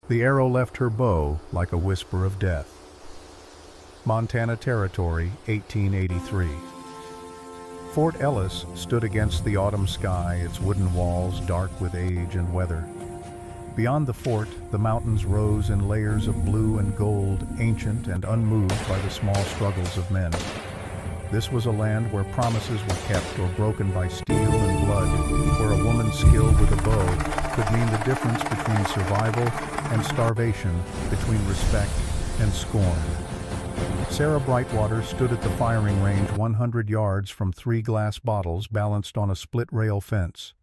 The arrow left her bow like a whisper of death. Montana Territory, 1883. Fort Ellis stood against the autumn sky, its wooden walls dark with age and weather. Beyond the fort, the mountains rose in layers of blue and gold, ancient and unmoved by the small struggles of men. This was a land where promises were kept or broken by steel and blood, where a woman's skill with a bow could mean the difference between survival and starvation, between respect and scorn. Sarah Brightwater stood at the firing range 100 yards from 3 glass bottles balanced on a split-rail fence.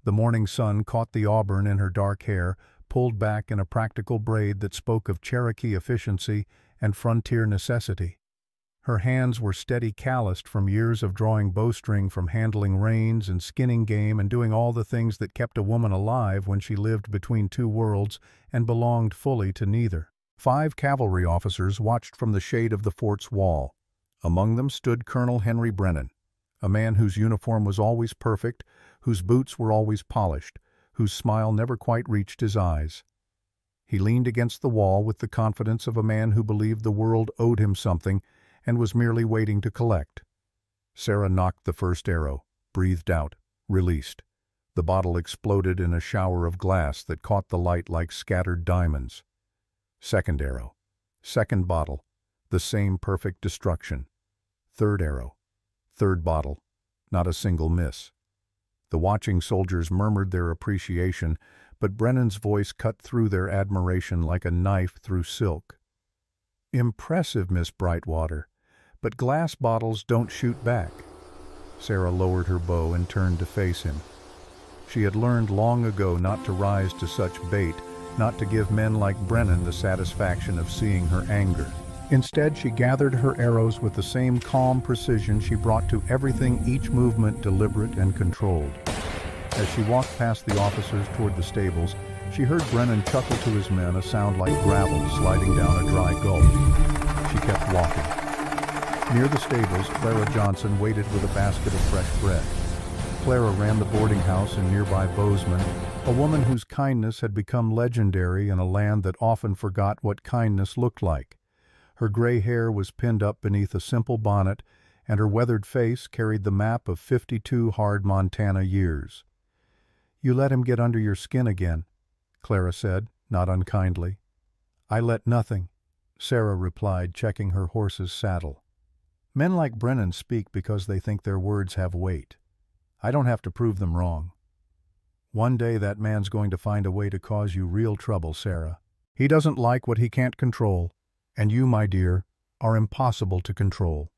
The morning sun caught the auburn in her dark hair, pulled back in a practical braid that spoke of Cherokee efficiency and frontier necessity. Her hands were steady, calloused from years of drawing bowstring, from handling reins and skinning game and doing all the things that kept a woman alive when she lived between two worlds and belonged fully to neither. 5 cavalry officers watched from the shade of the fort's wall. Among them stood Colonel Henry Brennan, a man whose uniform was always perfect, whose boots were always polished, whose smile never quite reached his eyes. He leaned against the wall with the confidence of a man who believed the world owed him something and was merely waiting to collect. Sarah knocked the first arrow, breathed out, released. The bottle exploded in a shower of glass that caught the light like scattered diamonds. Second arrow. Second bottle. The same perfect destruction. Third arrow. Third bottle. Not a single miss. The watching soldiers murmured their appreciation, but Brennan's voice cut through their admiration like a knife through silk. "Impressive, Miss Brightwater, but glass bottles don't shoot back." Sarah lowered her bow and turned to face him. She had learned long ago not to rise to such bait, not to give men like Brennan the satisfaction of seeing her anger. Instead, she gathered her arrows with the same calm precision she brought to everything, each movement deliberate and controlled. As she walked past the officers toward the stables, she heard Brennan chuckle to his men, a sound like gravel sliding down a dry gulch. She kept walking. Near the stables, Clara Johnson waited with a basket of fresh bread. Clara ran the boarding house in nearby Bozeman, a woman whose kindness had become legendary in a land that often forgot what kindness looked like. Her gray hair was pinned up beneath a simple bonnet, and her weathered face carried the map of 52 hard Montana years. "You let him get under your skin again," Clara said, not unkindly. "I let nothing," Sarah replied, checking her horse's saddle. "Men like Brennan speak because they think their words have weight. I don't have to prove them wrong. One day that man's going to find a way to cause you real trouble, Sarah. He doesn't like what he can't control, and you, my dear, are impossible to control."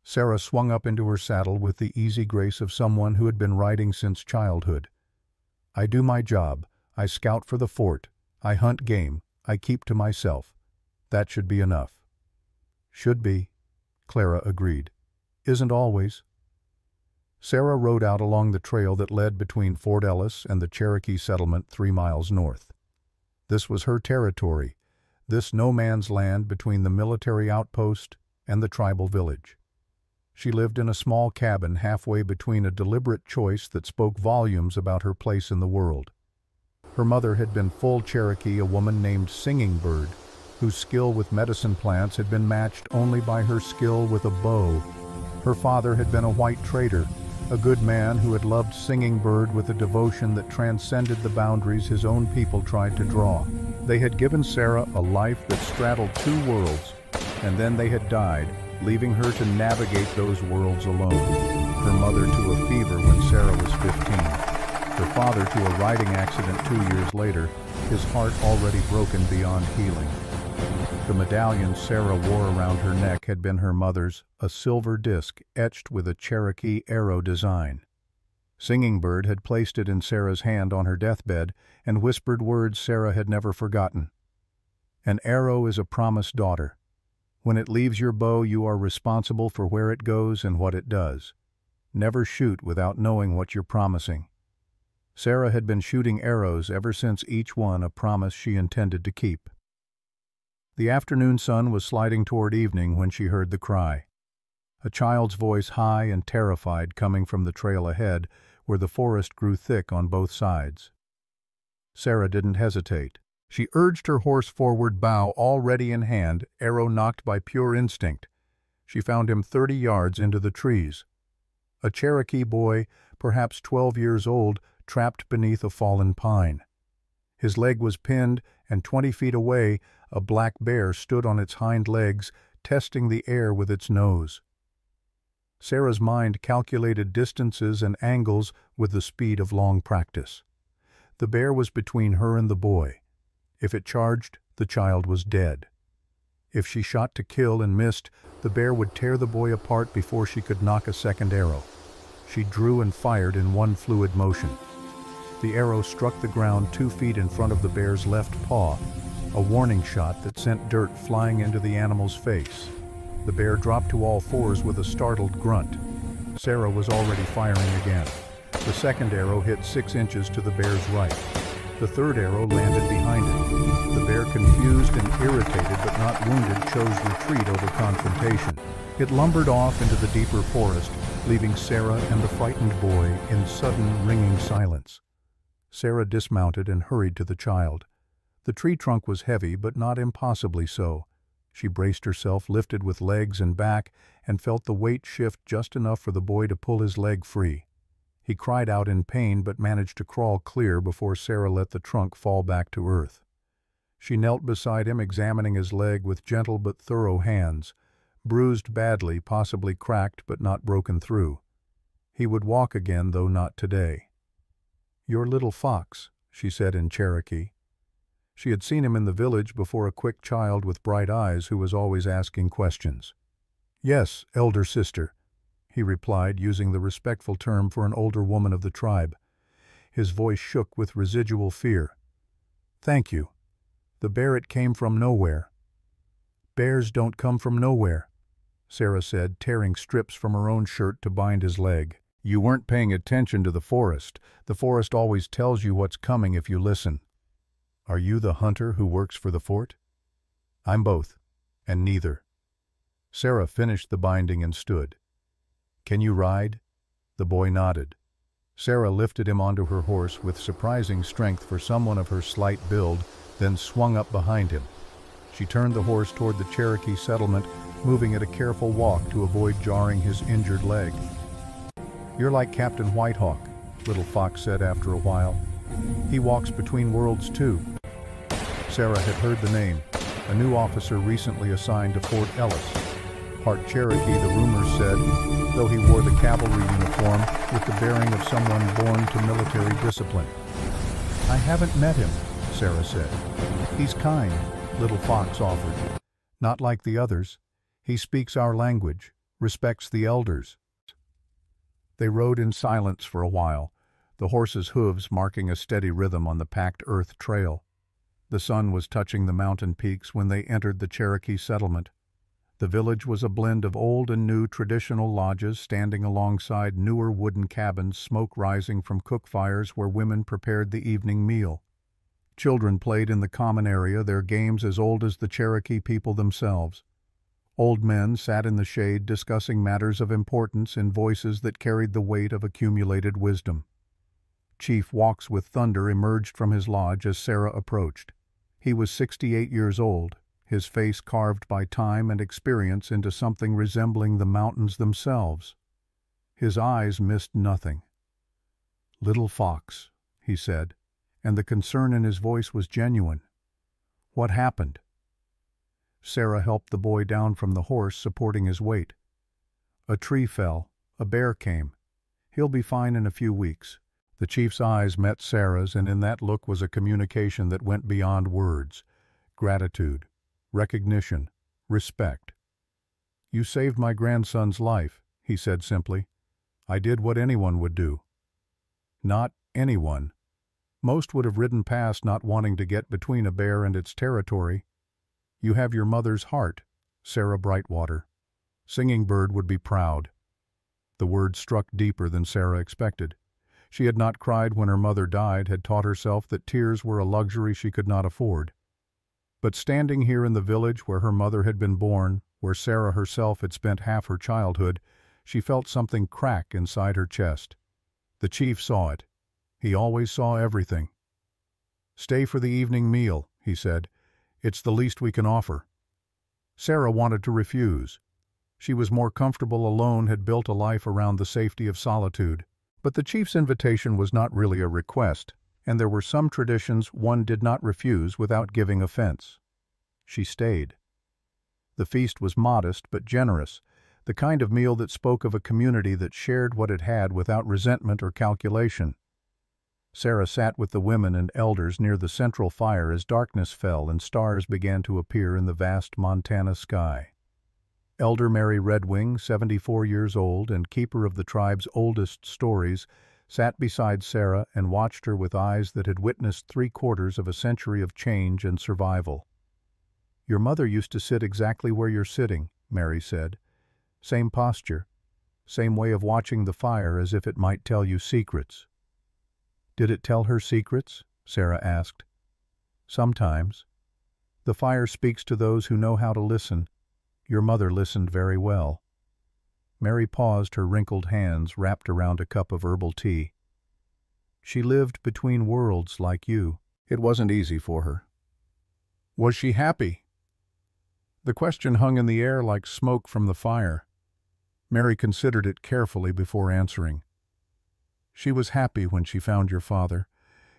Sarah swung up into her saddle with the easy grace of someone who had been riding since childhood. "I do my job. I scout for the fort. I hunt game. I keep to myself. That should be enough." "Should be," Clara agreed. "Isn't always." Sarah rode out along the trail that led between Fort Ellis and the Cherokee settlement 3 miles north. This was her territory, this no man's land between the military outpost and the tribal village. She lived in a small cabin halfway between, a deliberate choice that spoke volumes about her place in the world. Her mother had been full Cherokee, a woman named Singing Bird, whose skill with medicine plants had been matched only by her skill with a bow. Her father had been a white trader, a good man who had loved Singing Bird with a devotion that transcended the boundaries his own people tried to draw. They had given Sarah a life that straddled 2 worlds, and then they had died, leaving her to navigate those worlds alone. Her mother to a fever when Sarah was 15. Her father to a riding accident 2 years later, his heart already broken beyond healing. The medallion Sarah wore around her neck had been her mother's, a silver disc etched with a Cherokee arrow design. Singing Bird had placed it in Sarah's hand on her deathbed and whispered words Sarah had never forgotten. "An arrow is a promised daughter. When it leaves your bow, you are responsible for where it goes and what it does. Never shoot without knowing what you're promising." Sarah had been shooting arrows ever since, each one a promise she intended to keep. The afternoon sun was sliding toward evening when she heard the cry. A child's voice, high and terrified, coming from the trail ahead, where the forest grew thick on both sides. Sarah didn't hesitate. She urged her horse forward, bow already in hand, arrow knocked by pure instinct. She found him 30 yards into the trees. A Cherokee boy, perhaps 12 years old, trapped beneath a fallen pine. His leg was pinned, and 20 feet away, a black bear stood on its hind legs, testing the air with its nose. Sarah's mind calculated distances and angles with the speed of long practice. The bear was between her and the boy. If it charged, the child was dead. If she shot to kill and missed, the bear would tear the boy apart before she could knock a second arrow. She drew and fired in one fluid motion. The arrow struck the ground 2 feet in front of the bear's left paw, a warning shot that sent dirt flying into the animal's face. The bear dropped to all fours with a startled grunt. Sarah was already firing again. The second arrow hit 6 inches to the bear's right. The third arrow landed behind it. The bear, confused and irritated but not wounded, chose retreat over confrontation. It lumbered off into the deeper forest, leaving Sarah and the frightened boy in sudden, ringing silence. Sarah dismounted and hurried to the child. The tree trunk was heavy, but not impossibly so. She braced herself, lifted with legs and back, and felt the weight shift just enough for the boy to pull his leg free. He cried out in pain but managed to crawl clear before Sarah let the trunk fall back to earth. She knelt beside him, examining his leg with gentle but thorough hands. Bruised badly, possibly cracked but not broken through. He would walk again, though not today. "Your little fox," she said in Cherokee. She had seen him in the village before, a quick child with bright eyes who was always asking questions. "Yes, elder sister," he replied, using the respectful term for an older woman of the tribe. His voice shook with residual fear. "Thank you. The bear, it came from nowhere." "Bears don't come from nowhere," Sarah said, tearing strips from her own shirt to bind his leg. "You weren't paying attention to the forest. The forest always tells you what's coming if you listen." "Are you the hunter who works for the fort?" "I'm both, and neither." Sarah finished the binding and stood. "Can you ride?" The boy nodded. Sarah lifted him onto her horse with surprising strength for someone of her slight build, then swung up behind him. She turned the horse toward the Cherokee settlement, moving at a careful walk to avoid jarring his injured leg. "You're like Captain Whitehawk," Little Fox said after a while. "He walks between worlds too." Sarah had heard the name, a new officer recently assigned to Fort Ellis. Part Cherokee, the rumors said, though he wore the cavalry uniform with the bearing of someone born to military discipline. "I haven't met him," Sarah said. "He's kind," Little Fox offered. "Not like the others. He speaks our language, respects the elders." They rode in silence for a while, the horses' hooves marking a steady rhythm on the packed earth trail. The sun was touching the mountain peaks when they entered the Cherokee settlement. The village was a blend of old and new traditional lodges standing alongside newer wooden cabins, smoke rising from cook fires where women prepared the evening meal. Children played in the common area, their games as old as the Cherokee people themselves. Old men sat in the shade discussing matters of importance in voices that carried the weight of accumulated wisdom. Chief Walks with Thunder emerged from his lodge as Sarah approached. He was 68 years old, his face carved by time and experience into something resembling the mountains themselves. His eyes missed nothing. "Little Fox," he said, and the concern in his voice was genuine. "What happened?" Sarah helped the boy down from the horse, supporting his weight. "A tree fell. A bear came. He'll be fine in a few weeks." The chief's eyes met Sarah's, and in that look was a communication that went beyond words. Gratitude, recognition, respect. "You saved my grandson's life," he said simply. "I did what anyone would do." Not anyone. Most would have ridden past, not wanting to get between a bear and its territory. "You have your mother's heart, Sarah Brightwater. Singing Bird would be proud." The words struck deeper than Sarah expected. She had not cried when her mother died, had taught herself that tears were a luxury she could not afford. But standing here in the village where her mother had been born, where Sarah herself had spent half her childhood, she felt something crack inside her chest. The chief saw it. He always saw everything. "Stay for the evening meal," he he said. "It's the least we can offer." Sarah wanted to refuse. She was more comfortable alone, had built a life around the safety of solitude. But the chief's invitation was not really a request, and there were some traditions one did not refuse without giving offense. She stayed. The feast was modest but generous, the kind of meal that spoke of a community that shared what it had without resentment or calculation. Sarah sat with the women and elders near the central fire as darkness fell and stars began to appear in the vast Montana sky. Elder Mary Redwing, 74 years old and keeper of the tribe's oldest stories, sat beside Sarah and watched her with eyes that had witnessed 3/4 of a century of change and survival. "Your mother used to sit exactly where you're sitting," Mary said. "Same posture, same way of watching the fire as if it might tell you secrets." "Did it tell her secrets?" Sarah asked. "Sometimes. The fire speaks to those who know how to listen. Your mother listened very well." Mary paused, her wrinkled hands wrapped around a cup of herbal tea. "She lived between worlds like you. It wasn't easy for her." "Was she happy?" The question hung in the air like smoke from the fire. Mary considered it carefully before answering. "She was happy when she found your father.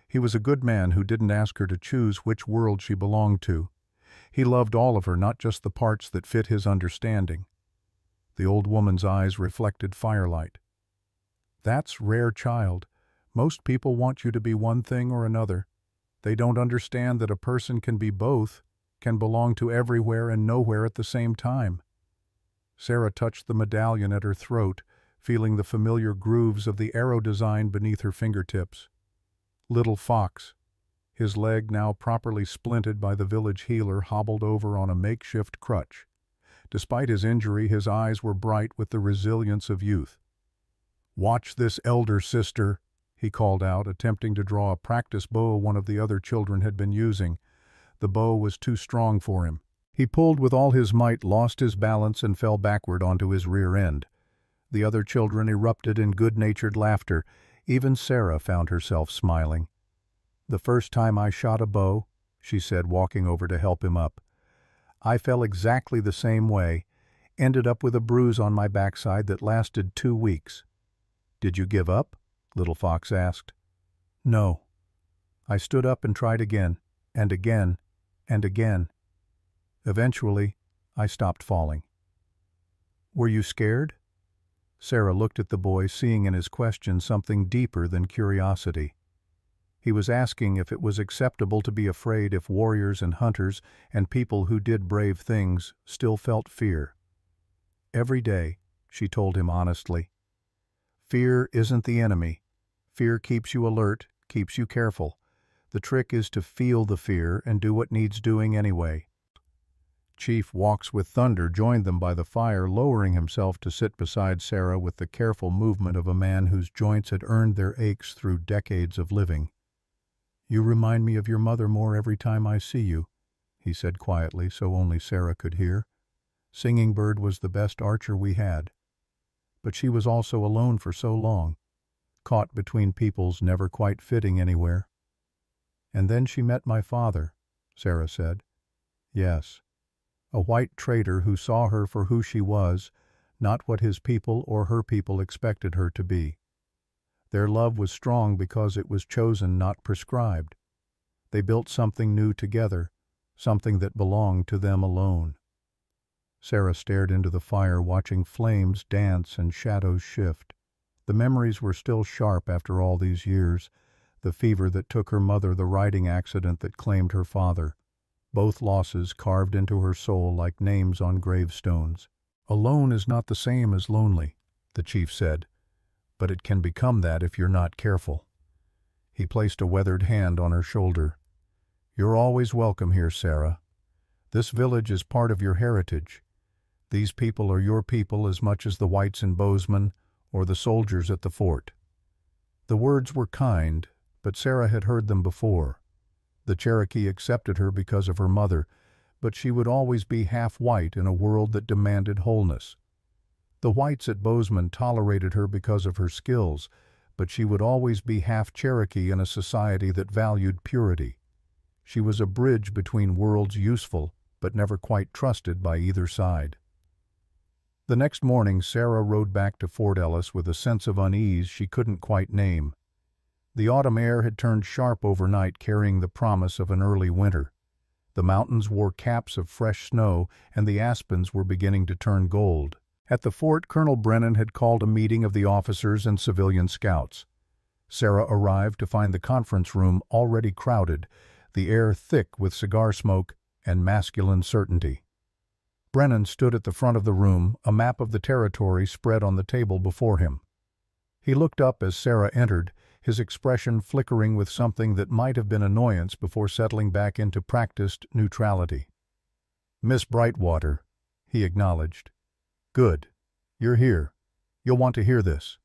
He was a good man who didn't ask her to choose which world she belonged to. He loved all of her, not just the parts that fit his understanding." The old woman's eyes reflected firelight. "That's rare, child. Most people want you to be one thing or another. They don't understand that a person can be both, can belong to everywhere and nowhere at the same time." Sarah touched the medallion at her throat, feeling the familiar grooves of the arrow design beneath her fingertips. Little Fox, his leg now properly splinted by the village healer, hobbled over on a makeshift crutch. Despite his injury, his eyes were bright with the resilience of youth. "Watch this, elder sister," he called out, attempting to draw a practice bow one of the other children had been using. The bow was too strong for him. He pulled with all his might, lost his balance, and fell backward onto his rear end. The other children erupted in good-natured laughter. Even Sarah found herself smiling. "The first time I shot a bow," she said, walking over to help him up, "I fell exactly the same way, ended up with a bruise on my backside that lasted 2 weeks. "Did you give up?" Little Fox asked. "No. I stood up and tried again, and again, and again. Eventually, I stopped falling." "Were you scared?" Sarah looked at the boy, seeing in his question something deeper than curiosity. He was asking if it was acceptable to be afraid if warriors and hunters and people who did brave things still felt fear. "Every day," she told him honestly. "Fear isn't the enemy. Fear keeps you alert, keeps you careful. The trick is to feel the fear and do what needs doing anyway." Chief Walks with Thunder joined them by the fire, lowering himself to sit beside Sarah with the careful movement of a man whose joints had earned their aches through decades of living. "You remind me of your mother more every time I see you," he said quietly so only Sarah could hear. "Singing Bird was the best archer we had. But she was also alone for so long, caught between peoples, never quite fitting anywhere." "And then she met my father," Sarah said. "Yes. A white trader who saw her for who she was, not what his people or her people expected her to be. Their love was strong because it was chosen, not prescribed. They built something new together, something that belonged to them alone." Sarah stared into the fire, watching flames dance and shadows shift. The memories were still sharp after all these years, the fever that took her mother, the riding accident that claimed her father. Both losses carved into her soul like names on gravestones. "Alone is not the same as lonely," the chief said, "but it can become that if you're not careful." He placed a weathered hand on her shoulder. "You're always welcome here, Sarah. This village is part of your heritage. These people are your people as much as the whites in Bozeman or the soldiers at the fort." The words were kind, but Sarah had heard them before. The Cherokee accepted her because of her mother, but she would always be half white in a world that demanded wholeness. The whites at Bozeman tolerated her because of her skills, but she would always be half Cherokee in a society that valued purity. She was a bridge between worlds, useful but never quite trusted by either side. The next morning, Sarah rode back to Fort Ellis with a sense of unease she couldn't quite name. The autumn air had turned sharp overnight, carrying the promise of an early winter. The mountains wore caps of fresh snow, and the aspens were beginning to turn gold. At the fort, Colonel Brennan had called a meeting of the officers and civilian scouts. Sarah arrived to find the conference room already crowded, the air thick with cigar smoke and masculine certainty. Brennan stood at the front of the room, a map of the territory spread on the table before him. He looked up as Sarah entered, his expression flickering with something that might have been annoyance before settling back into practiced neutrality. "Miss Brightwater," he acknowledged. "Good. You're here. You'll want to hear this."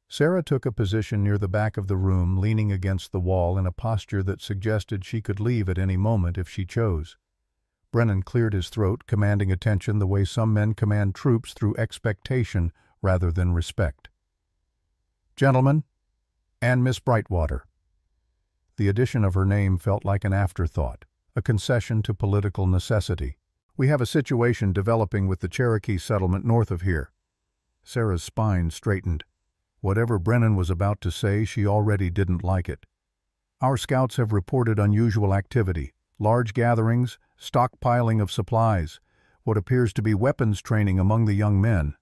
Sarah took a position near the back of the room, leaning against the wall in a posture that suggested she could leave at any moment if she chose. Brennan cleared his throat, commanding attention the way some men command troops through expectation rather than respect. "Gentlemen, and Miss Brightwater." The addition of her name felt like an afterthought, a concession to political necessity. "We have a situation developing with the Cherokee settlement north of here." Sarah's spine straightened. Whatever Brennan was about to say, she already didn't like it. "Our scouts have reported unusual activity, large gatherings, stockpiling of supplies, what appears to be weapons training among the young men."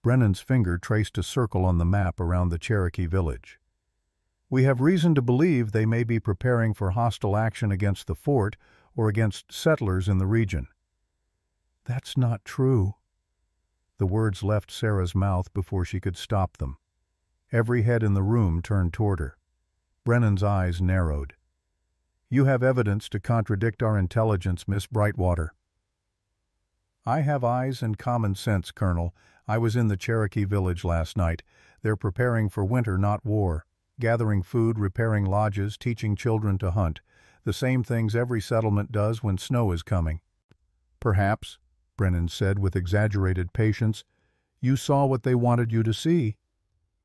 Brennan's finger traced a circle on the map around the Cherokee village. "We have reason to believe they may be preparing for hostile action against the fort or against settlers in the region." "That's not true." The words left Sarah's mouth before she could stop them. Every head in the room turned toward her. Brennan's eyes narrowed. "You have evidence to contradict our intelligence, Miss Brightwater." "I have eyes and common sense, Colonel. I was in the Cherokee village last night. They're preparing for winter, not war. Gathering food, repairing lodges, teaching children to hunt. The same things every settlement does when snow is coming." "Perhaps," Brennan said with exaggerated patience, "you saw what they wanted you to see.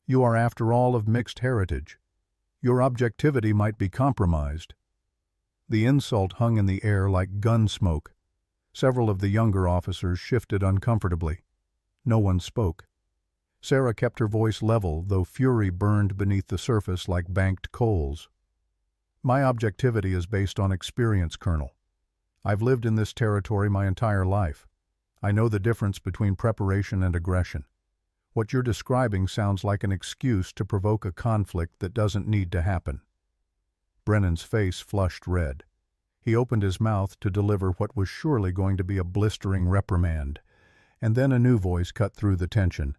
You are, after all, of mixed heritage. Your objectivity might be compromised." The insult hung in the air like gun smoke. Several of the younger officers shifted uncomfortably. No one spoke. Sarah kept her voice level, though fury burned beneath the surface like banked coals. "My objectivity is based on experience, Colonel. I've lived in this territory my entire life. I know the difference between preparation and aggression. What you're describing sounds like an excuse to provoke a conflict that doesn't need to happen." Brennan's face flushed red. He opened his mouth to deliver what was surely going to be a blistering reprimand. And then a new voice cut through the tension.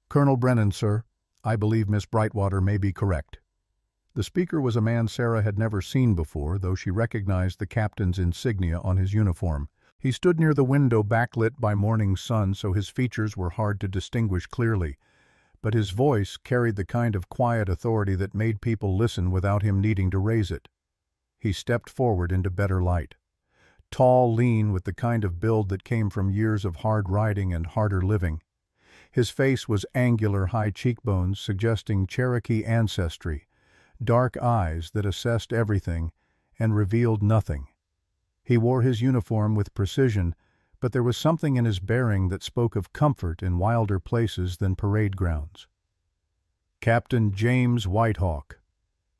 "Colonel Brennan, sir, I believe Miss Brightwater may be correct." The speaker was a man Sarah had never seen before, though she recognized the captain's insignia on his uniform. He stood near the window backlit by morning sun, so his features were hard to distinguish clearly, but his voice carried the kind of quiet authority that made people listen without him needing to raise it. He stepped forward into better light. Tall, lean, with the kind of build that came from years of hard riding and harder living. His face was angular, high cheekbones suggesting Cherokee ancestry, dark eyes that assessed everything and revealed nothing. He wore his uniform with precision, but there was something in his bearing that spoke of comfort in wilder places than parade grounds. "Captain James Whitehawk,"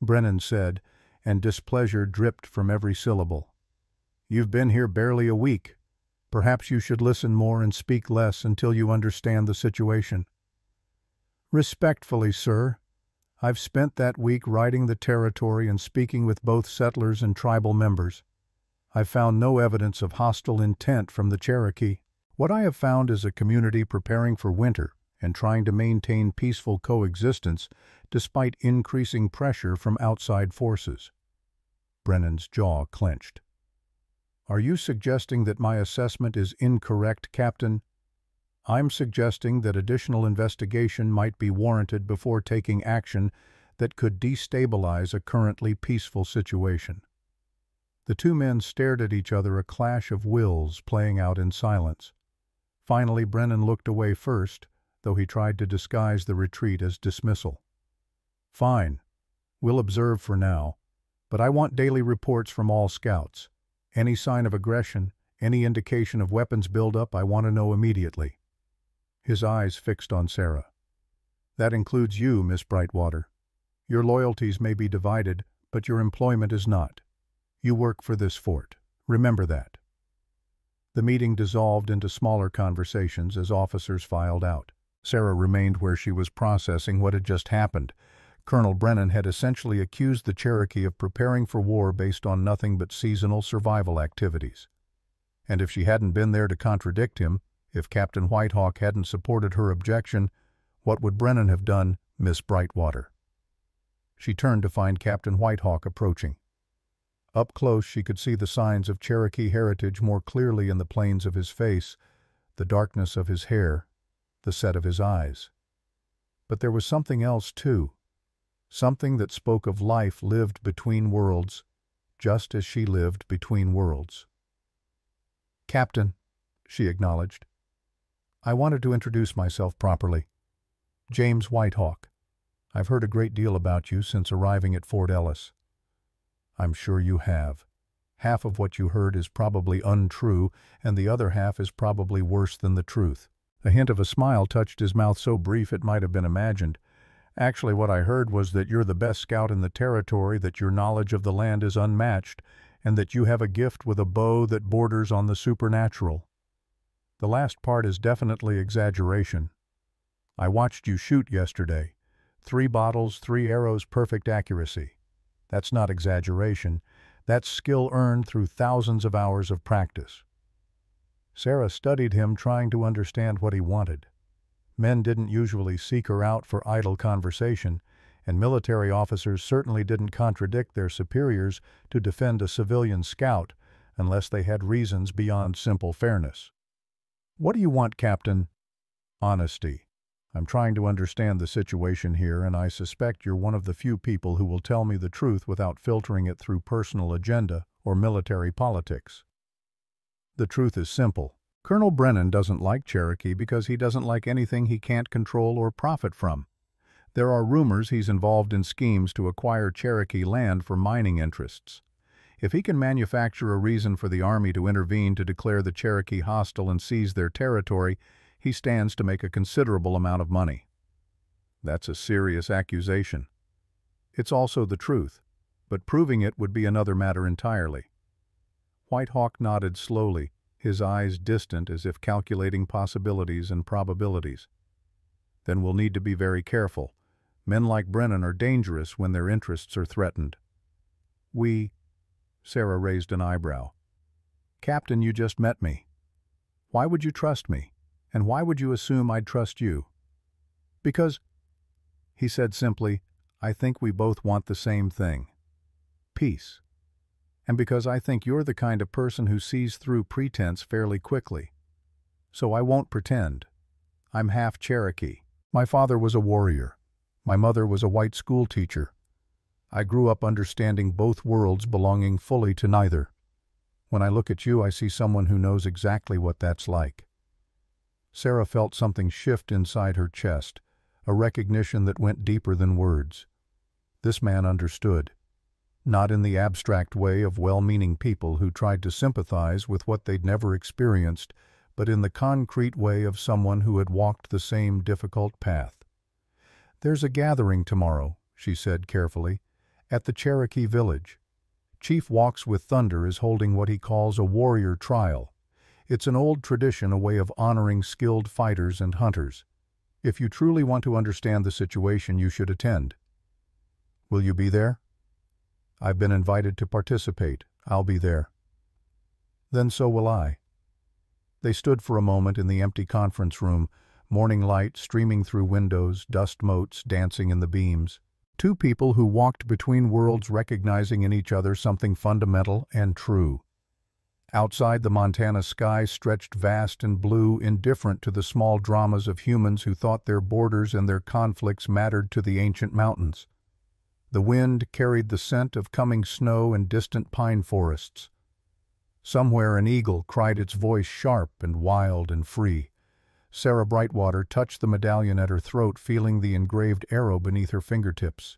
Brennan said, and displeasure dripped from every syllable. "You've been here barely a week. Perhaps you should listen more and speak less until you understand the situation." "Respectfully, sir, I've spent that week riding the territory and speaking with both settlers and tribal members. I've found no evidence of hostile intent from the Cherokee. What I have found is a community preparing for winter and trying to maintain peaceful coexistence despite increasing pressure from outside forces." Brennan's jaw clenched. "Are you suggesting that my assessment is incorrect, Captain?" "I'm suggesting that additional investigation might be warranted before taking action that could destabilize a currently peaceful situation." The two men stared at each other, a clash of wills playing out in silence. Finally, Brennan looked away first, though he tried to disguise the retreat as dismissal. "Fine. We'll observe for now. But I want daily reports from all scouts. Any sign of aggression, any indication of weapons buildup, I want to know immediately." His eyes fixed on Sarah. "That includes you, Miss Brightwater. Your loyalties may be divided, but your employment is not. You work for this fort. Remember that." The meeting dissolved into smaller conversations as officers filed out. Sarah remained where she was processing what had just happened. Colonel Brennan had essentially accused the Cherokee of preparing for war based on nothing but seasonal survival activities. And if she hadn't been there to contradict him, if Captain Whitehawk hadn't supported her objection, what would Brennan have done, Miss Brightwater? She turned to find Captain Whitehawk approaching. Up close she could see the signs of Cherokee heritage more clearly in the planes of his face, the darkness of his hair, the set of his eyes. But there was something else too, something that spoke of life lived between worlds, just as she lived between worlds. "Captain," she acknowledged. "I wanted to introduce myself properly. James Whitehawk. I've heard a great deal about you since arriving at Fort Ellis." "I'm sure you have. Half of what you heard is probably untrue, and the other half is probably worse than the truth." A hint of a smile touched his mouth, so brief it might have been imagined. "Actually, what I heard was that you're the best scout in the territory, that your knowledge of the land is unmatched, and that you have a gift with a bow that borders on the supernatural. The last part is definitely exaggeration. I watched you shoot yesterday. 3 bottles, 3 arrows, perfect accuracy. That's not exaggeration. That's skill earned through thousands of hours of practice." Sarah studied him, trying to understand what he wanted. Men didn't usually seek her out for idle conversation, and military officers certainly didn't contradict their superiors to defend a civilian scout unless they had reasons beyond simple fairness. "What do you want, Captain?" "Honesty. I'm trying to understand the situation here, and I suspect you're one of the few people who will tell me the truth without filtering it through personal agenda or military politics." "The truth is simple. Colonel Brennan doesn't like Cherokee because he doesn't like anything he can't control or profit from. There are rumors he's involved in schemes to acquire Cherokee land for mining interests. If he can manufacture a reason for the Army to intervene to declare the Cherokee hostile and seize their territory, he stands to make a considerable amount of money." "That's a serious accusation." "It's also the truth, but proving it would be another matter entirely." Whitehawk nodded slowly, his eyes distant as if calculating possibilities and probabilities. "Then we'll need to be very careful. Men like Brennan are dangerous when their interests are threatened." Sarah raised an eyebrow. "Captain, you just met me. Why would you trust me? And why would you assume I'd trust you?" "Because," he said simply, "I think we both want the same thing. Peace. And because I think you're the kind of person who sees through pretense fairly quickly. So I won't pretend. I'm half Cherokee. My father was a warrior. My mother was a white school teacher. I grew up understanding both worlds, belonging fully to neither. When I look at you, I see someone who knows exactly what that's like." Sarah felt something shift inside her chest, a recognition that went deeper than words. This man understood. Not in the abstract way of well-meaning people who tried to sympathize with what they'd never experienced, but in the concrete way of someone who had walked the same difficult path. "There's a gathering tomorrow," she said carefully, "at the Cherokee village. Chief Walks with Thunder is holding what he calls a warrior trial. It's an old tradition, a way of honoring skilled fighters and hunters. If you truly want to understand the situation, you should attend." "Will you be there?" "I've been invited to participate. I'll be there." "Then so will I." They stood for a moment in the empty conference room, morning light streaming through windows, dust motes dancing in the beams. Two people who walked between worlds, recognizing in each other something fundamental and true. Outside, the Montana sky stretched vast and blue, indifferent to the small dramas of humans who thought their borders and their conflicts mattered to the ancient mountains. The wind carried the scent of coming snow and distant pine forests. Somewhere an eagle cried, its voice sharp and wild and free. Sarah Brightwater touched the medallion at her throat, feeling the engraved arrow beneath her fingertips.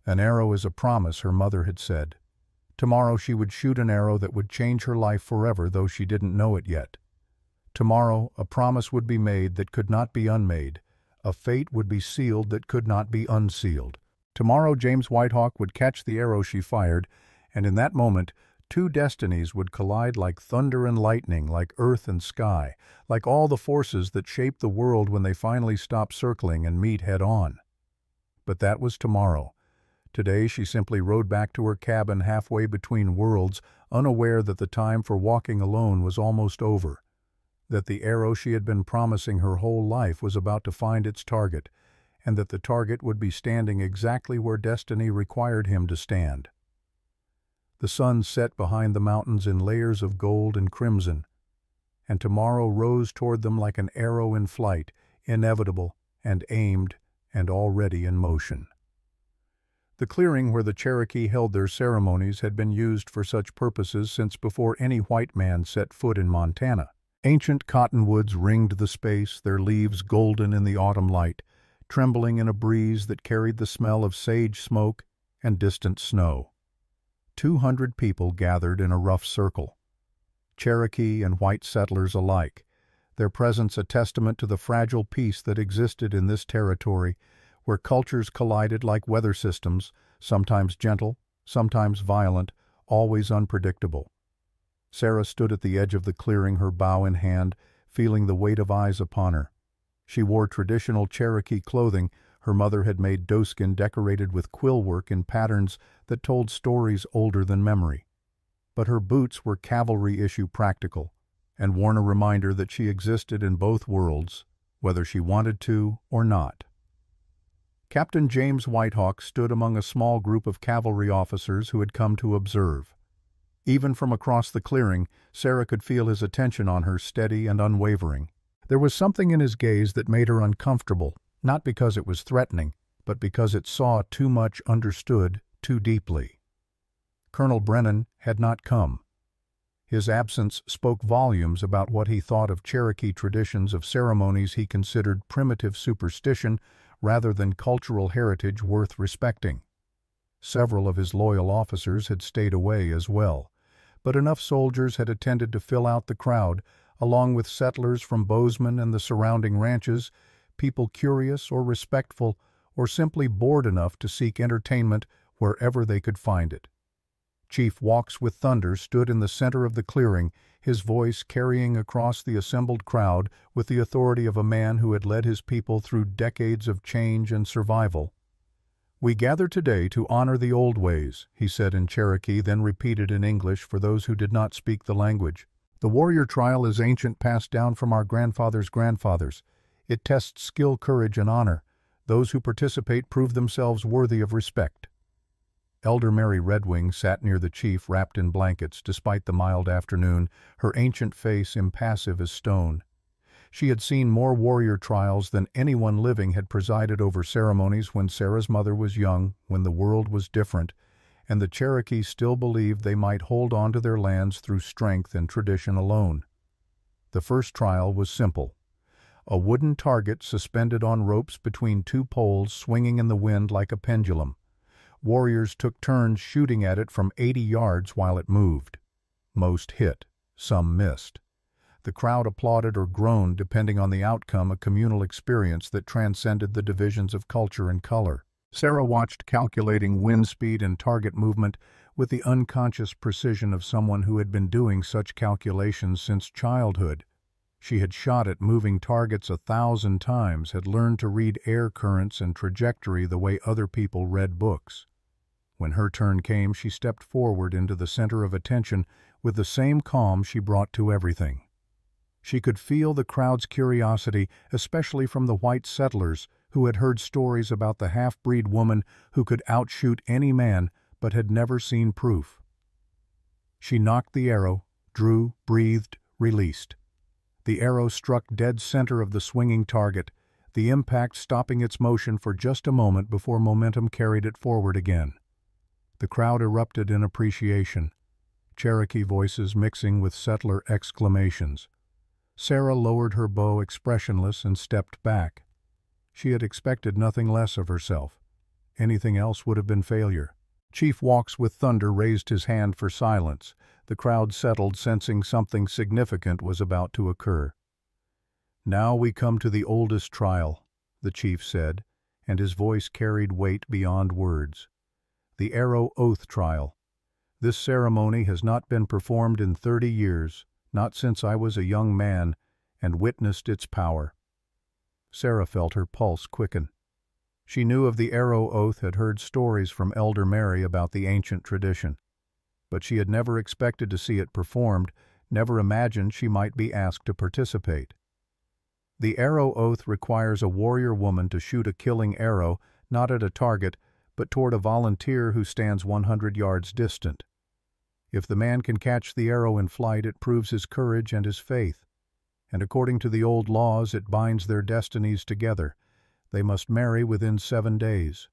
An arrow is a promise, her mother had said. Tomorrow she would shoot an arrow that would change her life forever, though she didn't know it yet. Tomorrow a promise would be made that could not be unmade. A fate would be sealed that could not be unsealed. Tomorrow James Whitehawk would catch the arrow she fired, and in that moment two destinies would collide like thunder and lightning, like earth and sky, like all the forces that shape the world when they finally stop circling and meet head-on. But that was tomorrow. Today she simply rode back to her cabin halfway between worlds, unaware that the time for walking alone was almost over, that the arrow she had been promising her whole life was about to find its target, and that the target would be standing exactly where destiny required him to stand. The sun set behind the mountains in layers of gold and crimson, and tomorrow rose toward them like an arrow in flight, inevitable and aimed and already in motion. The clearing where the Cherokee held their ceremonies had been used for such purposes since before any white man set foot in Montana. Ancient cottonwoods ringed the space, their leaves golden in the autumn light, trembling in a breeze that carried the smell of sage smoke and distant snow. 200 people gathered in a rough circle, Cherokee and white settlers alike, their presence a testament to the fragile peace that existed in this territory, where cultures collided like weather systems, sometimes gentle, sometimes violent, always unpredictable. Sarah stood at the edge of the clearing, her bow in hand, feeling the weight of eyes upon her. She wore traditional Cherokee clothing her mother had made doeskin decorated with quill work in patterns that told stories older than memory. But her boots were cavalry-issue practical, and worn a reminder that she existed in both worlds, whether she wanted to or not. Captain James Whitehawk stood among a small group of cavalry officers who had come to observe. Even from across the clearing, Sarah could feel his attention on her, steady and unwavering. There was something in his gaze that made her uncomfortable, not because it was threatening, but because it saw too much, understood too deeply. Colonel Brennan had not come. His absence spoke volumes about what he thought of Cherokee traditions, of ceremonies he considered primitive superstition rather than cultural heritage worth respecting. Several of his loyal officers had stayed away as well, but enough soldiers had attended to fill out the crowd, along with settlers from Bozeman and the surrounding ranches, people curious or respectful or simply bored enough to seek entertainment wherever they could find it. Chief Walks with Thunder stood in the center of the clearing, his voice carrying across the assembled crowd with the authority of a man who had led his people through decades of change and survival. "We gather today to honor the old ways," he said in Cherokee, then repeated in English for those who did not speak the language. "The warrior trial is ancient, passed down from our grandfathers' grandfathers. It tests skill, courage, and honor. Those who participate prove themselves worthy of respect." Elder Mary Redwing sat near the chief, wrapped in blankets despite the mild afternoon, her ancient face impassive as stone. She had seen more warrior trials than anyone living, had presided over ceremonies when Sarah's mother was young, when the world was different, and the Cherokees still believed they might hold on to their lands through strength and tradition alone. The first trial was simple. A wooden target suspended on ropes between two poles, swinging in the wind like a pendulum. Warriors took turns shooting at it from 80 yards while it moved. Most hit, some missed. The crowd applauded or groaned depending on the outcome, a communal experience that transcended the divisions of culture and color. Sarah watched, calculating wind speed and target movement with the unconscious precision of someone who had been doing such calculations since childhood. She had shot at moving targets 1,000 times, had learned to read air currents and trajectory the way other people read books. When her turn came, she stepped forward into the center of attention with the same calm she brought to everything. She could feel the crowd's curiosity, especially from the white settlers who had heard stories about the half-breed woman who could outshoot any man but had never seen proof. She nocked the arrow, drew, breathed, released. The arrow struck dead center of the swinging target, the impact stopping its motion for just a moment before momentum carried it forward again. The crowd erupted in appreciation, Cherokee voices mixing with settler exclamations. Sarah lowered her bow expressionless and stepped back. She had expected nothing less of herself. Anything else would have been failure. Chief Walks with Thunder raised his hand for silence. The crowd settled, sensing something significant was about to occur. "Now we come to the oldest trial," the chief said, and his voice carried weight beyond words. "The Arrow Oath Trial. This ceremony has not been performed in 30 years, not since I was a young man and witnessed its power." Sarah felt her pulse quicken. She knew of the arrow oath, had heard stories from Elder Mary about the ancient tradition, but she had never expected to see it performed, never imagined she might be asked to participate. The arrow oath requires a warrior woman to shoot a killing arrow, not at a target, but toward a volunteer who stands 100 yards distant. If the man can catch the arrow in flight, it proves his courage and his faith, and according to the old laws, it binds their destinies together. They must marry within 7 days.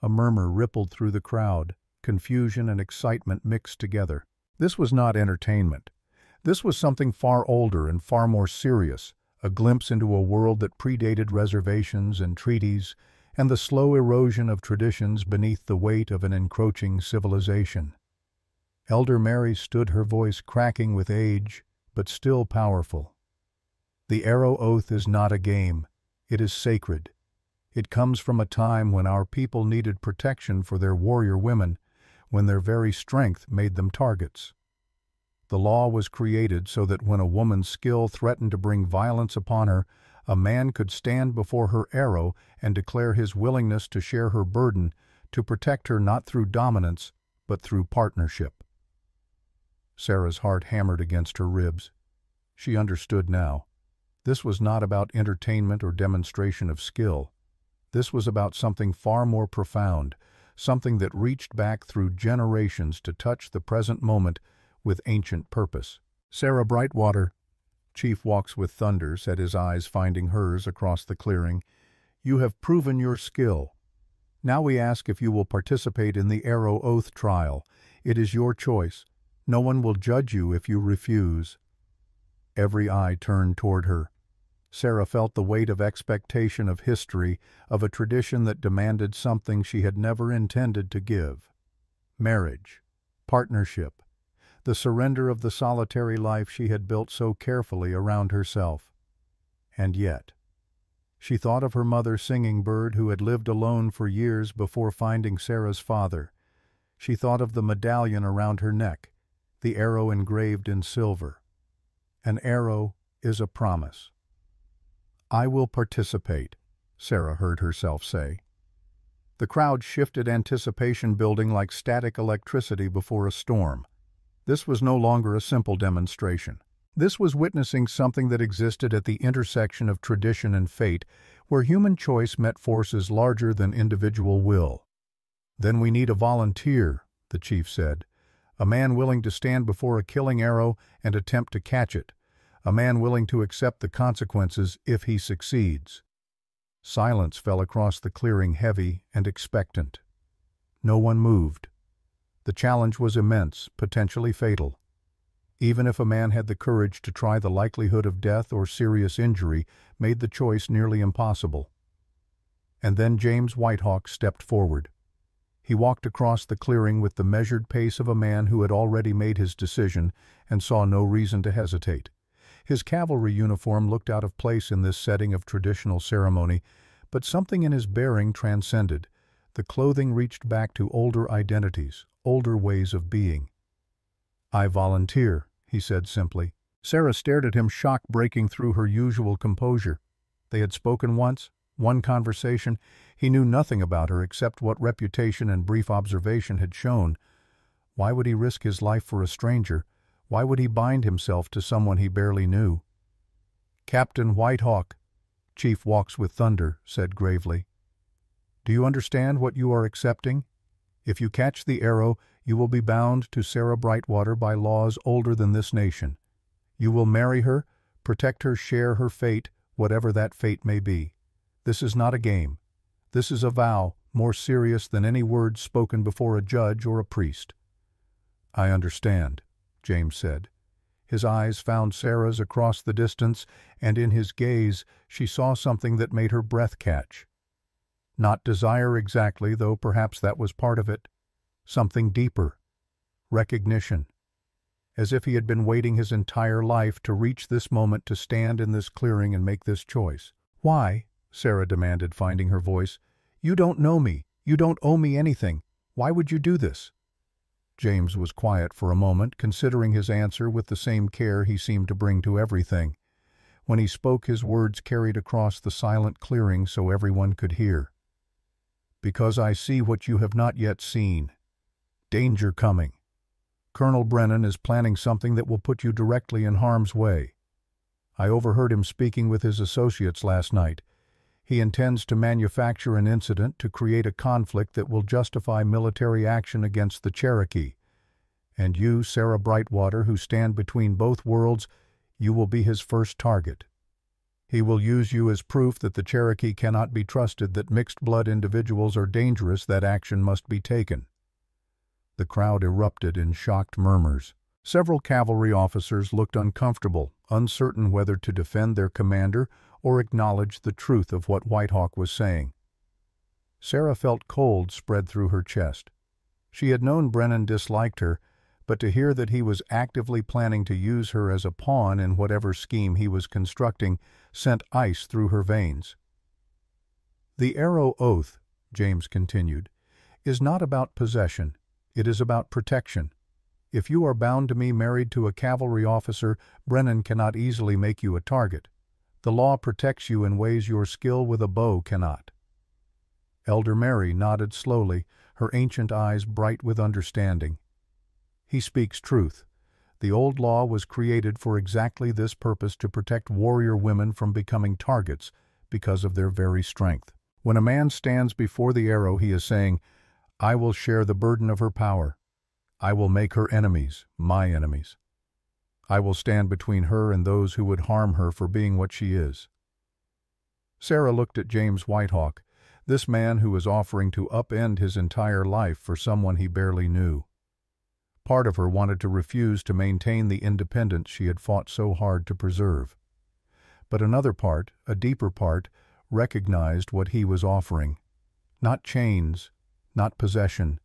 A murmur rippled through the crowd, confusion and excitement mixed together. This was not entertainment. This was something far older and far more serious, a glimpse into a world that predated reservations and treaties, and the slow erosion of traditions beneath the weight of an encroaching civilization. Elder Mary stood, her voice cracking with age, but still powerful. "The arrow oath is not a game. It is sacred. It comes from a time when our people needed protection for their warrior women, when their very strength made them targets. The law was created so that when a woman's skill threatened to bring violence upon her, a man could stand before her arrow and declare his willingness to share her burden, to protect her not through dominance, but through partnership." Sarah's heart hammered against her ribs. She understood now. This was not about entertainment or demonstration of skill. This was about something far more profound, something that reached back through generations to touch the present moment with ancient purpose. "Sarah Brightwater," Chief Walks with Thunder said, his eyes finding hers across the clearing, "you have proven your skill. Now we ask if you will participate in the Arrow Oath trial. It is your choice. No one will judge you if you refuse." Every eye turned toward her. Sarah felt the weight of expectation, of history, of a tradition that demanded something she had never intended to give. Marriage, partnership, the surrender of the solitary life she had built so carefully around herself. And yet, she thought of her mother Singing Bird, who had lived alone for years before finding Sarah's father. She thought of the medallion around her neck, the arrow engraved in silver. An arrow is a promise. "I will participate," Sarah heard herself say. The crowd shifted, anticipation building like static electricity before a storm. This was no longer a simple demonstration. This was witnessing something that existed at the intersection of tradition and fate, where human choice met forces larger than individual will. "Then we need a volunteer," the chief said. "A man willing to stand before a killing arrow and attempt to catch it. A man willing to accept the consequences if he succeeds." Silence fell across the clearing, heavy and expectant. No one moved. The challenge was immense, potentially fatal. Even if a man had the courage to try, the likelihood of death or serious injury made the choice nearly impossible. And then James Whitehawk stepped forward. He walked across the clearing with the measured pace of a man who had already made his decision and saw no reason to hesitate. His cavalry uniform looked out of place in this setting of traditional ceremony, but something in his bearing transcended. The clothing reached back to older identities, older ways of being. "I volunteer," he said simply. Sarah stared at him, shock breaking through her usual composure. They had spoken once, one conversation. He knew nothing about her except what reputation and brief observation had shown. Why would he risk his life for a stranger? Why would he bind himself to someone he barely knew? "Captain Whitehawk," Chief Walks with Thunder said gravely, "do you understand what you are accepting? If you catch the arrow, you will be bound to Sarah Brightwater by laws older than this nation. You will marry her, protect her, share her fate, whatever that fate may be. This is not a game. This is a vow more serious than any words spoken before a judge or a priest." "I understand," James said. His eyes found Sarah's across the distance, and in his gaze she saw something that made her breath catch. Not desire exactly, though perhaps that was part of it. Something deeper. Recognition. As if he had been waiting his entire life to reach this moment, to stand in this clearing and make this choice. "Why?" Sarah demanded, finding her voice. "You don't know me. You don't owe me anything. Why would you do this?" James was quiet for a moment, considering his answer with the same care he seemed to bring to everything. When he spoke, his words carried across the silent clearing so everyone could hear. "Because I see what you have not yet seen. Danger coming. Colonel Brennan is planning something that will put you directly in harm's way. I overheard him speaking with his associates last night. He intends to manufacture an incident to create a conflict that will justify military action against the Cherokee. And you, Sarah Brightwater, who stand between both worlds, you will be his first target. He will use you as proof that the Cherokee cannot be trusted, that mixed-blood individuals are dangerous, that action must be taken." The crowd erupted in shocked murmurs. Several cavalry officers looked uncomfortable, uncertain whether to defend their commander or acknowledge the truth of what Whitehawk was saying. Sarah felt cold spread through her chest. She had known Brennan disliked her, but to hear that he was actively planning to use her as a pawn in whatever scheme he was constructing sent ice through her veins. "The Arrow Oath," James continued, "is not about possession. It is about protection. If you are bound to me, married to a cavalry officer, Brennan cannot easily make you a target. The law protects you in ways your skill with a bow cannot." Elder Mary nodded slowly, her ancient eyes bright with understanding. "He speaks truth. The old law was created for exactly this purpose, to protect warrior women from becoming targets because of their very strength. When a man stands before the arrow, he is saying, 'I will share the burden of her power. I will make her enemies my enemies. I will stand between her and those who would harm her for being what she is.'" Sarah looked at James Whitehawk, this man who was offering to upend his entire life for someone he barely knew. Part of her wanted to refuse to maintain the independence she had fought so hard to preserve. But another part, a deeper part, recognized what he was offering. Not chains, not possession,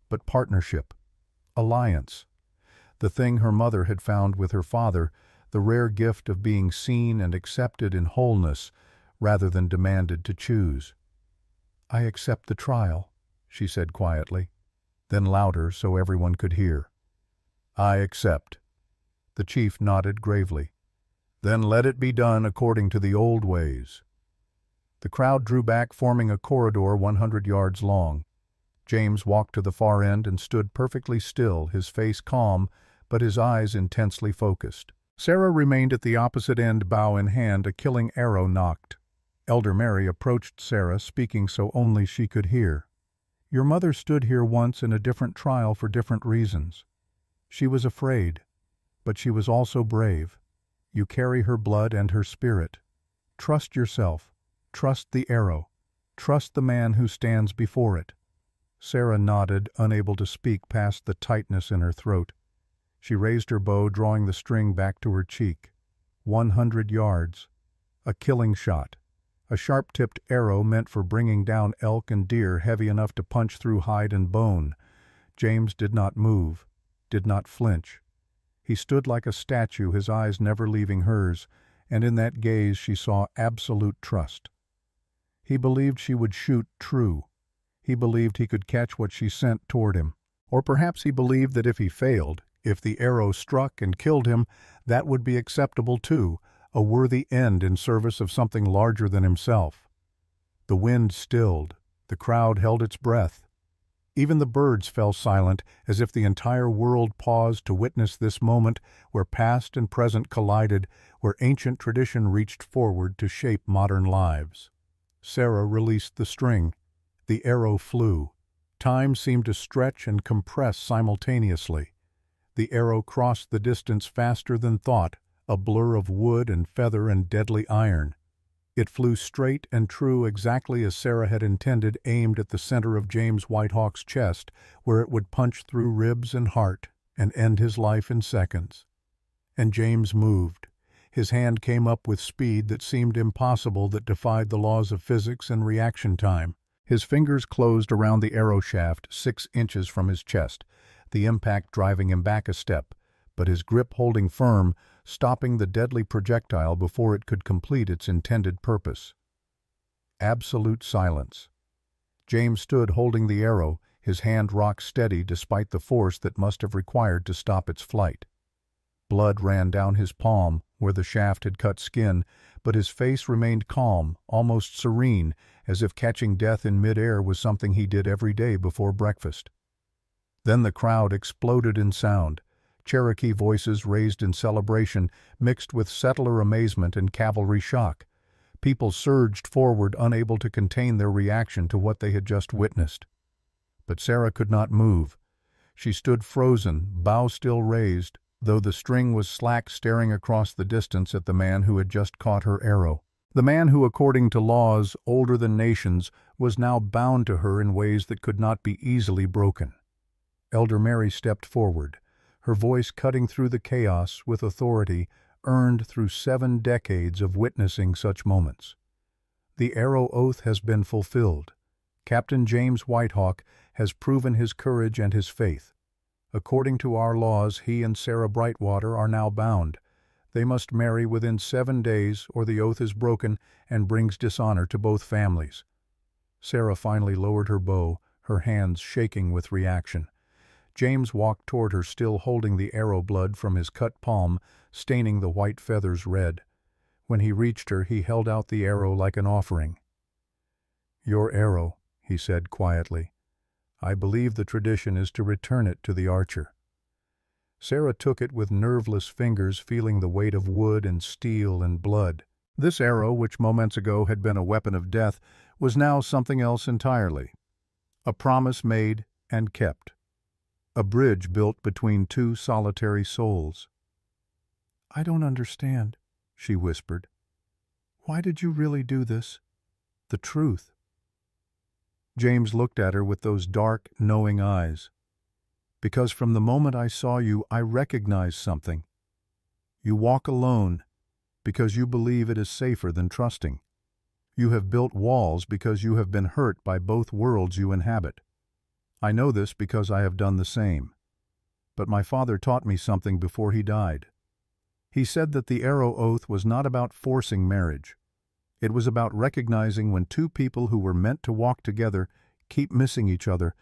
but partnership, alliance. The thing her mother had found with her father, the rare gift of being seen and accepted in wholeness, rather than demanded to choose. "I accept the trial," she said quietly, then louder so everyone could hear. "I accept." The chief nodded gravely. "Then let it be done according to the old ways." The crowd drew back, forming a corridor 100 yards long. James walked to the far end and stood perfectly still, his face calm, but his eyes intensely focused. Sarah remained at the opposite end, bow in hand, a killing arrow nocked. Elder Mary approached Sarah, speaking so only she could hear. "Your mother stood here once in a different trial for different reasons. She was afraid, but she was also brave. You carry her blood and her spirit. Trust yourself. Trust the arrow. Trust the man who stands before it." Sarah nodded, unable to speak past the tightness in her throat. She raised her bow, drawing the string back to her cheek. 100 yards. A killing shot. A sharp-tipped arrow meant for bringing down elk and deer, heavy enough to punch through hide and bone. James did not move, did not flinch. He stood like a statue, his eyes never leaving hers, and in that gaze she saw absolute trust. He believed she would shoot true. He believed he could catch what she sent toward him. Or perhaps he believed that if he failed, if the arrow struck and killed him, that would be acceptable too, a worthy end in service of something larger than himself. The wind stilled. The crowd held its breath. Even the birds fell silent, as if the entire world paused to witness this moment where past and present collided, where ancient tradition reached forward to shape modern lives. Sarah released the string. The arrow flew. Time seemed to stretch and compress simultaneously. The arrow crossed the distance faster than thought, a blur of wood and feather and deadly iron. It flew straight and true, exactly as Sarah had intended, aimed at the center of James Whitehawk's chest, where it would punch through ribs and heart and end his life in seconds. And James moved. His hand came up with speed that seemed impossible, that defied the laws of physics and reaction time. His fingers closed around the arrow shaft 6 inches from his chest, the impact driving him back a step, but his grip holding firm, stopping the deadly projectile before it could complete its intended purpose. Absolute silence. James stood holding the arrow, his hand rock steady despite the force that must have required to stop its flight. Blood ran down his palm where the shaft had cut skin, but his face remained calm, almost serene, as if catching death in mid-air was something he did every day before breakfast. Then the crowd exploded in sound. Cherokee voices raised in celebration, mixed with settler amazement and cavalry shock. People surged forward, unable to contain their reaction to what they had just witnessed. But Sarah could not move. She stood frozen, bow still raised, though the string was slack, staring across the distance at the man who had just caught her arrow. The man who, according to laws older than nations, was now bound to her in ways that could not be easily broken. Elder Mary stepped forward, her voice cutting through the chaos with authority earned through 7 decades of witnessing such moments. The arrow oath has been fulfilled. Captain James Whitehawk has proven his courage and his faith. According to our laws, he and Sarah Brightwater are now bound. They must marry within 7 days, or the oath is broken and brings dishonor to both families. Sarah finally lowered her bow, her hands shaking with reaction. James walked toward her, still holding the arrow, blood from his cut palm staining the white feathers red. When he reached her, he held out the arrow like an offering. "Your arrow," he said quietly. "I believe the tradition is to return it to the archer." Sarah took it with nerveless fingers, feeling the weight of wood and steel and blood. This arrow, which moments ago had been a weapon of death, was now something else entirely. A promise made and kept. A bridge built between 2 solitary souls. "I don't understand," she whispered. "Why did you really do this? The truth." James looked at her with those dark, knowing eyes. "Because from the moment I saw you, I recognized something. You walk alone because you believe it is safer than trusting. You have built walls because you have been hurt by both worlds you inhabit. I know this because I have done the same. But my father taught me something before he died. He said that the arrow oath was not about forcing marriage. It was about recognizing when 2 people who were meant to walk together keep missing each other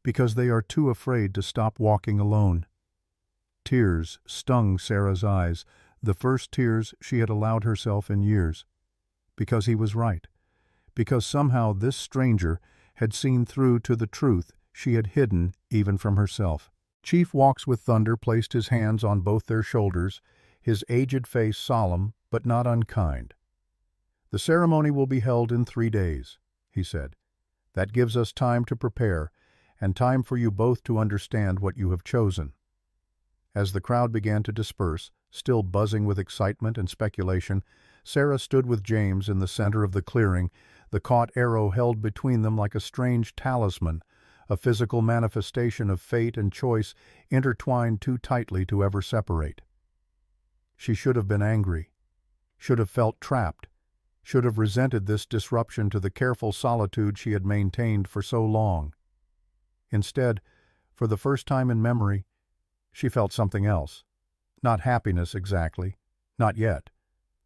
because they are too afraid to stop walking alone." Tears stung Sarah's eyes, the first tears she had allowed herself in years. Because he was right. Because somehow this stranger had seen through to the truth she had hidden even from herself. Chief Walks with Thunder placed his hands on both their shoulders, his aged face solemn but not unkind. "The ceremony will be held in 3 days," he said. "That gives us time to prepare, and time for you both to understand what you have chosen." As the crowd began to disperse, still buzzing with excitement and speculation, Sarah stood with James in the center of the clearing, the caught arrow held between them like a strange talisman, a physical manifestation of fate and choice intertwined too tightly to ever separate. She should have been angry, should have felt trapped, should have resented this disruption to the careful solitude she had maintained for so long. Instead, for the first time in memory, she felt something else. Not happiness exactly, not yet,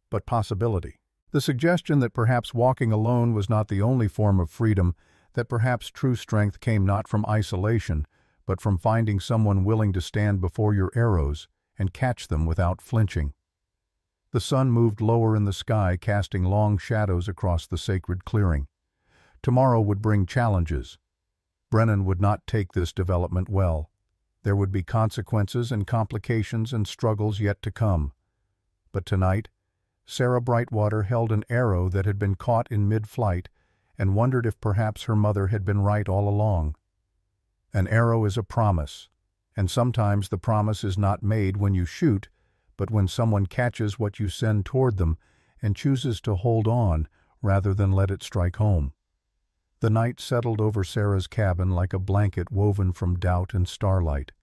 but possibility. The suggestion that perhaps walking alone was not the only form of freedom, that perhaps true strength came not from isolation, but from finding someone willing to stand before your arrows and catch them without flinching. The sun moved lower in the sky, casting long shadows across the sacred clearing. Tomorrow would bring challenges. Brennan would not take this development well. There would be consequences and complications and struggles yet to come. But tonight, Sarah Brightwater held an arrow that had been caught in mid-flight and wondered if perhaps her mother had been right all along. An arrow is a promise, and sometimes the promise is not made when you shoot, but when someone catches what you send toward them and chooses to hold on rather than let it strike home. The night settled over Sarah's cabin like a blanket woven from doubt and starlight.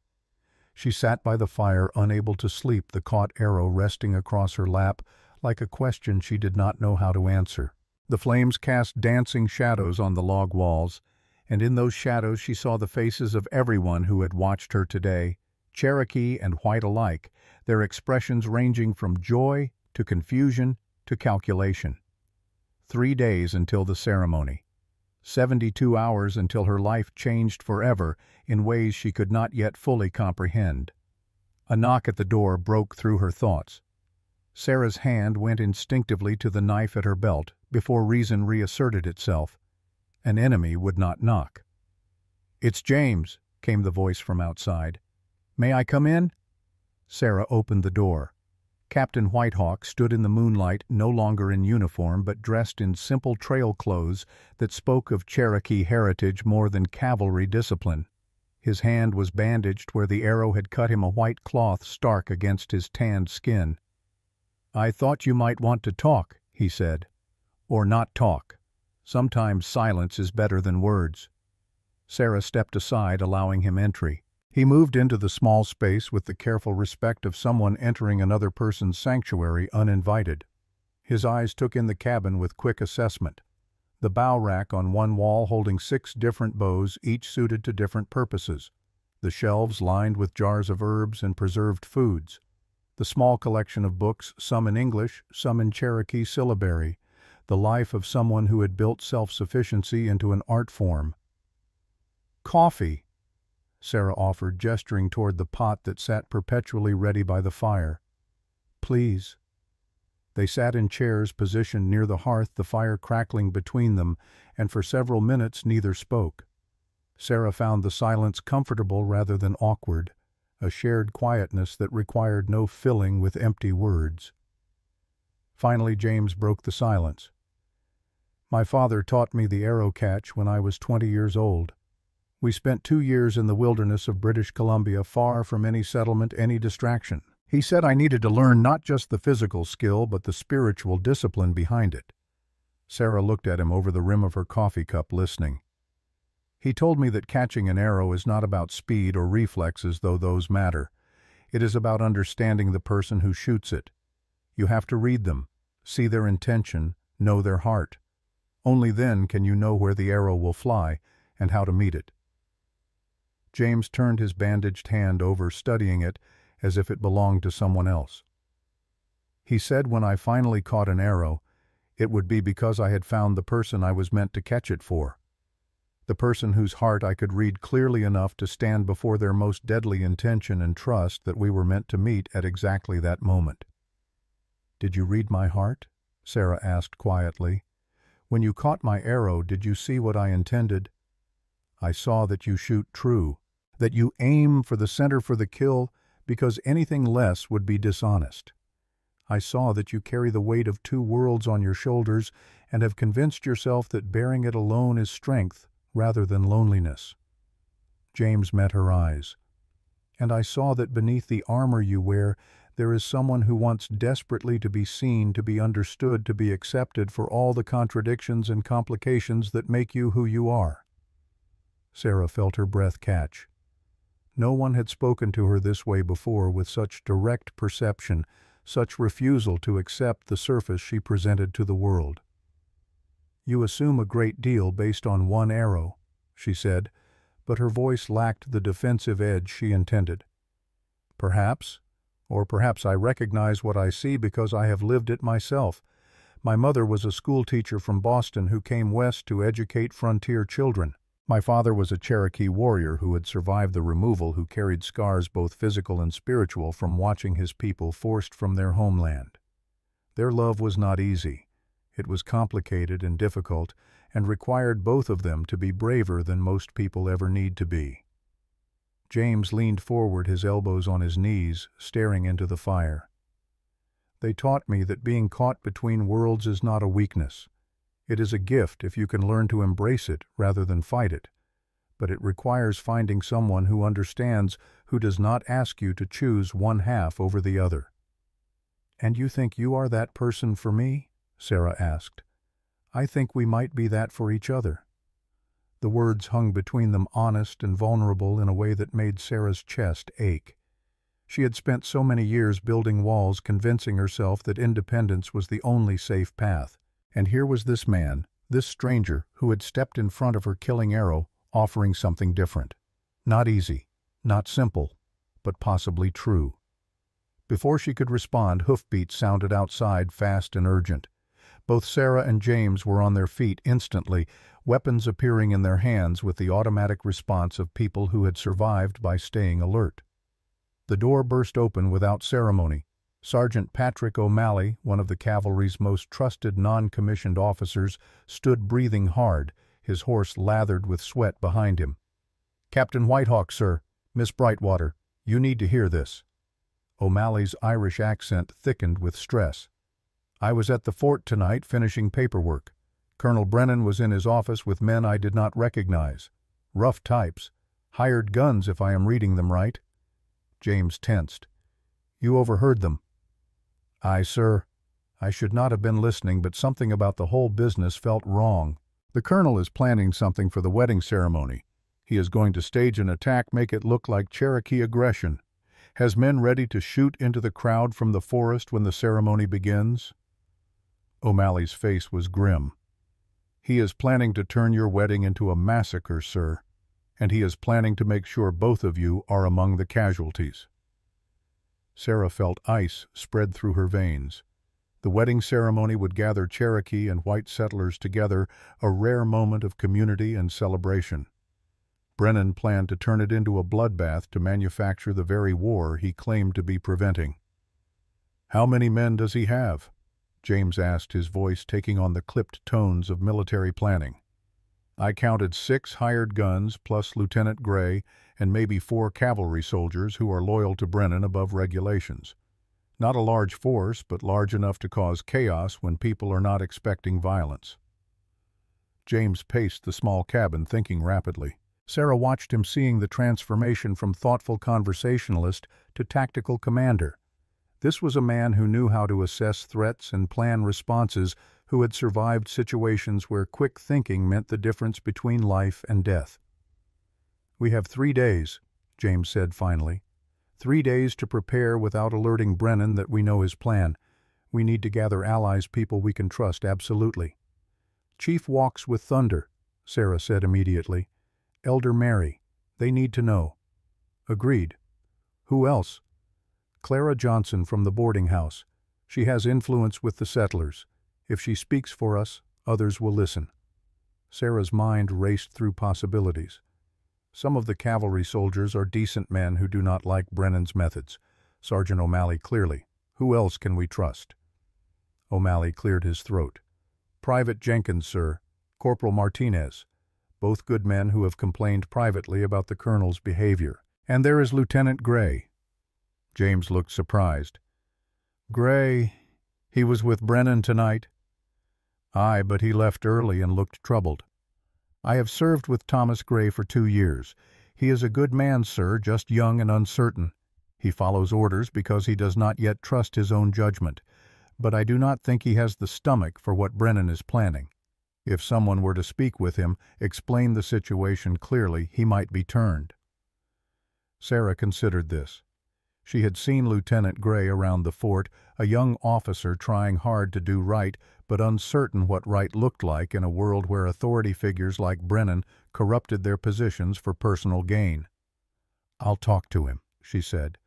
She sat by the fire, unable to sleep, the caught arrow resting across her lap like a question she did not know how to answer. The flames cast dancing shadows on the log walls, and in those shadows she saw the faces of everyone who had watched her today, Cherokee and white alike, their expressions ranging from joy to confusion to calculation. 3 days until the ceremony. 72 hours until her life changed forever in ways she could not yet fully comprehend. A knock at the door broke through her thoughts. Sarah's hand went instinctively to the knife at her belt before reason reasserted itself. An enemy would not knock. "It's James," came the voice from outside. "May I come in?" Sarah opened the door. Captain Whitehawk stood in the moonlight, no longer in uniform but dressed in simple trail clothes that spoke of Cherokee heritage more than cavalry discipline. His hand was bandaged where the arrow had cut him a white cloth stark against his tanned skin. "I thought you might want to talk," he said. "Or not talk. Sometimes silence is better than words." Sarah stepped aside, allowing him entry. He moved into the small space with the careful respect of someone entering another person's sanctuary uninvited. His eyes took in the cabin with quick assessment. The bow rack on one wall holding 6 different bows, each suited to different purposes. The shelves lined with jars of herbs and preserved foods. The small collection of books, some in English, some in Cherokee syllabary. The life of someone who had built self-sufficiency into an art form. "Coffee," Sarah offered, gesturing toward the pot that sat perpetually ready by the fire. "Please." They sat in chairs positioned near the hearth, the fire crackling between them, and for several minutes neither spoke. Sarah found the silence comfortable rather than awkward, a shared quietness that required no filling with empty words. Finally James broke the silence. "My father taught me the arrow catch when I was 20 years old. We spent 2 years in the wilderness of British Columbia, far from any settlement, any distraction. He said I needed to learn not just the physical skill, but the spiritual discipline behind it." Sarah looked at him over the rim of her coffee cup, listening. "He told me that catching an arrow is not about speed or reflexes, though those matter. It is about understanding the person who shoots it. You have to read them, see their intention, know their heart. Only then can you know where the arrow will fly and how to meet it." James turned his bandaged hand over, studying it as if it belonged to someone else. He said, "When I finally caught an arrow, it would be because I had found the person I was meant to catch it for. The person whose heart I could read clearly enough to stand before their most deadly intention and trust that we were meant to meet at exactly that moment." "Did you read my heart?" Sarah asked quietly. "When you caught my arrow, did you see what I intended?" "I saw that you shoot true, that you aim for the center for the kill, because anything less would be dishonest. I saw that you carry the weight of 2 worlds on your shoulders and have convinced yourself that bearing it alone is strength rather than loneliness." James met her eyes. "And I saw that beneath the armor you wear there is someone who wants desperately to be seen, to be understood, to be accepted for all the contradictions and complications that make you who you are." Sarah felt her breath catch. No one had spoken to her this way before, with such direct perception, such refusal to accept the surface she presented to the world. "You assume a great deal based on one arrow," she said, but her voice lacked the defensive edge she intended. "Perhaps, or perhaps I recognize what I see because I have lived it myself. My mother was a schoolteacher from Boston who came west to educate frontier children. My father was a Cherokee warrior who had survived the removal, who carried scars both physical and spiritual from watching his people forced from their homeland. Their love was not easy. It was complicated and difficult, and required both of them to be braver than most people ever need to be." James leaned forward, his elbows on his knees, staring into the fire. "They taught me that being caught between worlds is not a weakness. It is a gift if you can learn to embrace it rather than fight it. But it requires finding someone who understands, who does not ask you to choose one half over the other." "And you think you are that person for me?" Sarah asked. "I think we might be that for each other." The words hung between them, honest and vulnerable, in a way that made Sarah's chest ache. She had spent so many years building walls, convincing herself that independence was the only safe path. And here was this man, this stranger, who had stepped in front of her killing arrow, offering something different. Not easy, not simple, but possibly true. Before she could respond, hoofbeats sounded outside, fast and urgent. Both Sarah and James were on their feet instantly, weapons appearing in their hands with the automatic response of people who had survived by staying alert. The door burst open without ceremony. Sergeant Patrick O'Malley, one of the cavalry's most trusted non-commissioned officers, stood breathing hard, his horse lathered with sweat behind him. "Captain Whitehawk, sir. Miss Brightwater. You need to hear this." O'Malley's Irish accent thickened with stress. "I was at the fort tonight finishing paperwork. Colonel Brennan was in his office with men I did not recognize. Rough types. Hired guns, if I am reading them right." James tensed. "You overheard them?" "Aye, sir. I should not have been listening, but something about the whole business felt wrong. The colonel is planning something for the wedding ceremony. He is going to stage an attack, make it look like Cherokee aggression. Has men ready to shoot into the crowd from the forest when the ceremony begins?" O'Malley's face was grim. "He is planning to turn your wedding into a massacre, sir, and he is planning to make sure both of you are among the casualties." Sarah felt ice spread through her veins. The wedding ceremony would gather Cherokee and white settlers together, a rare moment of community and celebration. Brennan planned to turn it into a bloodbath to manufacture the very war he claimed to be preventing. "How many men does he have?" James asked, his voice taking on the clipped tones of military planning. "I counted 6 hired guns plus Lieutenant Gray and maybe 4 cavalry soldiers who are loyal to Brennan above regulations. Not a large force, but large enough to cause chaos when people are not expecting violence." James paced the small cabin, thinking rapidly. Sarah watched him, seeing the transformation from thoughtful conversationalist to tactical commander. This was a man who knew how to assess threats and plan responses, who had survived situations where quick thinking meant the difference between life and death. "We have 3 days," James said finally. 3 days to prepare without alerting Brennan that we know his plan. We need to gather allies, people we can trust, absolutely." "Chief walks with thunder," Sarah said immediately. "Elder Mary. They need to know." "Agreed. Who else?" "Clara Johnson from the boarding house. She has influence with the settlers. If she speaks for us, others will listen." Sarah's mind raced through possibilities. Some of the cavalry soldiers are decent men who do not like Brennan's methods. Sergeant O'Malley clearly. Who else can we trust? O'Malley cleared his throat. "Private Jenkins, sir. Corporal Martinez. Both good men who have complained privately about the colonel's behavior. And there is Lieutenant Gray." James looked surprised. "Gray? He was with Brennan tonight?" "Aye, but he left early and looked troubled." "I have served with Thomas Gray for 2 years. He is a good man, sir, just young and uncertain. He follows orders because he does not yet trust his own judgment. But I do not think he has the stomach for what Brennan is planning. If someone were to speak with him, explain the situation clearly, he might be turned." Sarah considered this. She had seen Lieutenant Gray around the fort, a young officer trying hard to do right, but uncertain what right looked like in a world where authority figures like Brennan corrupted their positions for personal gain. "I'll talk to him," she said.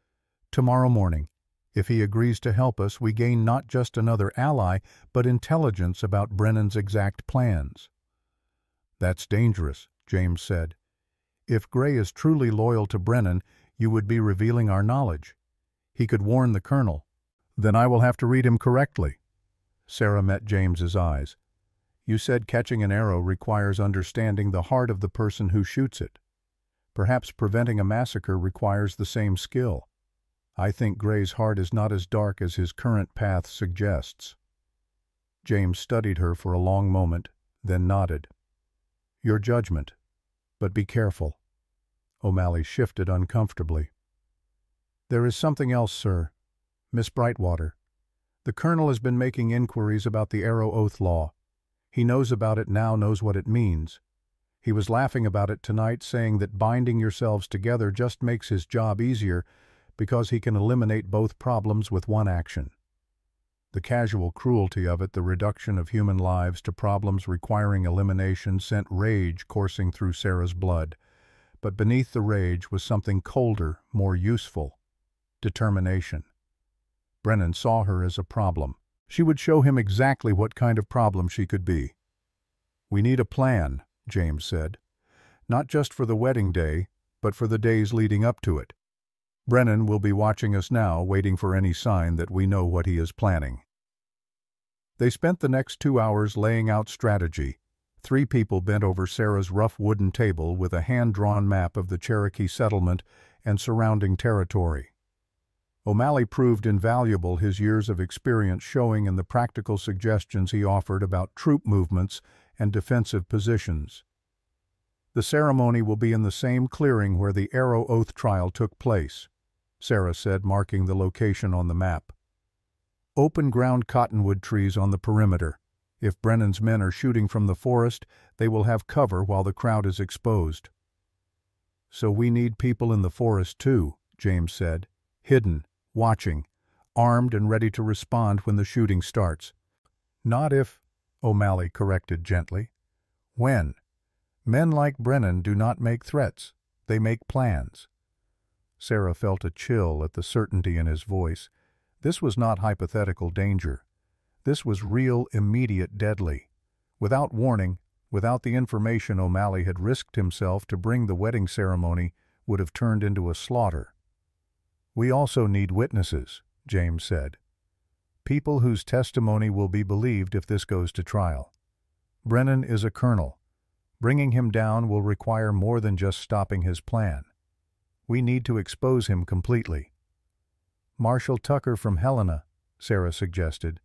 "Tomorrow morning. If he agrees to help us, we gain not just another ally, but intelligence about Brennan's exact plans." "That's dangerous," James said. "If Gray is truly loyal to Brennan, you would be revealing our knowledge. He could warn the colonel." "Then I will have to read him correctly." Sarah met James's eyes. "You said catching an arrow requires understanding the heart of the person who shoots it. Perhaps preventing a massacre requires the same skill. I think Gray's heart is not as dark as his current path suggests." James studied her for a long moment, then nodded. "Your judgment, but be careful." O'Malley shifted uncomfortably. "There is something else, sir. Miss Brightwater. The colonel has been making inquiries about the arrow oath law. He knows about it now, knows what it means. He was laughing about it tonight, saying that binding yourselves together just makes his job easier because he can eliminate both problems with one action. The casual cruelty of it, the reduction of human lives to problems requiring elimination, sent rage coursing through Sarah's blood. But beneath the rage was something colder, more useful: determination. Brennan saw her as a problem. She would show him exactly what kind of problem she could be. "We need a plan," James said. "Not just for the wedding day, but for the days leading up to it. Brennan will be watching us now, waiting for any sign that we know what he is planning." They spent the next 2 hours laying out strategy. 3 people bent over Sarah's rough wooden table with a hand-drawn map of the Cherokee settlement and surrounding territory. O'Malley proved invaluable, his years of experience showing in the practical suggestions he offered about troop movements and defensive positions. "The ceremony will be in the same clearing where the Arrow Oath trial took place," Sarah said, marking the location on the map. "Open-ground cottonwood trees on the perimeter. If Brennan's men are shooting from the forest, they will have cover while the crowd is exposed." "So we need people in the forest too," James said. "Hidden, watching, armed and ready to respond when the shooting starts." "Not if," O'Malley corrected gently. "When. Men like Brennan do not make threats, they make plans." Sarah felt a chill at the certainty in his voice. This was not hypothetical danger. This was real, immediate, deadly. Without warning, without the information O'Malley had risked himself to bring, the wedding ceremony would have turned into a slaughter. "We also need witnesses," James said. "People whose testimony will be believed if this goes to trial. Brennan is a colonel. Bringing him down will require more than just stopping his plan. We need to expose him completely." "Marshal Tucker from Helena," Sarah suggested.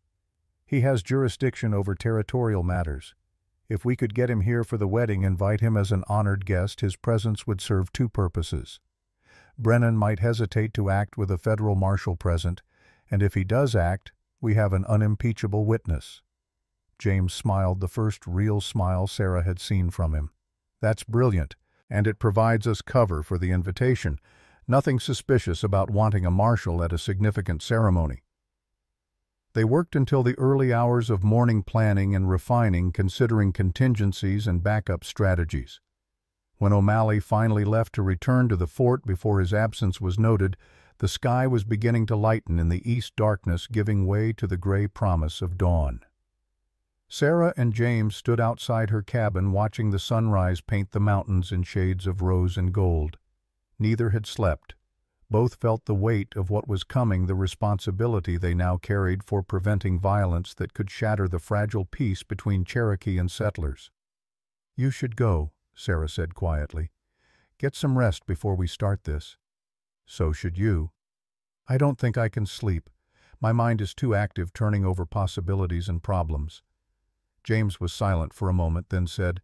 "He has jurisdiction over territorial matters. If we could get him here for the wedding, invite him as an honored guest, his presence would serve 2 purposes. Brennan might hesitate to act with a federal marshal present, and if he does act, we have an unimpeachable witness." James smiled, the first real smile Sarah had seen from him. "That's brilliant, and it provides us cover for the invitation. Nothing suspicious about wanting a marshal at a significant ceremony." They worked until the early hours of morning, planning and refining, considering contingencies and backup strategies. When O'Malley finally left to return to the fort before his absence was noted, the sky was beginning to lighten in the east darkness, giving way to the gray promise of dawn. Sarah and James stood outside her cabin watching the sunrise paint the mountains in shades of rose and gold. Neither had slept. Both felt the weight of what was coming, the responsibility they now carried for preventing violence that could shatter the fragile peace between Cherokee and settlers. "You should go," Sarah said quietly. "Get some rest before we start this." "So should you." "I don't think I can sleep. My mind is too active, turning over possibilities and problems." James was silent for a moment, then said,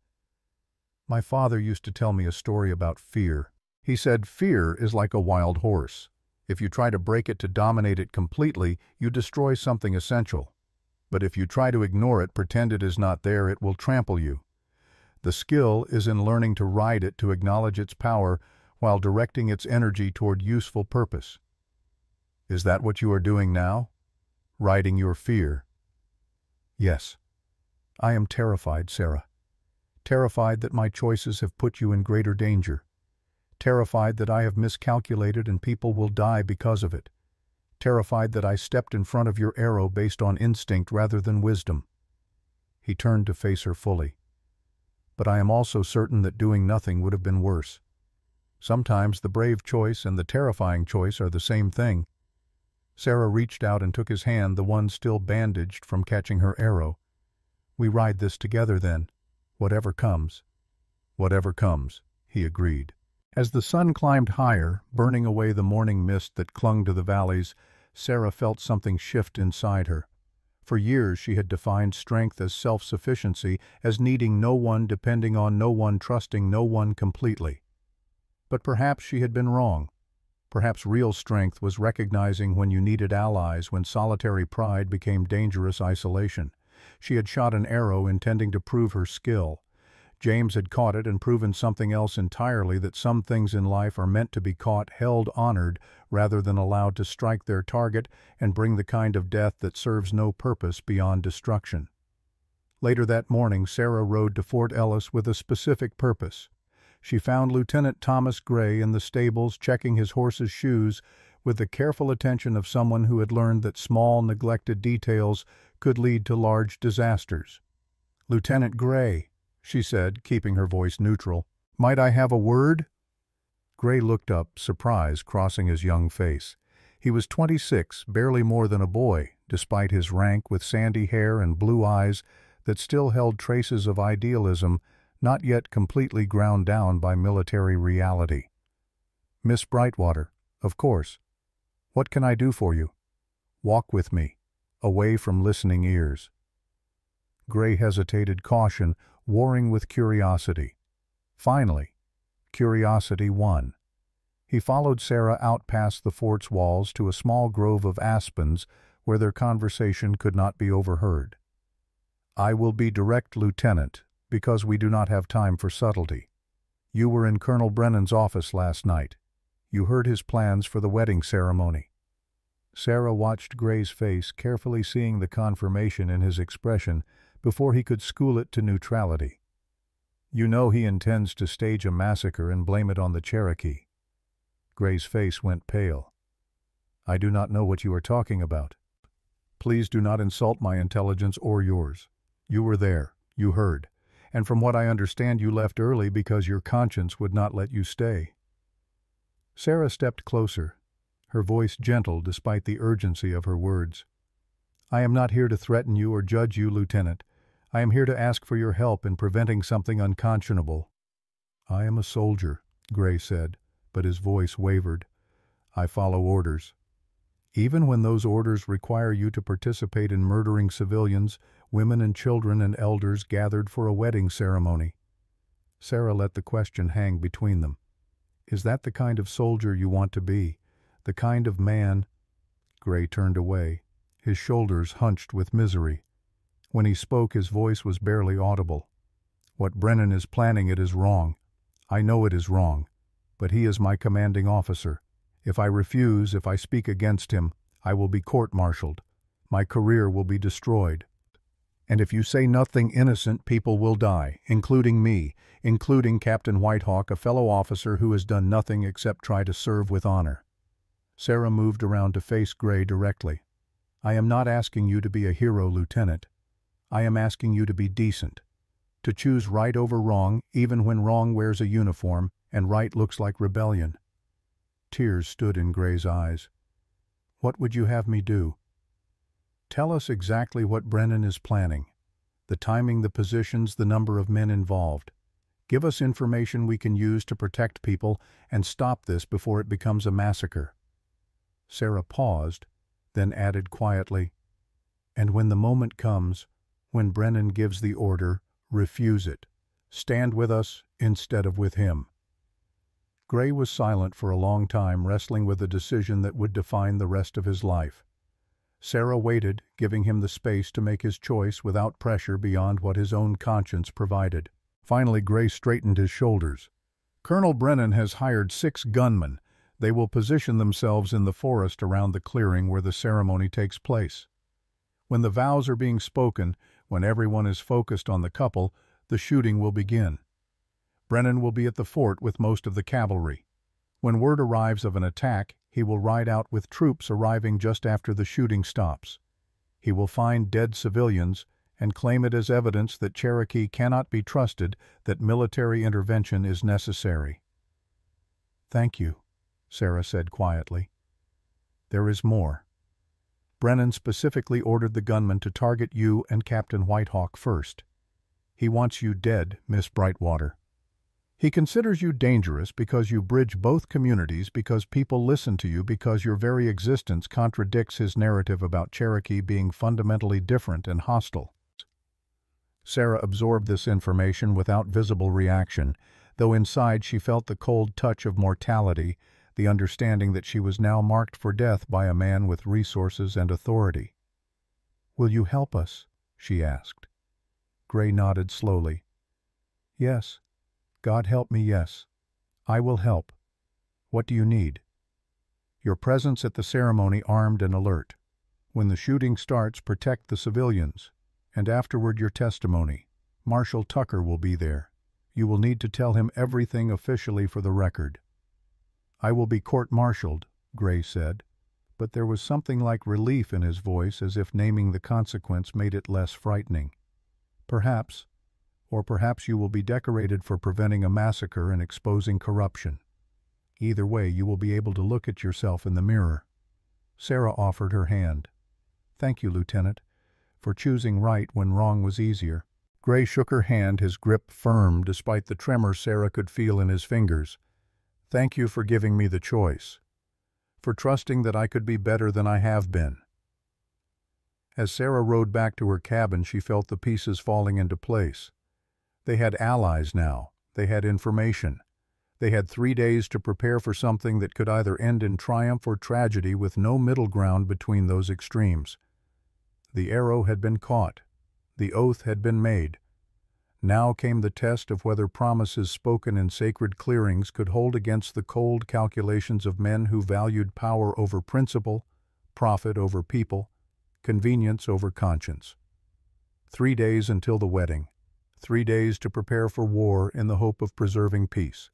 "My father used to tell me a story about fear. He said fear is like a wild horse. If you try to break it, to dominate it completely, you destroy something essential. But if you try to ignore it, pretend it is not there, it will trample you. The skill is in learning to ride it, to acknowledge its power while directing its energy toward useful purpose." "Is that what you are doing now? Riding your fear?" "Yes. I am terrified, Sarah. Terrified that my choices have put you in greater danger. Terrified that I have miscalculated and people will die because of it. Terrified that I stepped in front of your arrow based on instinct rather than wisdom." He turned to face her fully. "But I am also certain that doing nothing would have been worse. Sometimes the brave choice and the terrifying choice are the same thing." Sarah reached out and took his hand, the one still bandaged from catching her arrow. "We ride this together then, whatever comes." "Whatever comes," he agreed. As the sun climbed higher, burning away the morning mist that clung to the valleys, Sarah felt something shift inside her. For years she had defined strength as self-sufficiency, as needing no one, depending on no one, trusting no one completely. But perhaps she had been wrong. Perhaps real strength was recognizing when you needed allies, when solitary pride became dangerous isolation. She had shot an arrow intending to prove her skill. James had caught it and proven something else entirely, that some things in life are meant to be caught, held, honored, rather than allowed to strike their target and bring the kind of death that serves no purpose beyond destruction. Later that morning, Sarah rode to Fort Ellis with a specific purpose. She found Lieutenant Thomas Gray in the stables checking his horse's shoes with the careful attention of someone who had learned that small, neglected details could lead to large disasters. "Lieutenant Gray," she said, keeping her voice neutral, "might I have a word?" Gray looked up, surprise crossing his young face. He was 26, barely more than a boy, despite his rank, with sandy hair and blue eyes that still held traces of idealism, not yet completely ground down by military reality. "Miss Brightwater, of course. What can I do for you? Walk with me, away from listening ears." Gray hesitated, caution warring with curiosity. Finally, curiosity won. He followed Sarah out past the fort's walls to a small grove of aspens where their conversation could not be overheard. "I will be direct, Lieutenant, because we do not have time for subtlety. You were in Colonel Brennan's office last night. You heard his plans for the wedding ceremony." Sarah watched Gray's face, carefully seeing the confirmation in his expression before he could school it to neutrality. "You know he intends to stage a massacre and blame it on the Cherokee." Gray's face went pale. "I do not know what you are talking about. Please do not insult my intelligence or yours. You were there, you heard, and from what I understand you left early because your conscience would not let you stay." Sarah stepped closer, her voice gentle despite the urgency of her words. "I am not here to threaten you or judge you, Lieutenant. I am here to ask for your help in preventing something unconscionable." "I am a soldier," Gray said, but his voice wavered. "I follow orders. Even when those orders require you to participate in murdering civilians, women and children and elders gathered for a wedding ceremony." Sarah let the question hang between them. "Is that the kind of soldier you want to be? The kind of man—" Gray turned away, his shoulders hunched with misery. When he spoke, his voice was barely audible. "What Brennan is planning, it is wrong. I know it is wrong. But he is my commanding officer. If I refuse, if I speak against him, I will be court-martialed. My career will be destroyed. And if you say nothing innocent, people will die, including me, including Captain Whitehawk, a fellow officer who has done nothing except try to serve with honor." Sarah moved around to face Gray directly. "I am not asking you to be a hero, Lieutenant. I am asking you to be decent, to choose right over wrong, even when wrong wears a uniform and right looks like rebellion." Tears stood in Gray's eyes. "What would you have me do?" "Tell us exactly what Brennan is planning. The timing, the positions, the number of men involved. Give us information we can use to protect people and stop this before it becomes a massacre." Sarah paused, then added quietly, "And when the moment comes, when Brennan gives the order, refuse it. Stand with us instead of with him." Gray was silent for a long time, wrestling with a decision that would define the rest of his life. Sarah waited, giving him the space to make his choice without pressure beyond what his own conscience provided. Finally, Gray straightened his shoulders. "Colonel Brennan has hired 6 gunmen. They will position themselves in the forest around the clearing where the ceremony takes place. When the vows are being spoken, when everyone is focused on the couple, the shooting will begin. Brennan will be at the fort with most of the cavalry. When word arrives of an attack, he will ride out with troops arriving just after the shooting stops. He will find dead civilians and claim it as evidence that Cherokee cannot be trusted, that military intervention is necessary." "Thank you," Sarah said quietly. "There is more. Brennan specifically ordered the gunman to target you and Captain Whitehawk first. He wants you dead, Miss Brightwater. He considers you dangerous because you bridge both communities, because people listen to you, because your very existence contradicts his narrative about Cherokee being fundamentally different and hostile." Sarah absorbed this information without visible reaction, though inside she felt the cold touch of mortality, the understanding that she was now marked for death by a man with resources and authority. "Will you help us?" she asked. Gray nodded slowly. Yes. God help me, yes. I will help. What do you need? Your presence at the ceremony armed and alert. When the shooting starts, protect the civilians. And afterward your testimony. Marshal Tucker will be there. You will need to tell him everything officially for the record. I will be court-martialed, Gray said, but there was something like relief in his voice, as if naming the consequence made it less frightening. Perhaps, or perhaps you will be decorated for preventing a massacre and exposing corruption. Either way, you will be able to look at yourself in the mirror. Sarah offered her hand. Thank you, Lieutenant, for choosing right when wrong was easier. Gray shook her hand, his grip firm despite the tremor Sarah could feel in his fingers. Thank you for giving me the choice, for trusting that I could be better than I have been. As Sarah rode back to her cabin, she felt the pieces falling into place. They had allies now. They had information. They had 3 days to prepare for something that could either end in triumph or tragedy, with no middle ground between those extremes. The arrow had been caught. The oath had been made. Now came the test of whether promises spoken in sacred clearings could hold against the cold calculations of men who valued power over principle, profit over people, convenience over conscience. 3 days until the wedding. 3 days to prepare for war in the hope of preserving peace.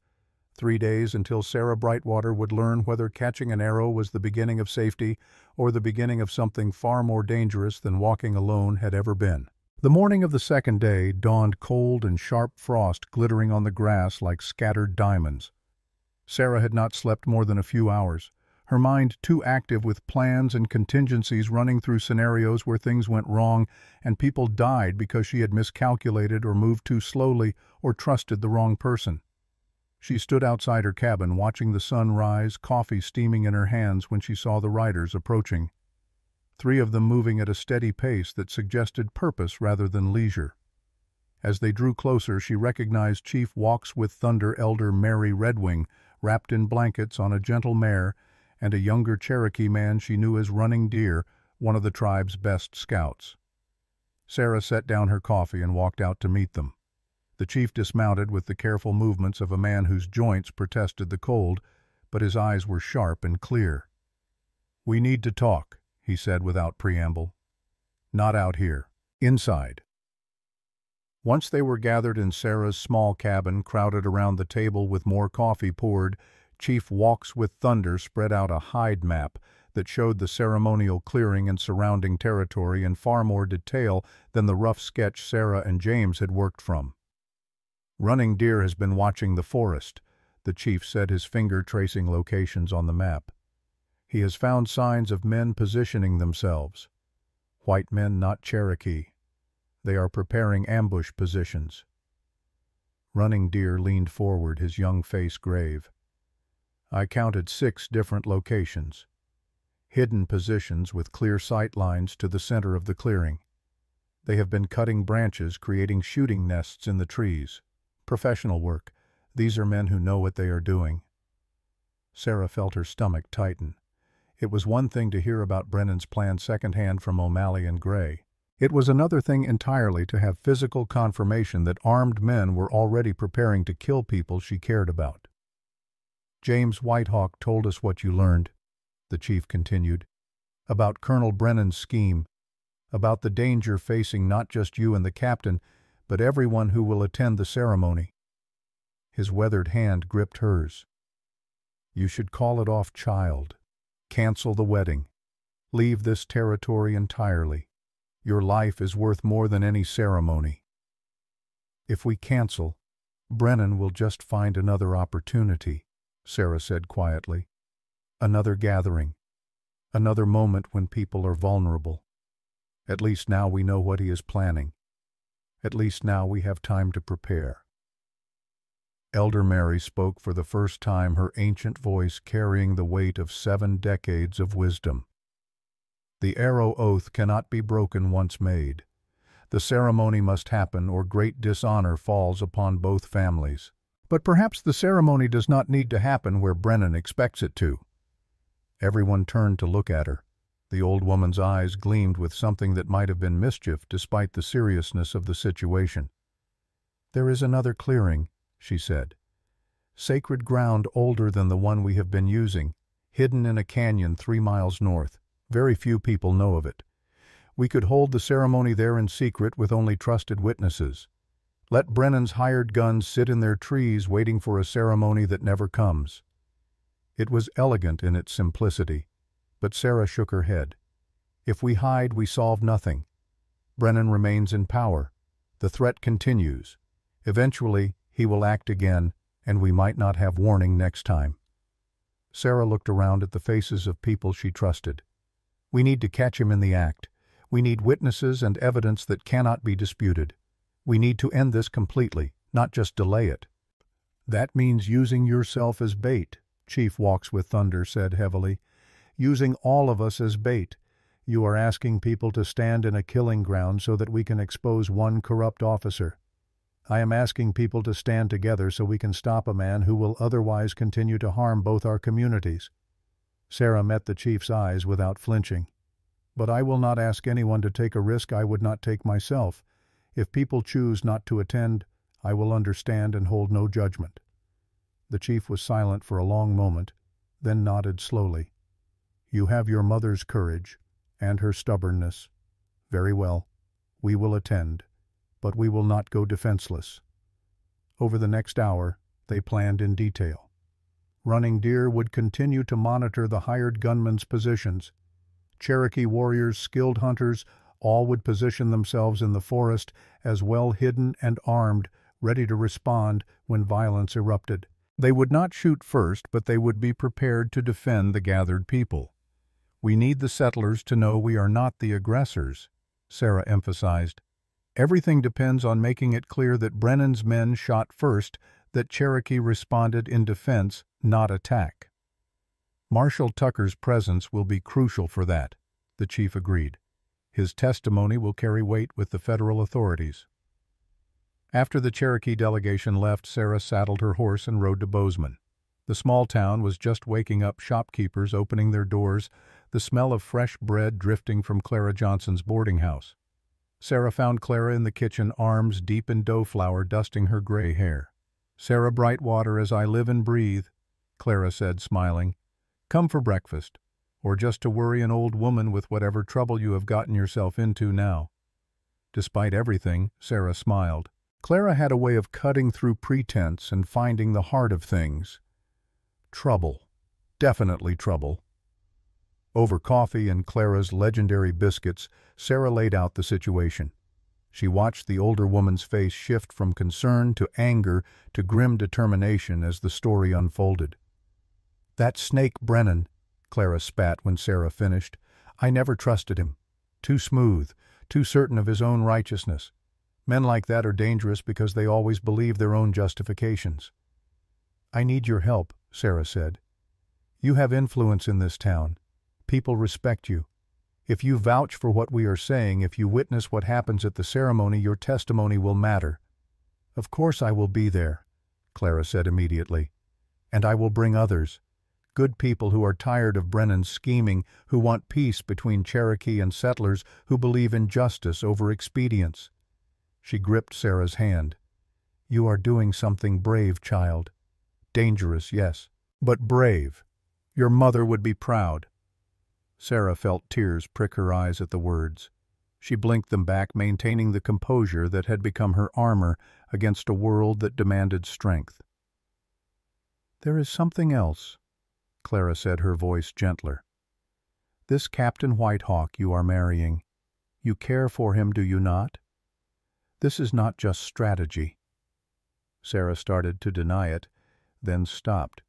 3 days until Sarah Brightwater would learn whether catching an arrow was the beginning of safety or the beginning of something far more dangerous than walking alone had ever been. The morning of the second day dawned cold and sharp frost glittering on the grass like scattered diamonds. Sarah had not slept more than a few hours, her mind too active with plans and contingencies running through scenarios where things went wrong and people died because she had miscalculated or moved too slowly or trusted the wrong person. She stood outside her cabin watching the sun rise, coffee steaming in her hands when she saw the riders approaching. 3 of them moving at a steady pace that suggested purpose rather than leisure. As they drew closer, she recognized Chief Walks with Thunder Elder Mary Redwing, wrapped in blankets on a gentle mare, and a younger Cherokee man she knew as Running Deer, one of the tribe's best scouts. Sarah set down her coffee and walked out to meet them. The chief dismounted with the careful movements of a man whose joints protested the cold, but his eyes were sharp and clear. "We need to talk," he said without preamble. "Not out here. Inside." Once they were gathered in Sarah's small cabin, crowded around the table with more coffee poured, Chief Walks with Thunder spread out a hide map that showed the ceremonial clearing and surrounding territory in far more detail than the rough sketch Sarah and James had worked from. "Running Deer has been watching the forest," the chief said, his finger tracing locations on the map. "He has found signs of men positioning themselves. White men, not Cherokee. They are preparing ambush positions." Running Deer leaned forward, his young face grave. "I counted 6 different locations. Hidden positions with clear sight lines to the center of the clearing. They have been cutting branches, creating shooting nests in the trees. Professional work. These are men who know what they are doing." Sarah felt her stomach tighten. It was one thing to hear about Brennan's plan secondhand from O'Malley and Gray. It was another thing entirely to have physical confirmation that armed men were already preparing to kill people she cared about. "James Whitehawk told us what you learned," the chief continued, "about Colonel Brennan's scheme, about the danger facing not just you and the captain, but everyone who will attend the ceremony." His weathered hand gripped hers. "You should call it off, child. Cancel the wedding. Leave this territory entirely. Your life is worth more than any ceremony." "If we cancel, Brennan will just find another opportunity," Sarah said quietly. "Another gathering. Another moment when people are vulnerable. At least now we know what he is planning. At least now we have time to prepare." Elder Mary spoke for the first time, her ancient voice carrying the weight of 7 decades of wisdom. "The arrow oath cannot be broken once made. The ceremony must happen or great dishonor falls upon both families. But perhaps the ceremony does not need to happen where Brennan expects it to." Everyone turned to look at her. The old woman's eyes gleamed with something that might have been mischief despite the seriousness of the situation. "There is another clearing," she said. "Sacred ground older than the one we have been using, hidden in a canyon 3 miles north. Very few people know of it. We could hold the ceremony there in secret with only trusted witnesses. Let Brennan's hired guns sit in their trees waiting for a ceremony that never comes." It was elegant in its simplicity, but Sarah shook her head. "If we hide, we solve nothing. Brennan remains in power. The threat continues. Eventually, he will act again, and we might not have warning next time." Sarah looked around at the faces of people she trusted. "We need to catch him in the act. We need witnesses and evidence that cannot be disputed. We need to end this completely, not just delay it." "That means using yourself as bait," Chief Walks with Thunder said heavily. "Using all of us as bait. You are asking people to stand in a killing ground so that we can expose one corrupt officer. I am asking people to stand together so we can stop a man who will otherwise continue to harm both our communities." Sarah met the chief's eyes without flinching. "But I will not ask anyone to take a risk I would not take myself. If people choose not to attend, I will understand and hold no judgment." The chief was silent for a long moment, then nodded slowly. "You have your mother's courage and her stubbornness. Very well, we will attend, but we will not go defenseless." Over the next hour, they planned in detail. Running Deer would continue to monitor the hired gunmen's positions. Cherokee warriors, skilled hunters, all would position themselves in the forest as well hidden and armed, ready to respond when violence erupted. They would not shoot first, but they would be prepared to defend the gathered people. "We need the settlers to know we are not the aggressors," Sarah emphasized. "Everything depends on making it clear that Brennan's men shot first, that Cherokee responded in defense, not attack." "Marshal Tucker's presence will be crucial for that," the chief agreed. "His testimony will carry weight with the federal authorities." After the Cherokee delegation left, Sarah saddled her horse and rode to Bozeman. The small town was just waking up, shopkeepers opening their doors, the smell of fresh bread drifting from Clara Johnson's boarding house. Sarah found Clara in the kitchen, arms deep in dough flour, dusting her gray hair. "Sarah Brightwater as I live and breathe," Clara said, smiling. "Come for breakfast, or just to worry an old woman with whatever trouble you have gotten yourself into now." Despite everything, Sarah smiled. Clara had a way of cutting through pretense and finding the heart of things. Trouble. Definitely trouble. Over coffee and Clara's legendary biscuits, Sarah laid out the situation. She watched the older woman's face shift from concern to anger to grim determination as the story unfolded. "That snake Brennan," Clara spat when Sarah finished. "I never trusted him. Too smooth, too certain of his own righteousness. Men like that are dangerous because they always believe their own justifications." "I need your help," Sarah said. "You have influence in this town. People respect you. If you vouch for what we are saying, if you witness what happens at the ceremony, your testimony will matter." "Of course I will be there," Clara said immediately. "And I will bring others. Good people who are tired of Brennan's scheming, who want peace between Cherokee and settlers, who believe in justice over expedience." She gripped Sarah's hand. "You are doing something brave, child. Dangerous, yes, but brave. Your mother would be proud." Sarah felt tears prick her eyes at the words. She blinked them back, maintaining the composure that had become her armor against a world that demanded strength. "There is something else," Clara said, her voice gentler. "This Captain Whitehawk you are marrying, you care for him, do you not? This is not just strategy." Sarah started to deny it, then stopped.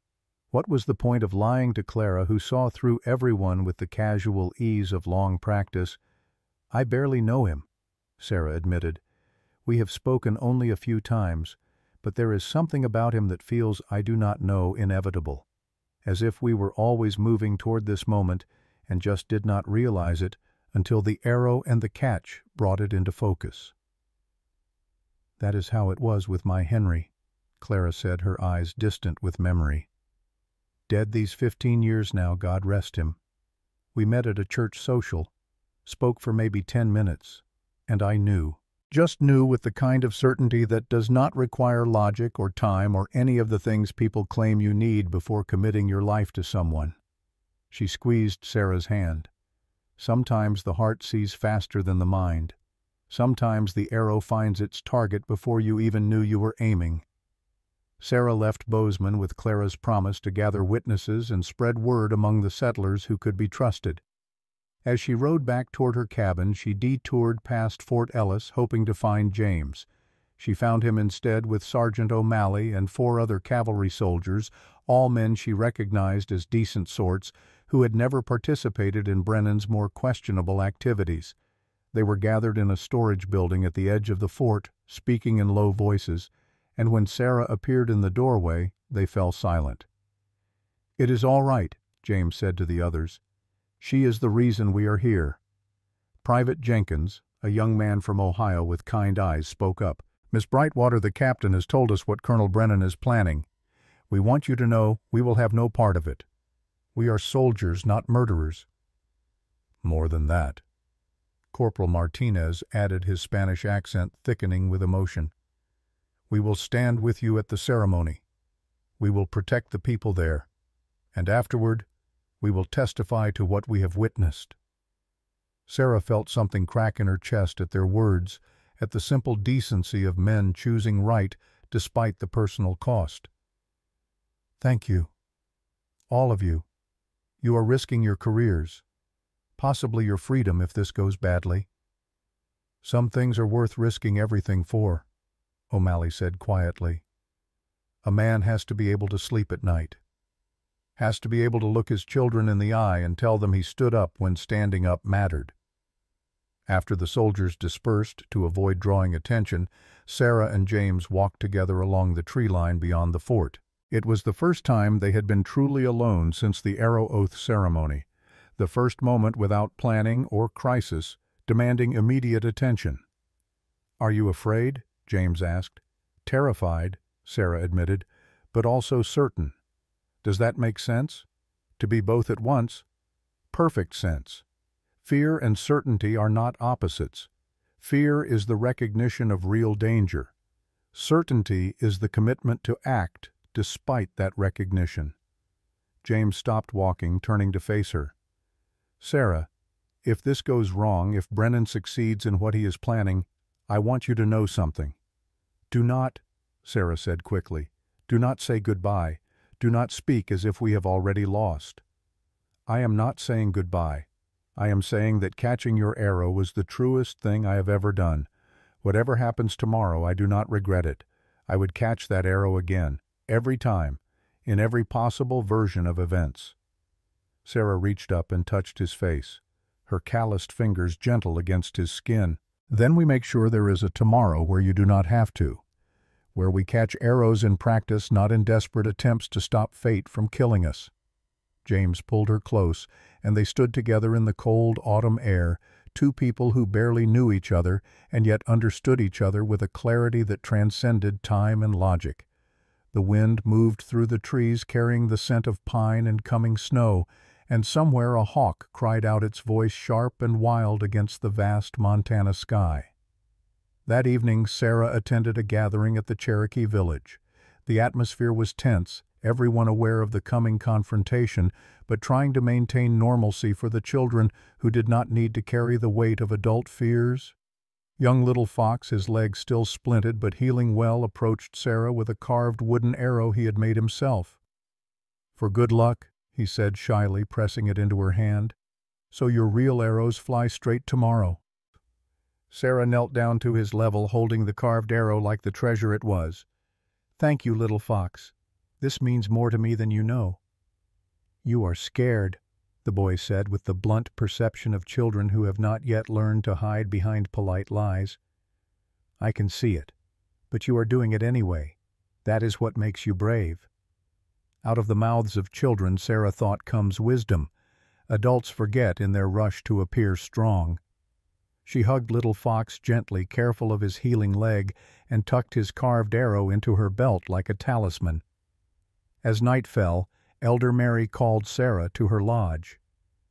What was the point of lying to Clara, who saw through everyone with the casual ease of long practice? "I barely know him," Sarah admitted. "We have spoken only a few times, but there is something about him that feels, I do not know, inevitable. As if we were always moving toward this moment and just did not realize it until the arrow and the catch brought it into focus." "That is how it was with my Henry," Clara said, her eyes distant with memory. "Dead these 15 years now, God rest him. We met at a church social, spoke for maybe 10 minutes, and I knew. Just knew with the kind of certainty that does not require logic or time or any of the things people claim you need before committing your life to someone. She squeezed Sarah's hand. Sometimes the heart sees faster than the mind. Sometimes the arrow finds its target before you even knew you were aiming. Sarah left Bozeman with Clara's promise to gather witnesses and spread word among the settlers who could be trusted. As she rode back toward her cabin, she detoured past Fort Ellis, hoping to find James. She found him instead with Sergeant O'Malley and 4 other cavalry soldiers, all men she recognized as decent sorts, who had never participated in Brennan's more questionable activities. They were gathered in a storage building at the edge of the fort, speaking in low voices, and when Sarah appeared in the doorway, they fell silent. "It is all right," James said to the others. "She is the reason we are here." Private Jenkins, a young man from Ohio with kind eyes, spoke up. "Miss Brightwater, the captain, has told us what Colonel Brennan is planning. We want you to know we will have no part of it. We are soldiers, not murderers." "More than that." Corporal Martinez added, his Spanish accent thickening with emotion. "We will stand with you at the ceremony. We will protect the people there. And afterward, we will testify to what we have witnessed." Sarah felt something crack in her chest at their words, at the simple decency of men choosing right despite the personal cost. "Thank you. All of you. You are risking your careers, possibly your freedom if this goes badly." "Some things are worth risking everything for," O'Malley said quietly. "A man has to be able to sleep at night. Has to be able to look his children in the eye and tell them he stood up when standing up mattered." After the soldiers dispersed to avoid drawing attention, Sarah and James walked together along the tree line beyond the fort. It was the first time they had been truly alone since the arrow oath ceremony, the first moment without planning or crisis, demanding immediate attention. "Are you afraid?" James asked. "Terrified," Sarah admitted, "but also certain. Does that make sense? To be both at once? Perfect sense. Fear and certainty are not opposites. Fear is the recognition of real danger. Certainty is the commitment to act despite that recognition." James stopped walking, turning to face her. "Sarah, if this goes wrong, if Brennan succeeds in what he is planning, I want you to know something." "Do not," Sarah said quickly, "do not say goodbye. Do not speak as if we have already lost." "I am not saying goodbye. I am saying that catching your arrow was the truest thing I have ever done. Whatever happens tomorrow, I do not regret it. I would catch that arrow again, every time, in every possible version of events." Sarah reached up and touched his face, her calloused fingers gentle against his skin. "Then we make sure there is a tomorrow where you do not have to, where we catch arrows in practice, not in desperate attempts to stop fate from killing us." James pulled her close, and they stood together in the cold autumn air, 2 people who barely knew each other and yet understood each other with a clarity that transcended time and logic. The wind moved through the trees carrying the scent of pine and coming snow, and somewhere a hawk cried out its voice sharp and wild against the vast Montana sky. That evening Sarah attended a gathering at the Cherokee village. The atmosphere was tense, everyone aware of the coming confrontation, but trying to maintain normalcy for the children who did not need to carry the weight of adult fears. Young Little Fox, his leg still splinted but healing well, approached Sarah with a carved wooden arrow he had made himself. "For good luck," he said shyly, pressing it into her hand. "So your real arrows fly straight tomorrow." Sarah knelt down to his level, holding the carved arrow like the treasure it was. "Thank you, Little Fox. This means more to me than you know." "You are scared," the boy said with the blunt perception of children who have not yet learned to hide behind polite lies. "I can see it. But you are doing it anyway. That is what makes you brave." Out of the mouths of children, Sarah thought, comes wisdom. Adults forget in their rush to appear strong. She hugged Little Fox gently, careful of his healing leg, and tucked his carved arrow into her belt like a talisman. As night fell, Elder Mary called Sarah to her lodge.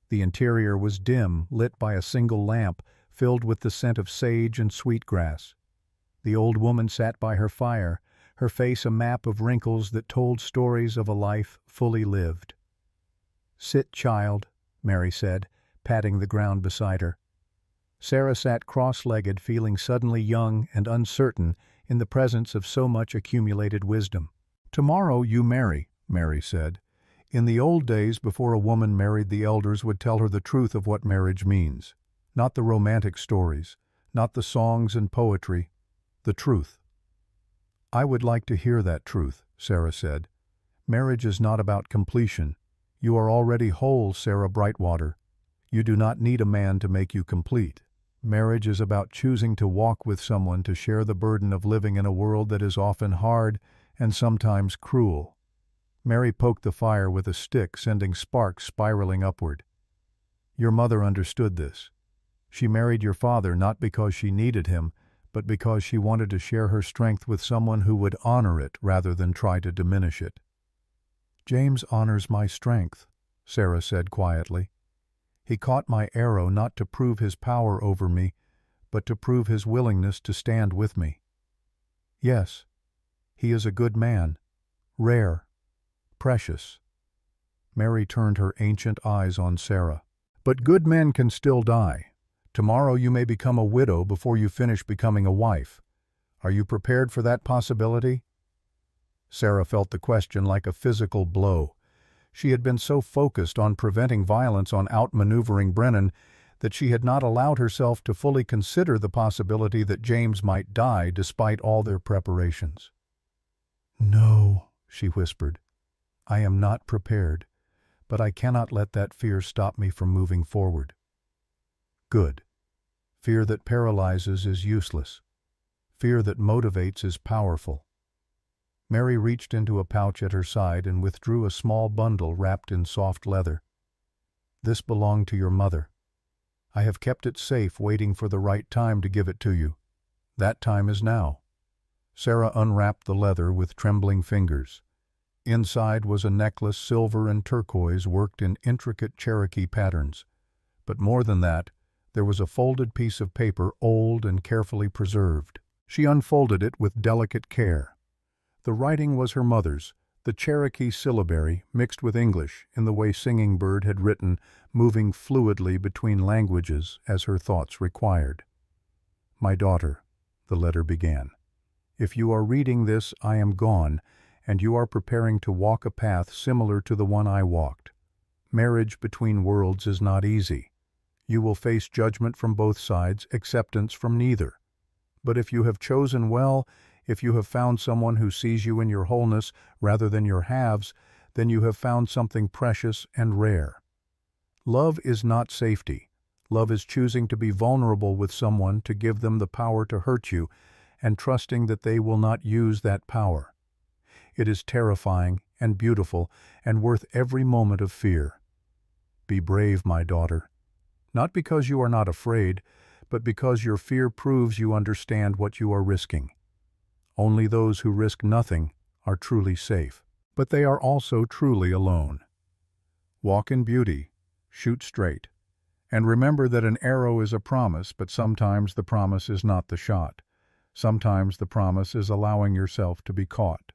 The interior was dim, lit by a single lamp, filled with the scent of sage and sweetgrass. The old woman sat by her fire, her face a map of wrinkles that told stories of a life fully lived. "Sit, child," Mary said, patting the ground beside her. Sarah sat cross-legged, feeling suddenly young and uncertain in the presence of so much accumulated wisdom. "Tomorrow you marry," Mary said. "In the old days, before a woman married, the elders would tell her the truth of what marriage means. Not the romantic stories, not the songs and poetry, the truth." "I would like to hear that truth," Sarah said. "Marriage is not about completion. You are already whole, Sarah Brightwater. You do not need a man to make you complete. Marriage is about choosing to walk with someone to share the burden of living in a world that is often hard and sometimes cruel." Mary poked the fire with a stick, sending sparks spiraling upward. "Your mother understood this. She married your father not because she needed him, but because she wanted to share her strength with someone who would honor it rather than try to diminish it." "James honors my strength," Sarah said quietly. "He caught my arrow not to prove his power over me, but to prove his willingness to stand with me. Yes, he is a good man, rare, precious." Mary turned her ancient eyes on Sarah. "But good men can still die. Tomorrow you may become a widow before you finish becoming a wife. Are you prepared for that possibility?" Sarah felt the question like a physical blow. She had been so focused on preventing violence, on outmaneuvering Brennan, that she had not allowed herself to fully consider the possibility that James might die despite all their preparations. "No," she whispered. "I am not prepared, but I cannot let that fear stop me from moving forward." "Good. Fear that paralyzes is useless. Fear that motivates is powerful." Mary reached into a pouch at her side and withdrew a small bundle wrapped in soft leather. "This belonged to your mother. I have kept it safe, waiting for the right time to give it to you. That time is now." Sarah unwrapped the leather with trembling fingers. Inside was a necklace, silver and turquoise, worked in intricate Cherokee patterns. But more than that, there was a folded piece of paper, old and carefully preserved. She unfolded it with delicate care. The writing was her mother's, the Cherokee syllabary mixed with English in the way Singing Bird had written, moving fluidly between languages as her thoughts required. "My daughter," the letter began, "if you are reading this, I am gone, and you are preparing to walk a path similar to the one I walked. Marriage between worlds is not easy. You will face judgment from both sides, acceptance from neither. But if you have chosen well, if you have found someone who sees you in your wholeness rather than your halves, then you have found something precious and rare. Love is not safety. Love is choosing to be vulnerable with someone, to give them the power to hurt you, and trusting that they will not use that power. It is terrifying and beautiful and worth every moment of fear. Be brave, my daughter. Not because you are not afraid, but because your fear proves you understand what you are risking. Only those who risk nothing are truly safe, but they are also truly alone. Walk in beauty, shoot straight, and remember that an arrow is a promise, but sometimes the promise is not the shot. Sometimes the promise is allowing yourself to be caught."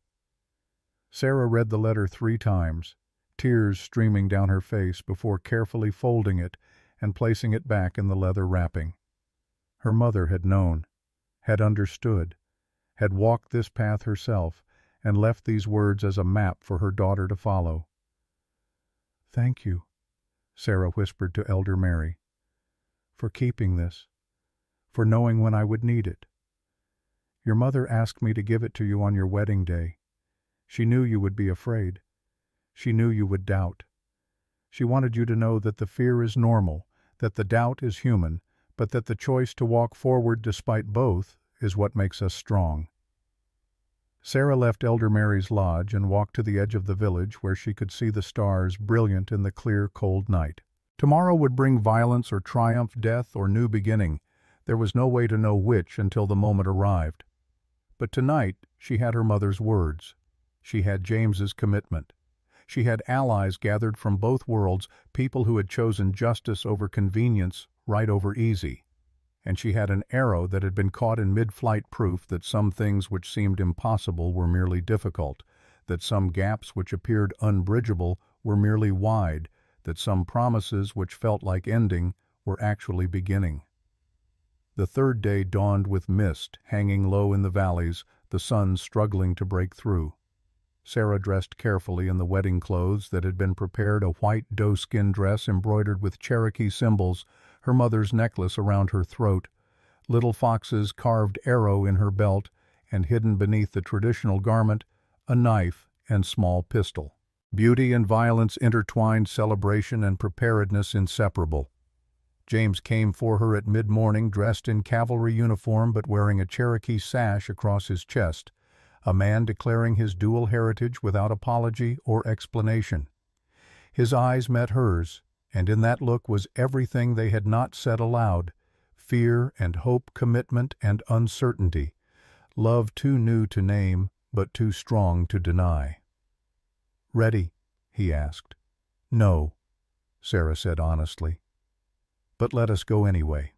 Sarah read the letter 3 times, tears streaming down her face before carefully folding it and placing it back in the leather wrapping. Her mother had known, had understood, had walked this path herself, and left these words as a map for her daughter to follow. "Thank you," Sarah whispered to Elder Mary, "for keeping this, for knowing when I would need it. Your mother asked me to give it to you on your wedding day. She knew you would be afraid. She knew you would doubt. She wanted you to know that the fear is normal, that the doubt is human, but that the choice to walk forward despite both is what makes us strong." Sarah left Elder Mary's lodge and walked to the edge of the village where she could see the stars brilliant in the clear, cold night. Tomorrow would bring violence or triumph, death or new beginning. There was no way to know which until the moment arrived. But tonight she had her mother's words. She had James's commitment. She had allies gathered from both worlds, people who had chosen justice over convenience, right over easy. and she had an arrow that had been caught in mid-flight, proof that some things which seemed impossible were merely difficult, that some gaps which appeared unbridgeable were merely wide, that some promises which felt like ending were actually beginning. The third day dawned with mist hanging low in the valleys, the sun struggling to break through. Sarah dressed carefully in the wedding clothes that had been prepared, a white doeskin dress embroidered with Cherokee symbols, her mother's necklace around her throat, Little Fox's carved arrow in her belt, and hidden beneath the traditional garment, a knife and small pistol. Beauty and violence intertwined, celebration and preparedness inseparable. James came for her at mid-morning, dressed in cavalry uniform but wearing a Cherokee sash across his chest, a man declaring his dual heritage without apology or explanation. His eyes met hers, and in that look was everything they had not said aloud: fear and hope, commitment and uncertainty, love too new to name but too strong to deny. "Ready?" he asked. "No," Sarah said honestly. "But let us go anyway."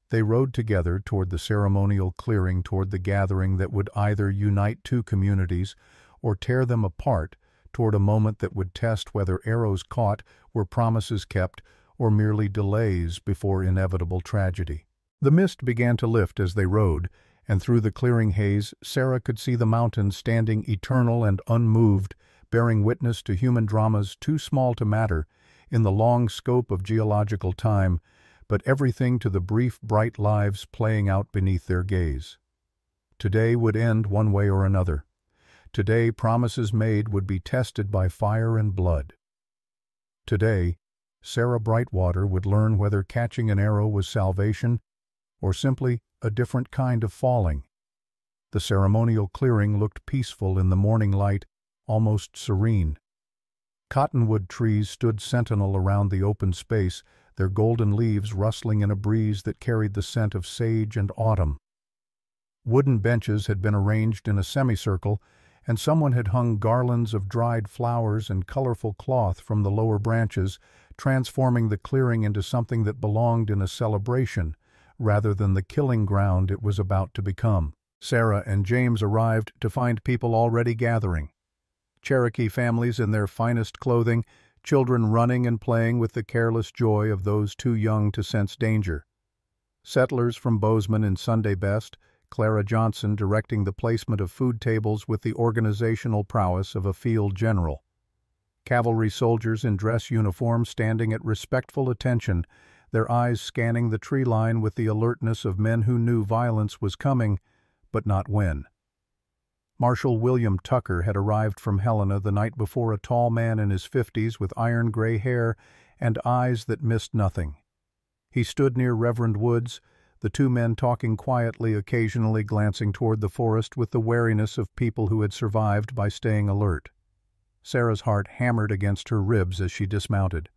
They rode together toward the ceremonial clearing, toward the gathering that would either unite two communities or tear them apart, toward a moment that would test whether arrows caught were promises kept or merely delays before inevitable tragedy. The mist began to lift as they rode, and through the clearing haze Sarah could see the mountains standing eternal and unmoved, bearing witness to human dramas too small to matter in the long scope of geological time, but everything to the brief, bright lives playing out beneath their gaze. Today would end one way or another. Today promises made would be tested by fire and blood. Today, Sarah Brightwater would learn whether catching an arrow was salvation or simply a different kind of falling. The ceremonial clearing looked peaceful in the morning light, almost serene. Cottonwood trees stood sentinel around the open space, their golden leaves rustling in a breeze that carried the scent of sage and autumn. Wooden benches had been arranged in a semicircle, and someone had hung garlands of dried flowers and colorful cloth from the lower branches, transforming the clearing into something that belonged in a celebration, rather than the killing ground it was about to become. Sarah and James arrived to find people already gathering. Cherokee families in their finest clothing, children running and playing with the careless joy of those too young to sense danger. Settlers from Bozeman in Sunday best, Clara Johnson directing the placement of food tables with the organizational prowess of a field general. Cavalry soldiers in dress uniform standing at respectful attention, their eyes scanning the tree line with the alertness of men who knew violence was coming, but not when. Marshal William Tucker had arrived from Helena the night before, a tall man in his 50s with iron-gray hair and eyes that missed nothing. He stood near Reverend Woods, the two men talking quietly, occasionally glancing toward the forest with the wariness of people who had survived by staying alert. Sarah's heart hammered against her ribs as she dismounted.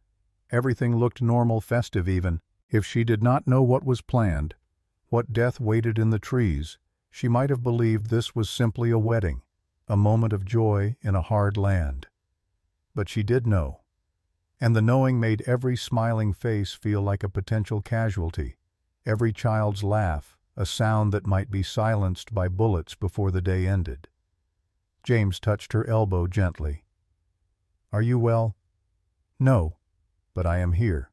Everything looked normal, festive even. If she did not know what was planned, what death waited in the trees, she might have believed this was simply a wedding, a moment of joy in a hard land. But she did know, and the knowing made every smiling face feel like a potential casualty, every child's laugh a sound that might be silenced by bullets before the day ended. James touched her elbow gently. "Are you well?" "No, but I am here."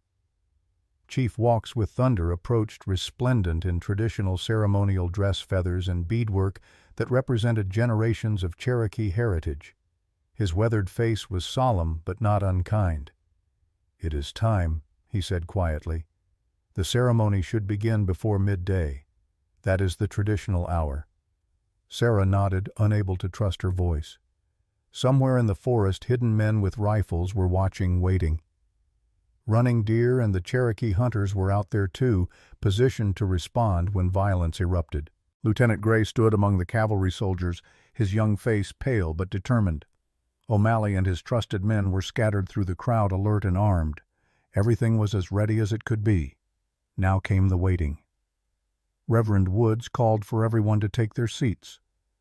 Chief Walks with Thunder approached, resplendent in traditional ceremonial dress feathers and beadwork that represented generations of Cherokee heritage. His weathered face was solemn but not unkind. "It is time," he said quietly. "The ceremony should begin before midday. That is the traditional hour." Sarah nodded, unable to trust her voice. Somewhere in the forest, hidden men with rifles were watching, waiting. Running deer and the Cherokee hunters were out there too, positioned to respond when violence erupted. Lieutenant Gray stood among the cavalry soldiers, his young face pale but determined. O'Malley and his trusted men were scattered through the crowd, alert and armed. Everything was as ready as it could be. Now came the waiting. Reverend Woods called for everyone to take their seats.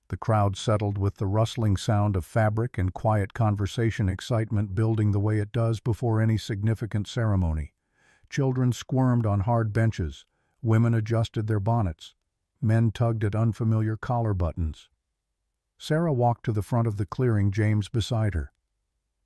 The crowd settled with the rustling sound of fabric and quiet conversation, excitement building the way it does before any significant ceremony. Children squirmed on hard benches. Women adjusted their bonnets. Men tugged at unfamiliar collar buttons. Sarah walked to the front of the clearing, James beside her.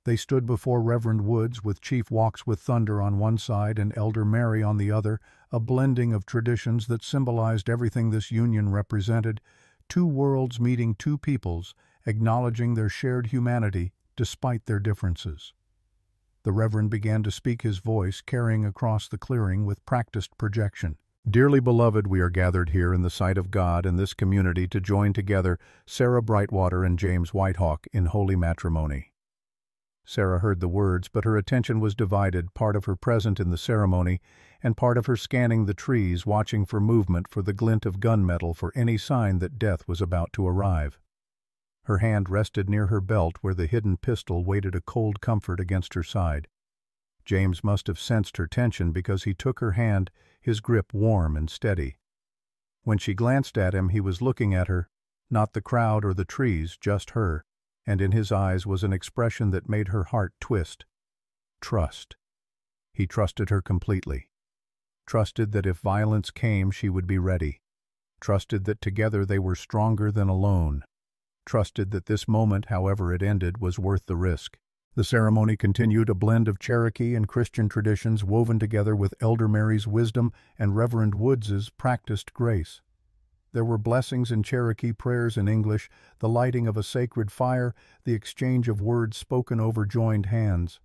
They stood before Reverend Woods, with Chief Walks with Thunder on one side and Elder Mary on the other, a blending of traditions that symbolized everything this union represented, two worlds meeting two peoples, acknowledging their shared humanity despite their differences. The Reverend began to speak, his voice carrying across the clearing with practiced projection. Dearly beloved, we are gathered here in the sight of God and this community to join together Sarah Brightwater and James Whitehawk in holy matrimony. Sarah heard the words, but her attention was divided, part of her present in the ceremony, and part of her scanning the trees, watching for movement, for the glint of gunmetal, for any sign that death was about to arrive. Her hand rested near her belt, where the hidden pistol waited a cold comfort against her side. James must have sensed her tension, because he took her hand, his grip warm and steady. When she glanced at him, he was looking at her, not the crowd or the trees, just her, and in his eyes was an expression that made her heart twist. Trust. He trusted her completely. Trusted that if violence came, she would be ready. Trusted that together they were stronger than alone. Trusted that this moment, however it ended, was worth the risk. The ceremony continued, a blend of Cherokee and Christian traditions woven together with Elder Mary's wisdom and Reverend Woods's practiced grace. There were blessings in Cherokee, prayers in English, the lighting of a sacred fire, the exchange of words spoken over joined hands.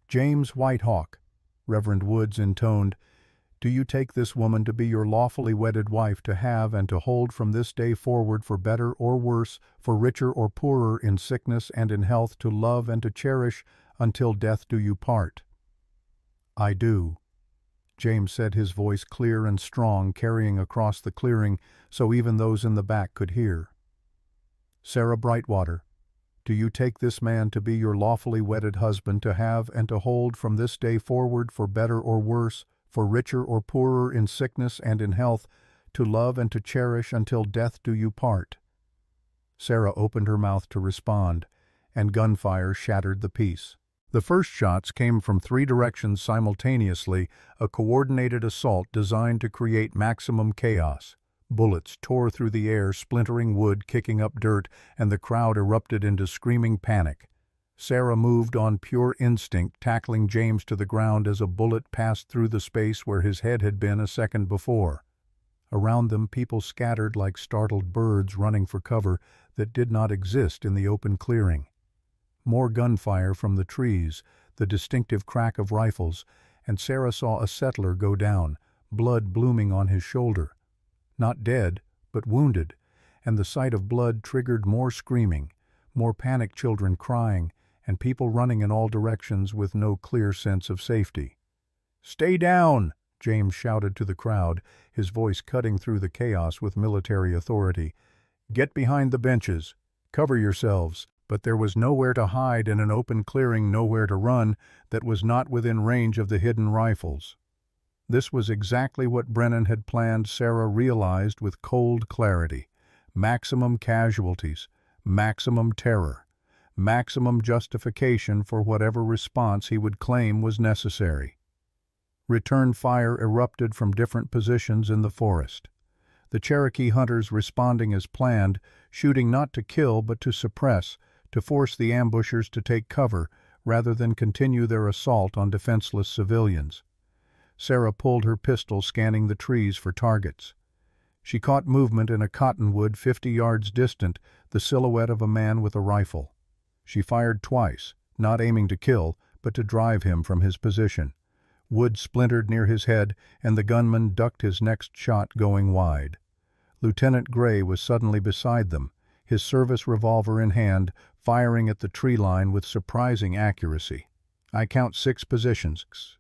James Whitehawk, Reverend Woods intoned, do you take this woman to be your lawfully wedded wife, to have and to hold from this day forward, for better or worse, for richer or poorer, in sickness and in health, to love and to cherish, until death do you part? I do, James said, his voice clear and strong, carrying across the clearing so even those in the back could hear. Sarah Brightwater, do you take this man to be your lawfully wedded husband, to have and to hold from this day forward, for better or worse, for richer or poorer, in sickness and in health, to love and to cherish, until death do you part? Sarah opened her mouth to respond, and gunfire shattered the peace. The first shots came from three directions simultaneously, a coordinated assault designed to create maximum chaos. Bullets tore through the air, splintering wood, kicking up dirt, and the crowd erupted into screaming panic. Sarah moved on pure instinct, tackling James to the ground as a bullet passed through the space where his head had been a second before. Around them, people scattered like startled birds running for cover that did not exist in the open clearing. More gunfire from the trees, the distinctive crack of rifles, and Sarah saw a settler go down, blood blooming on his shoulder. Not dead, but wounded, and the sight of blood triggered more screaming, more panicked children crying, and people running in all directions with no clear sense of safety. "Stay down!" James shouted to the crowd, his voice cutting through the chaos with military authority. "Get behind the benches. Cover yourselves." But there was nowhere to hide in an open clearing, nowhere to run that was not within range of the hidden rifles. This was exactly what Brennan had planned, Sarah realized with cold clarity. Maximum casualties, maximum terror, maximum justification for whatever response he would claim was necessary. Return fire erupted from different positions in the forest. The Cherokee hunters responding as planned, shooting not to kill but to suppress, to force the ambushers to take cover rather than continue their assault on defenseless civilians. Sarah pulled her pistol, scanning the trees for targets. She caught movement in a cottonwood 50 yards distant, the silhouette of a man with a rifle. She fired twice, not aiming to kill, but to drive him from his position. Wood splintered near his head, and the gunman ducked his next shot, going wide. Lieutenant Gray was suddenly beside them, his service revolver in hand, firing at the tree line with surprising accuracy. "I count 6 positions,"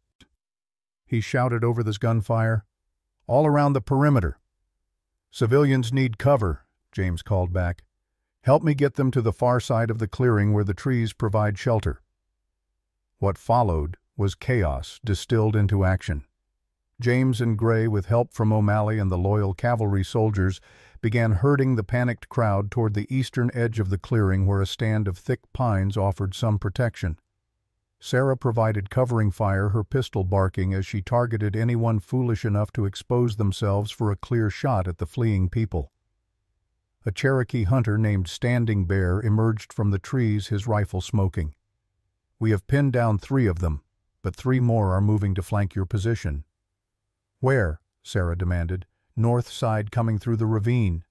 he shouted over this gunfire. "All around the perimeter." "Civilians need cover," James called back. "Help me get them to the far side of the clearing where the trees provide shelter." What followed was chaos distilled into action. James and Gray, with help from O'Malley and the loyal cavalry soldiers, began herding the panicked crowd toward the eastern edge of the clearing, where a stand of thick pines offered some protection. Sarah provided covering fire, her pistol barking as she targeted anyone foolish enough to expose themselves for a clear shot at the fleeing people. A Cherokee hunter named Standing Bear emerged from the trees, his rifle smoking. "We have pinned down 3 of them, but 3 more are moving to flank your position." "Where?" Sarah demanded. "North side, coming through the ravine."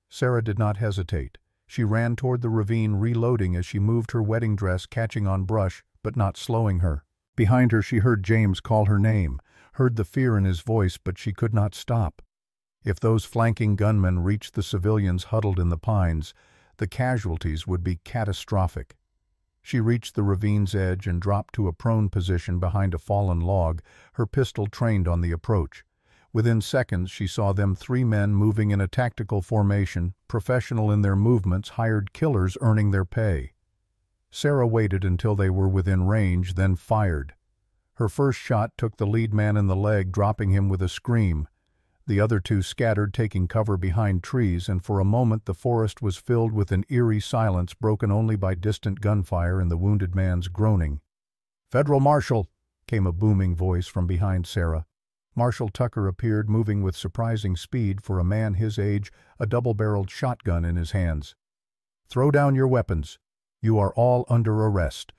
Sarah did not hesitate. She ran toward the ravine, reloading as she moved, her wedding dress catching on brush, but not slowing her. Behind her she heard James call her name, heard the fear in his voice, but she could not stop. If those flanking gunmen reached the civilians huddled in the pines, the casualties would be catastrophic. She reached the ravine's edge and dropped to a prone position behind a fallen log, her pistol trained on the approach. Within seconds she saw them 3 men moving in a tactical formation, professional in their movements, hired killers earning their pay. Sarah waited until they were within range, then fired. Her first shot took the lead man in the leg, dropping him with a scream. The other 2 scattered, taking cover behind trees, and for a moment the forest was filled with an eerie silence broken only by distant gunfire and the wounded man's groaning. "Federal Marshal!" came a booming voice from behind Sarah. Marshal Tucker appeared, moving with surprising speed for a man his age, a double-barreled shotgun in his hands. "Throw down your weapons. You are all under arrest."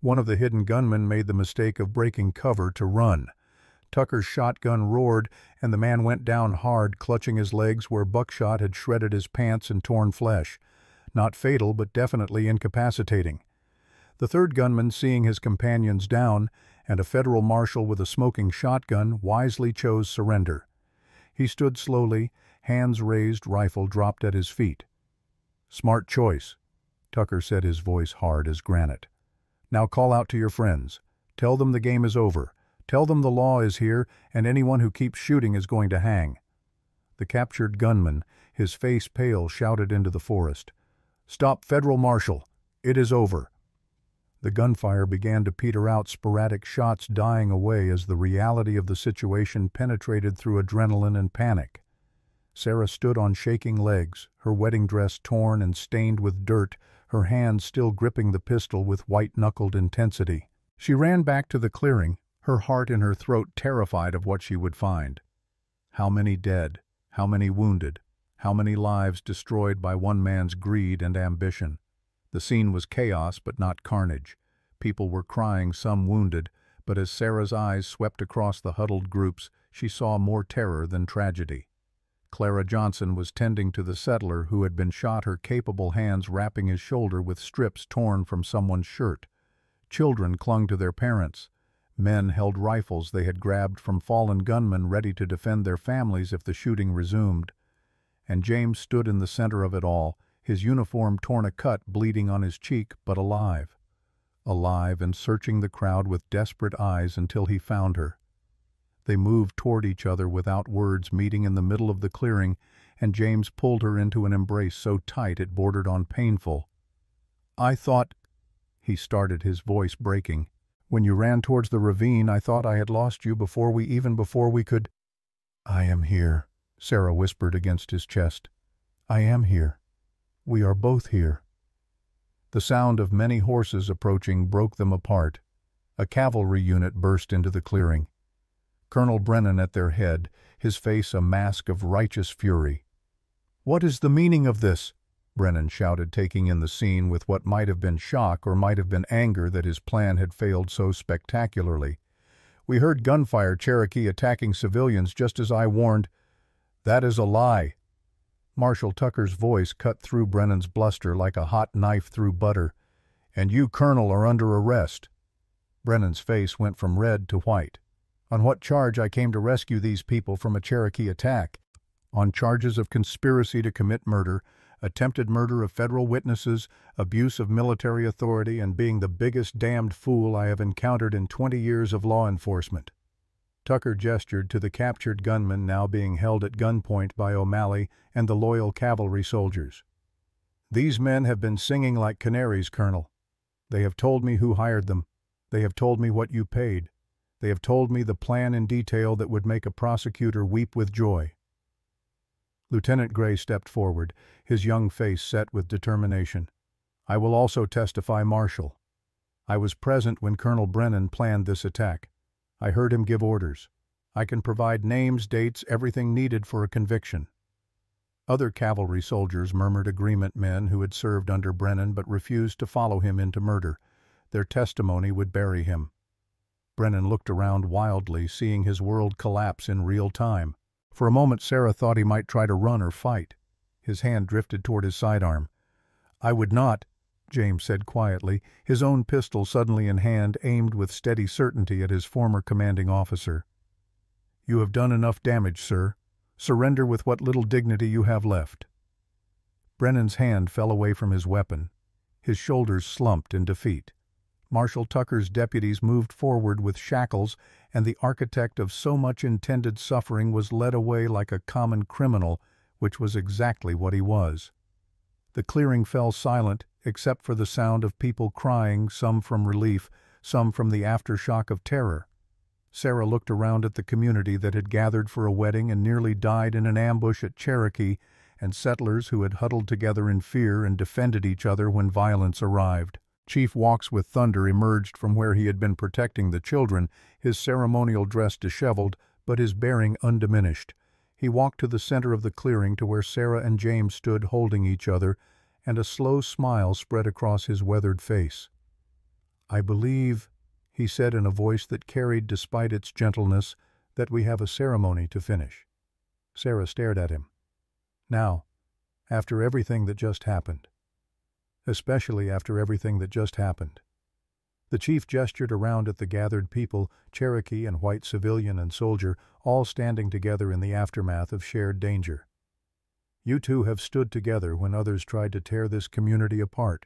One of the hidden gunmen made the mistake of breaking cover to run. Tucker's shotgun roared, and the man went down hard, clutching his legs where buckshot had shredded his pants and torn flesh. Not fatal, but definitely incapacitating. The third gunman, seeing his companions down, and a federal marshal with a smoking shotgun, wisely chose surrender. He stood slowly, hands raised, rifle dropped at his feet. "Smart choice," Tucker said, his voice hard as granite. "Now call out to your friends. Tell them the game is over. Tell them the law is here, and anyone who keeps shooting is going to hang." The captured gunman, his face pale, shouted into the forest, "Stop, Federal Marshal! It is over." The gunfire began to peter out, sporadic shots dying away as the reality of the situation penetrated through adrenaline and panic. Sarah stood on shaking legs, her wedding dress torn and stained with dirt, her hands still gripping the pistol with white-knuckled intensity. She ran back to the clearing, her heart in her throat, terrified of what she would find. How many dead? How many wounded? How many lives destroyed by one man's greed and ambition? The scene was chaos, but not carnage. People were crying, some wounded, but as Sarah's eyes swept across the huddled groups, she saw more terror than tragedy. Clara Johnson was tending to the settler who had been shot, her capable hands wrapping his shoulder with strips torn from someone's shirt. Children clung to their parents. Men held rifles they had grabbed from fallen gunmen, ready to defend their families if the shooting resumed. And James stood in the center of it all, his uniform torn a cut, bleeding on his cheek, but alive. Alive and searching the crowd with desperate eyes until he found her. They moved toward each other without words, meeting in the middle of the clearing, and James pulled her into an embrace so tight it bordered on painful. "I thought," he started, his voice breaking, "when you ran towards the ravine, I thought I had lost you before we could—" "I am here," Sarah whispered against his chest. "I am here. We are both here." The sound of many horses approaching broke them apart. A cavalry unit burst into the clearing. Colonel Brennan at their head, his face a mask of righteous fury. "What is the meaning of this?" Brennan shouted, taking in the scene with what might have been shock or might have been anger that his plan had failed so spectacularly. "We heard gunfire, Cherokee attacking civilians, just as I warned." "That is a lie." Marshal Tucker's voice cut through Brennan's bluster like a hot knife through butter. "And you, Colonel, are under arrest." Brennan's face went from red to white. "On what charge? I came to rescue these people from a Cherokee attack." "On charges of conspiracy to commit murder, attempted murder of federal witnesses, abuse of military authority, and being the biggest damned fool I have encountered in 20 years of law enforcement." Tucker gestured to the captured gunmen now being held at gunpoint by O'Malley and the loyal cavalry soldiers. "These men have been singing like canaries, Colonel. They have told me who hired them. They have told me what you paid. They have told me the plan in detail that would make a prosecutor weep with joy." Lieutenant Gray stepped forward, his young face set with determination. "I will also testify, Marshal. I was present when Colonel Brennan planned this attack. I heard him give orders. I can provide names, dates, everything needed for a conviction." Other cavalry soldiers murmured agreement, men who had served under Brennan but refused to follow him into murder. Their testimony would bury him. Brennan looked around wildly, seeing his world collapse in real time. For a moment Sarah thought he might try to run or fight. His hand drifted toward his sidearm. "I would not," James said quietly, his own pistol suddenly in hand, aimed with steady certainty at his former commanding officer. "You have done enough damage, sir. Surrender with what little dignity you have left." Brennan's hand fell away from his weapon. His shoulders slumped in defeat. Marshal Tucker's deputies moved forward with shackles, and the architect of so much intended suffering was led away like a common criminal, which was exactly what he was. The clearing fell silent, except for the sound of people crying, some from relief, some from the aftershock of terror. Sarah looked around at the community that had gathered for a wedding and nearly died in an ambush at Cherokee, and settlers who had huddled together in fear and defended each other when violence arrived. Chief Walks with Thunder emerged from where he had been protecting the children, his ceremonial dress disheveled, but his bearing undiminished. He walked to the center of the clearing to where Sarah and James stood holding each other, and a slow smile spread across his weathered face. "I believe," he said in a voice that carried, despite its gentleness, "that we have a ceremony to finish." Sarah stared at him. "Now, after everything that just happened. Especially after everything that just happened." The chief gestured around at the gathered people, Cherokee and white civilian and soldier, all standing together in the aftermath of shared danger. "You two have stood together when others tried to tear this community apart.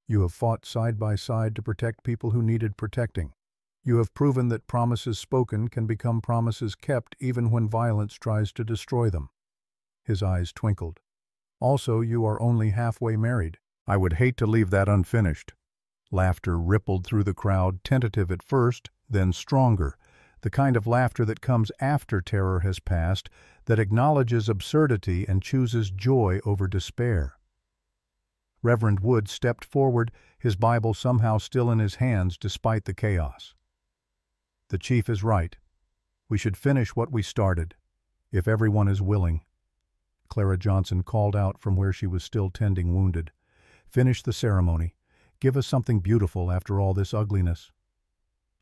You have fought side by side to protect people who needed protecting. You have proven that promises spoken can become promises kept even when violence tries to destroy them." His eyes twinkled. "Also, you are only halfway married. I would hate to leave that unfinished." Laughter rippled through the crowd, tentative at first, then stronger, the kind of laughter that comes after terror has passed, that acknowledges absurdity and chooses joy over despair. Reverend Wood stepped forward, his Bible somehow still in his hands despite the chaos. "The chief is right. We should finish what we started, if everyone is willing." Clara Johnson called out from where she was still tending wounded. "Finish the ceremony. Give us something beautiful after all this ugliness."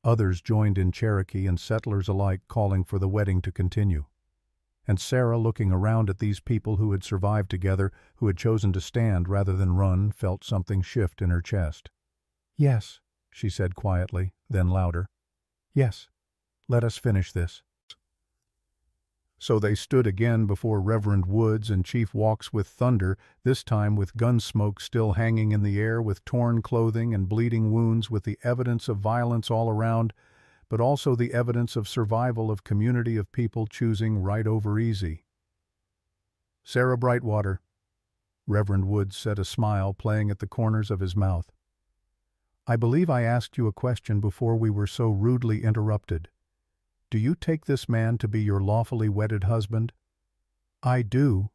Others joined in, Cherokee and settlers alike, calling for the wedding to continue. And Sarah, looking around at these people who had survived together, who had chosen to stand rather than run, felt something shift in her chest. "Yes," she said quietly, then louder. "Yes, let us finish this." So they stood again before Reverend Woods and Chief Walks with Thunder, this time with gun smoke still hanging in the air, with torn clothing and bleeding wounds, with the evidence of violence all around, but also the evidence of survival of community of people choosing right over easy. "Sarah Brightwater," Reverend Woods said, a smile playing at the corners of his mouth. "I believe I asked you a question before we were so rudely interrupted. Do you take this man to be your lawfully wedded husband?" "I do,"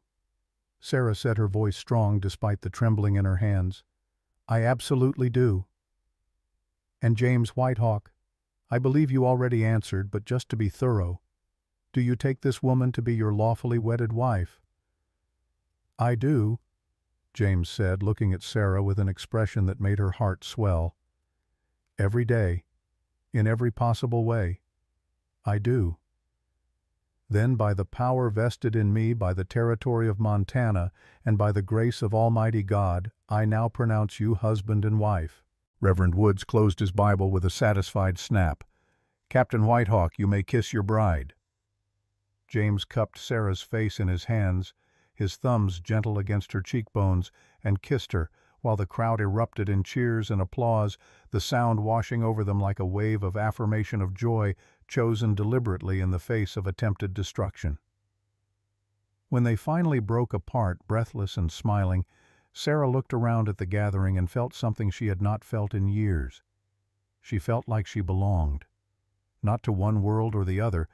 Sarah said, her voice strong despite the trembling in her hands. "I absolutely do." "And James Whitehawk, I believe you already answered, but just to be thorough, do you take this woman to be your lawfully wedded wife?" "I do," James said, looking at Sarah with an expression that made her heart swell. "Every day, in every possible way. I do." "Then by the power vested in me by the territory of Montana and by the grace of Almighty God, I now pronounce you husband and wife." Reverend Woods closed his Bible with a satisfied snap. "Captain Whitehawk, you may kiss your bride." James cupped Sarah's face in his hands, his thumbs gentle against her cheekbones, and kissed her, while the crowd erupted in cheers and applause, the sound washing over them like a wave of affirmation of joy chosen deliberately in the face of attempted destruction. When they finally broke apart, breathless and smiling, Sarah looked around at the gathering and felt something she had not felt in years. She felt like she belonged, not to one world or the other,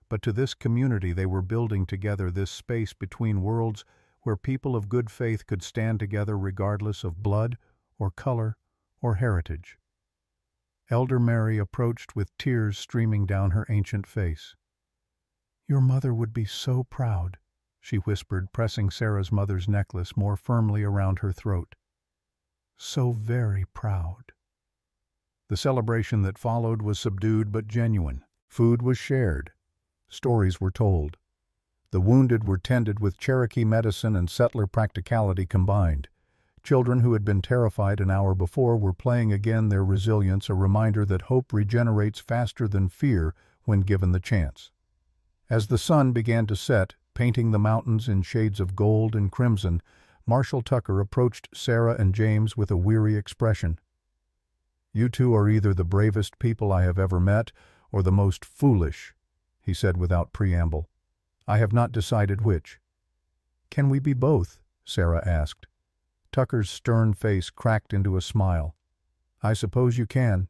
but to this community they were building together, this space between worlds where people of good faith could stand together regardless of blood or color or heritage. Elder Mary approached with tears streaming down her ancient face. "Your mother would be so proud," she whispered, pressing Sarah's mother's necklace more firmly around her throat. "So very proud." The celebration that followed was subdued but genuine. Food was shared. Stories were told. The wounded were tended with Cherokee medicine and settler practicality combined. Children who had been terrified an hour before were playing again, their resilience a reminder that hope regenerates faster than fear when given the chance. As the sun began to set, painting the mountains in shades of gold and crimson, Marshal Tucker approached Sarah and James with a weary expression. "You two are either the bravest people I have ever met or the most foolish," he said without preamble. "I have not decided which." "Can we be both?" Sarah asked. Tucker's stern face cracked into a smile. "I suppose you can,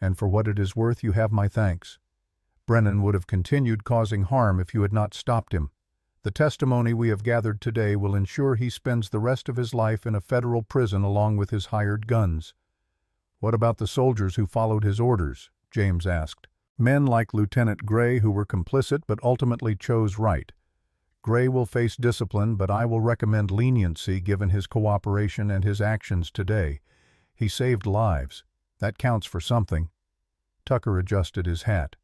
and for what it is worth you have my thanks. Brennan would have continued causing harm if you had not stopped him. The testimony we have gathered today will ensure he spends the rest of his life in a federal prison along with his hired guns." "What about the soldiers who followed his orders?" James asked. "Men like Lieutenant Gray who were complicit but ultimately chose right. Gray will face discipline, but I will recommend leniency given his cooperation and his actions today. He saved lives. That counts for something." Tucker adjusted his hat.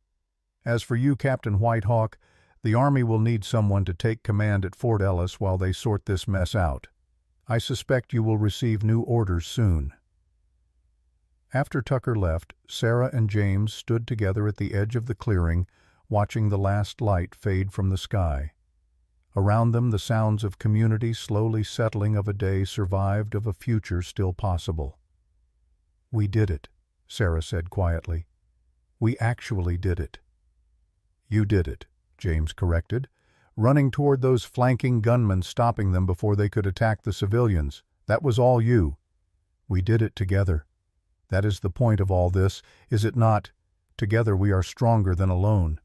"As for you, Captain Whitehawk, the Army will need someone to take command at Fort Ellis while they sort this mess out. I suspect you will receive new orders soon." After Tucker left, Sarah and James stood together at the edge of the clearing, watching the last light fade from the sky. Around them, the sounds of community slowly settling, of a day survived, of a future still possible. "We did it," Sarah said quietly. "We actually did it." "You did it," James corrected, "running toward those flanking gunmen, stopping them before they could attack the civilians. That was all you. We did it together. That is the point of all this, is it not? Together we are stronger than alone."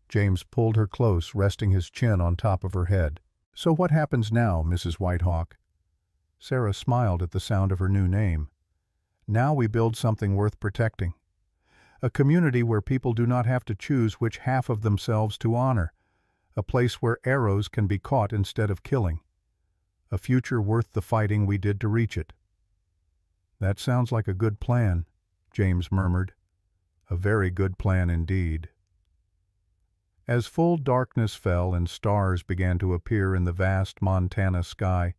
James pulled her close, resting his chin on top of her head. "So what happens now, Mrs. Whitehawk?" Sarah smiled at the sound of her new name. "Now we build something worth protecting. A community where people do not have to choose which half of themselves to honor. A place where arrows can be caught instead of killing. A future worth the fighting we did to reach it." "That sounds like a good plan," James murmured. "A very good plan indeed." As full darkness fell and stars began to appear in the vast Montana sky,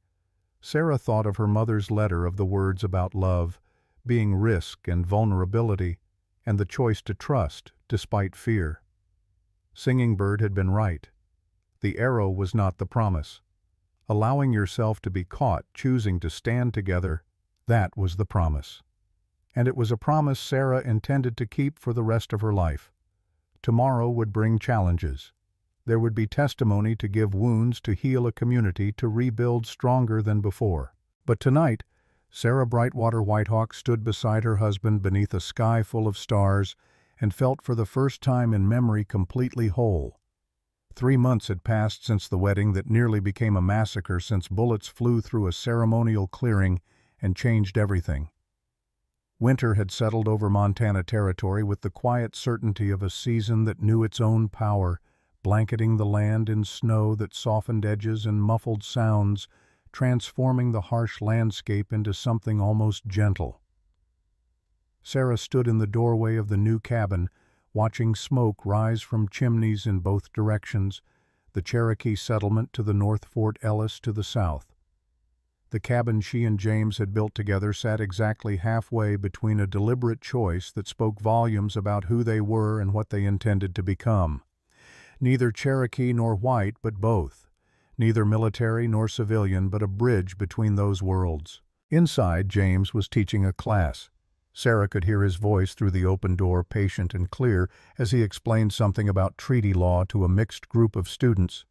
Sarah thought of her mother's letter, of the words about love, being risk and vulnerability, and the choice to trust despite fear. Singing Bird had been right. The arrow was not the promise. Allowing yourself to be caught, choosing to stand together, that was the promise. And it was a promise Sarah intended to keep for the rest of her life. Tomorrow would bring challenges. There would be testimony to give, wounds to heal, a community to rebuild stronger than before. But tonight, Sarah Brightwater Whitehawk stood beside her husband beneath a sky full of stars and felt for the first time in memory completely whole. 3 months had passed since the wedding that nearly became a massacre, since bullets flew through a ceremonial clearing and changed everything. Winter had settled over Montana territory with the quiet certainty of a season that knew its own power, blanketing the land in snow that softened edges and muffled sounds, transforming the harsh landscape into something almost gentle. Sarah stood in the doorway of the new cabin, watching smoke rise from chimneys in both directions, the Cherokee settlement to the north, Fort Ellis to the south. The cabin she and James had built together sat exactly halfway between a deliberate choice that spoke volumes about who they were and what they intended to become. Neither Cherokee nor white, but both. Neither military nor civilian, but a bridge between those worlds. Inside, James was teaching a class. Sarah could hear his voice through the open door, patient and clear, as he explained something about treaty law to a mixed group of students.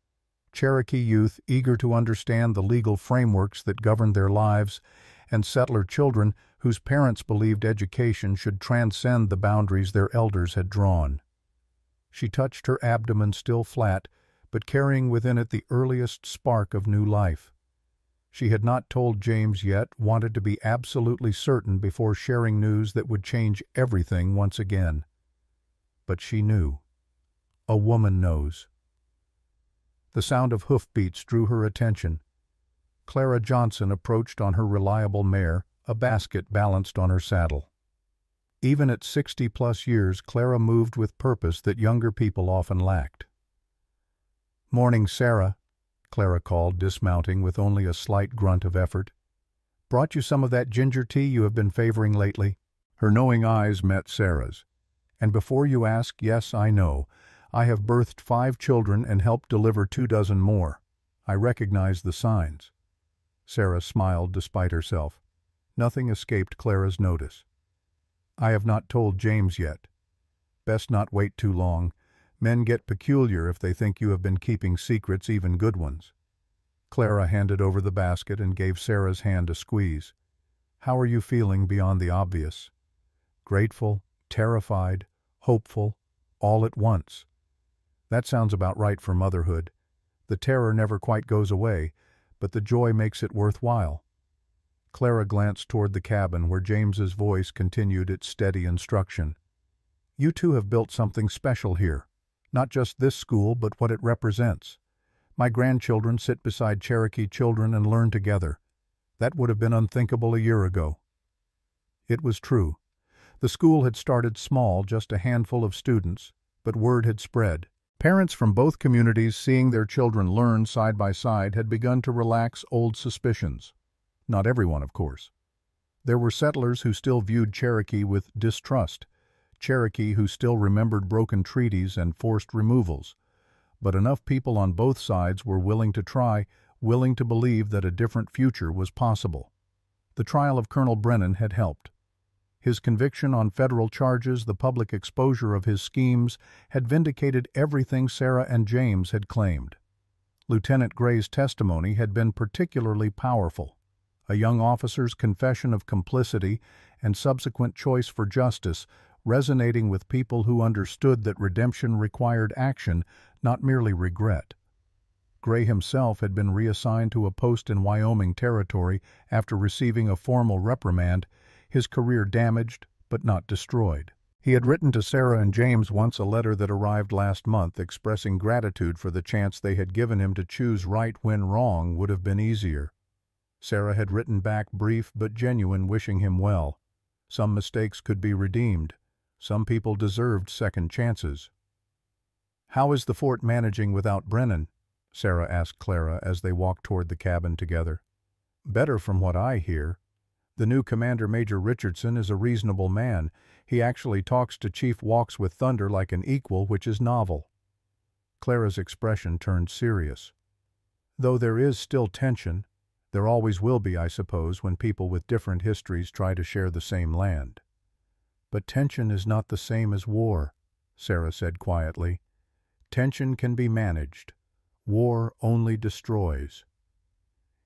Cherokee youth eager to understand the legal frameworks that governed their lives, and settler children whose parents believed education should transcend the boundaries their elders had drawn. She touched her abdomen, still flat, but carrying within it the earliest spark of new life. She had not told James yet, wanted to be absolutely certain before sharing news that would change everything once again. But she knew. A woman knows. The sound of hoofbeats drew her attention. Clara Johnson approached on her reliable mare, a basket balanced on her saddle. Even at 60-plus years, Clara moved with purpose that younger people often lacked. "Morning, Sarah," Clara called, dismounting with only a slight grunt of effort. "Brought you some of that ginger tea you have been favoring lately?" Her knowing eyes met Sarah's. "And before you ask, yes, I know. I have birthed 5 children and helped deliver 24 more. I recognize the signs." Sarah smiled despite herself. Nothing escaped Clara's notice. "I have not told James yet. Best not wait too long. Men get peculiar if they think you have been keeping secrets, even good ones." Clara handed over the basket and gave Sarah's hand a squeeze. "How are you feeling beyond the obvious?" "Grateful, terrified, hopeful, all at once." "That sounds about right for motherhood. The terror never quite goes away, but the joy makes it worthwhile." Clara glanced toward the cabin where James's voice continued its steady instruction. "You two have built something special here. Not just this school, but what it represents. My grandchildren sit beside Cherokee children and learn together. That would have been unthinkable a year ago." It was true. The school had started small, just a handful of students, but word had spread. Parents from both communities, seeing their children learn side by side, had begun to relax old suspicions. Not everyone, of course. There were settlers who still viewed Cherokee with distrust, Cherokee who still remembered broken treaties and forced removals. But enough people on both sides were willing to try, willing to believe that a different future was possible. The trial of Colonel Brennan had helped. His conviction on federal charges, the public exposure of his schemes, had vindicated everything Sarah and James had claimed. Lieutenant Gray's testimony had been particularly powerful. A young officer's confession of complicity and subsequent choice for justice, resonating with people who understood that redemption required action, not merely regret. Gray himself had been reassigned to a post in Wyoming Territory after receiving a formal reprimand, his career damaged but not destroyed. He had written to Sarah and James once a letter that arrived last month expressing gratitude for the chance they had given him to choose right when wrong would have been easier. Sarah had written back brief but genuine, wishing him well. Some mistakes could be redeemed. Some people deserved second chances. "How is the fort managing without Brennan?" Sarah asked Clara as they walked toward the cabin together. "Better from what I hear. The new commander, Major Richardson, is a reasonable man. He actually talks to Chief Walks with Thunder like an equal, which is novel." Clara's expression turned serious. "Though there is still tension, there always will be, I suppose, when people with different histories try to share the same land." "But tension is not the same as war," Sarah said quietly. "Tension can be managed. War only destroys."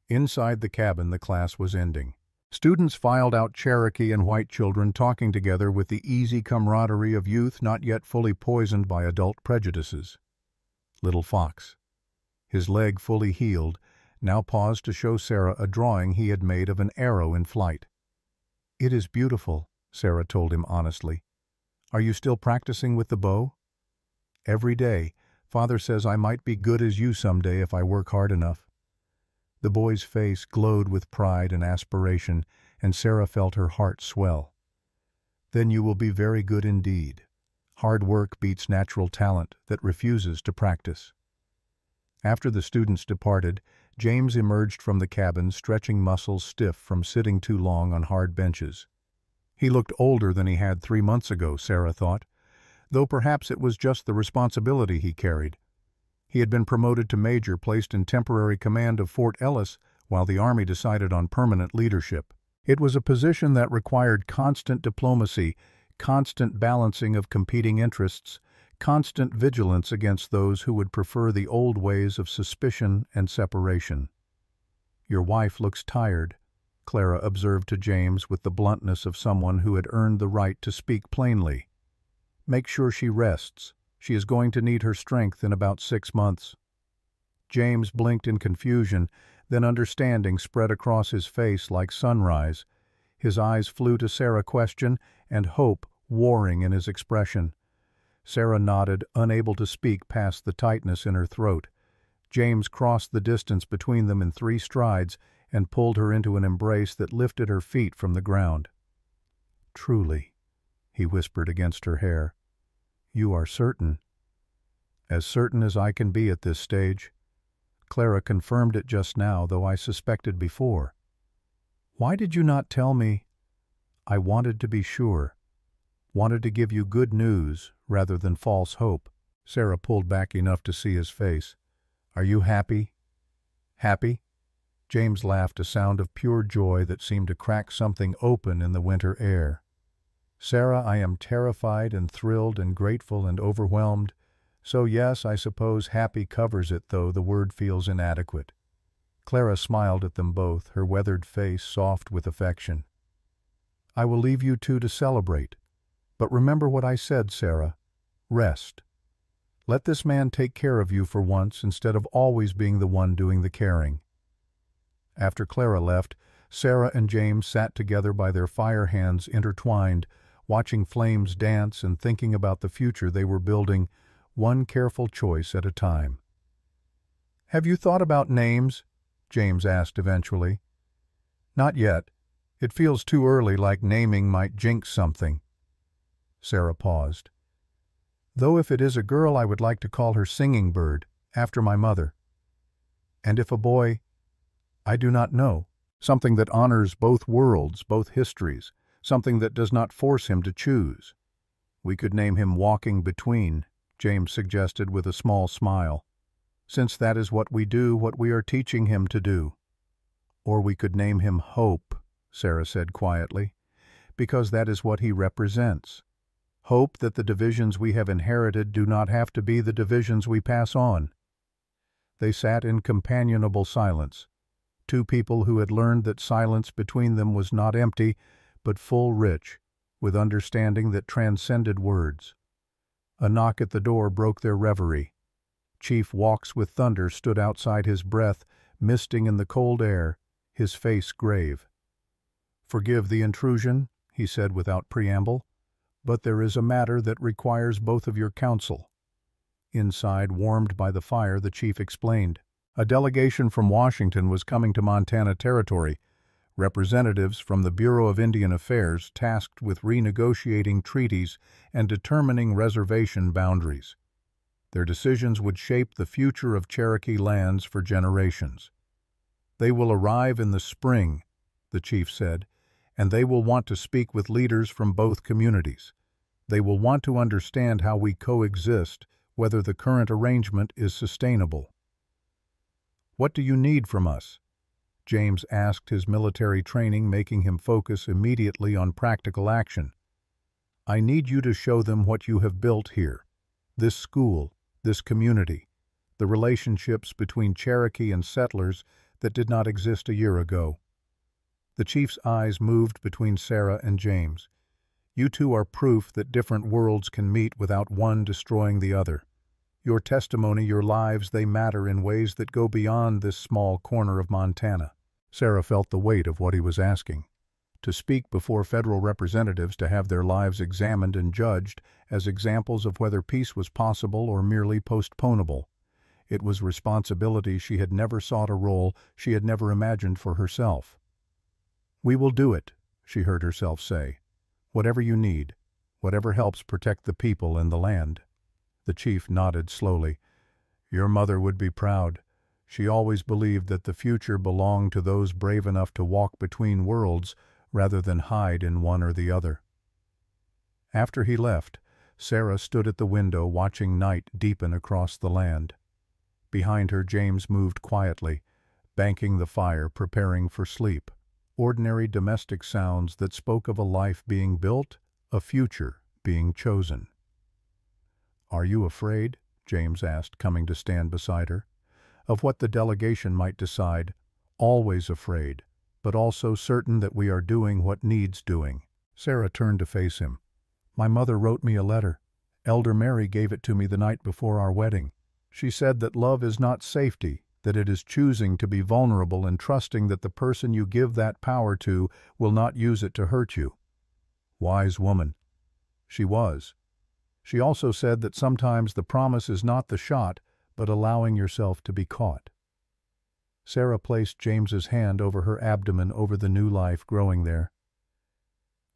Inside the cabin, the class was ending. Students filed out, Cherokee and white children talking together with the easy camaraderie of youth not yet fully poisoned by adult prejudices. Little Fox, his leg fully healed, now paused to show Sarah a drawing he had made of an arrow in flight. "It is beautiful," Sarah told him honestly. "Are you still practicing with the bow?" "Every day. Father says I might be good as you someday if I work hard enough." The boy's face glowed with pride and aspiration, and Sarah felt her heart swell. "Then you will be very good indeed. Hard work beats natural talent that refuses to practice." After the students departed, James emerged from the cabin, stretching muscles stiff from sitting too long on hard benches. He looked older than he had 3 months ago, Sarah thought, though perhaps it was just the responsibility he carried. He had been promoted to major, placed in temporary command of Fort Ellis, while the Army decided on permanent leadership. It was a position that required constant diplomacy, constant balancing of competing interests, constant vigilance against those who would prefer the old ways of suspicion and separation. "Your wife looks tired," Clara observed to James with the bluntness of someone who had earned the right to speak plainly. "Make sure she rests. She is going to need her strength in about 6 months." James blinked in confusion, Then understanding spread across his face like sunrise. His eyes flew to Sarah, question and hope warring in his expression. Sarah nodded, unable to speak past the tightness in her throat. James crossed the distance between them in 3 strides and pulled her into an embrace that lifted her feet from the ground. "Truly," he whispered against her hair. "You are certain?" "As certain as I can be at this stage. Clara confirmed it just now, though I suspected before." "Why did you not tell me?" "I wanted to be sure. Wanted to give you good news rather than false hope." Sarah pulled back enough to see his face. "Are you happy?" "Happy?" James laughed, a sound of pure joy that seemed to crack something open in the winter air. "Sarah, I am terrified and thrilled and grateful and overwhelmed. So yes, I suppose happy covers it, though the word feels inadequate." Clara smiled at them both, her weathered face soft with affection. "I will leave you two to celebrate. But remember what I said, Sarah. Rest. Let this man take care of you for once instead of always being the one doing the caring." After Clara left, Sarah and James sat together by their fire hands intertwined, watching flames dance and thinking about the future they were building, one careful choice at a time. "Have you thought about names?" James asked eventually. "Not yet. It feels too early, like naming might jinx something." Sarah paused. "Though if it is a girl, I would like to call her Singing Bird, after my mother. And if a boy, I do not know. Something that honors both worlds, both histories, something that does not force him to choose." "We could name him Walking Between," James suggested with a small smile, "since that is what we do, what we are teaching him to do." "Or we could name him Hope," Sarah said quietly, "because that is what he represents. Hope that the divisions we have inherited do not have to be the divisions we pass on." They sat in companionable silence, two people who had learned that silence between them was not empty, but full rich, with understanding that transcended words. A knock at the door broke their reverie. Chief Walks with Thunder stood outside, his breath misting in the cold air, his face grave. "Forgive the intrusion," he said without preamble, "but there is a matter that requires both of your counsel." Inside, warmed by the fire, the chief explained. A delegation from Washington was coming to Montana Territory, representatives from the Bureau of Indian Affairs tasked with renegotiating treaties and determining reservation boundaries. Their decisions would shape the future of Cherokee lands for generations. "They will arrive in the spring," the chief said, "and they will want to speak with leaders from both communities. They will want to understand how we coexist, whether the current arrangement is sustainable." "What do you need from us?" James asked, his military training making him focus immediately on practical action. "I need you to show them what you have built here. This school, this community, the relationships between Cherokee and settlers that did not exist a year ago." The chief's eyes moved between Sarah and James. "You two are proof that different worlds can meet without one destroying the other. Your testimony, your lives, they matter in ways that go beyond this small corner of Montana." Sarah felt the weight of what he was asking. To speak before federal representatives, to have their lives examined and judged as examples of whether peace was possible or merely postponable. It was responsibility she had never sought, a role she had never imagined for herself. "We will do it," she heard herself say. "Whatever you need, whatever helps protect the people and the land." The chief nodded slowly. "Your mother would be proud. She always believed that the future belonged to those brave enough to walk between worlds rather than hide in one or the other." After he left, Sarah stood at the window watching night deepen across the land. Behind her, James moved quietly, banking the fire, preparing for sleep. Ordinary domestic sounds that spoke of a life being built, a future being chosen. "Are you afraid?" James asked, coming to stand beside her. "Of what the delegation might decide. Always afraid, but also certain that we are doing what needs doing." Sarah turned to face him. "My mother wrote me a letter. Elder Mary gave it to me the night before our wedding. She said that love is not safety, that it is choosing to be vulnerable and trusting that the person you give that power to will not use it to hurt you. Wise woman. She was. She also said that sometimes the promise is not the shot, but allowing yourself to be caught. Sarah placed James's hand over her abdomen over the new life growing there.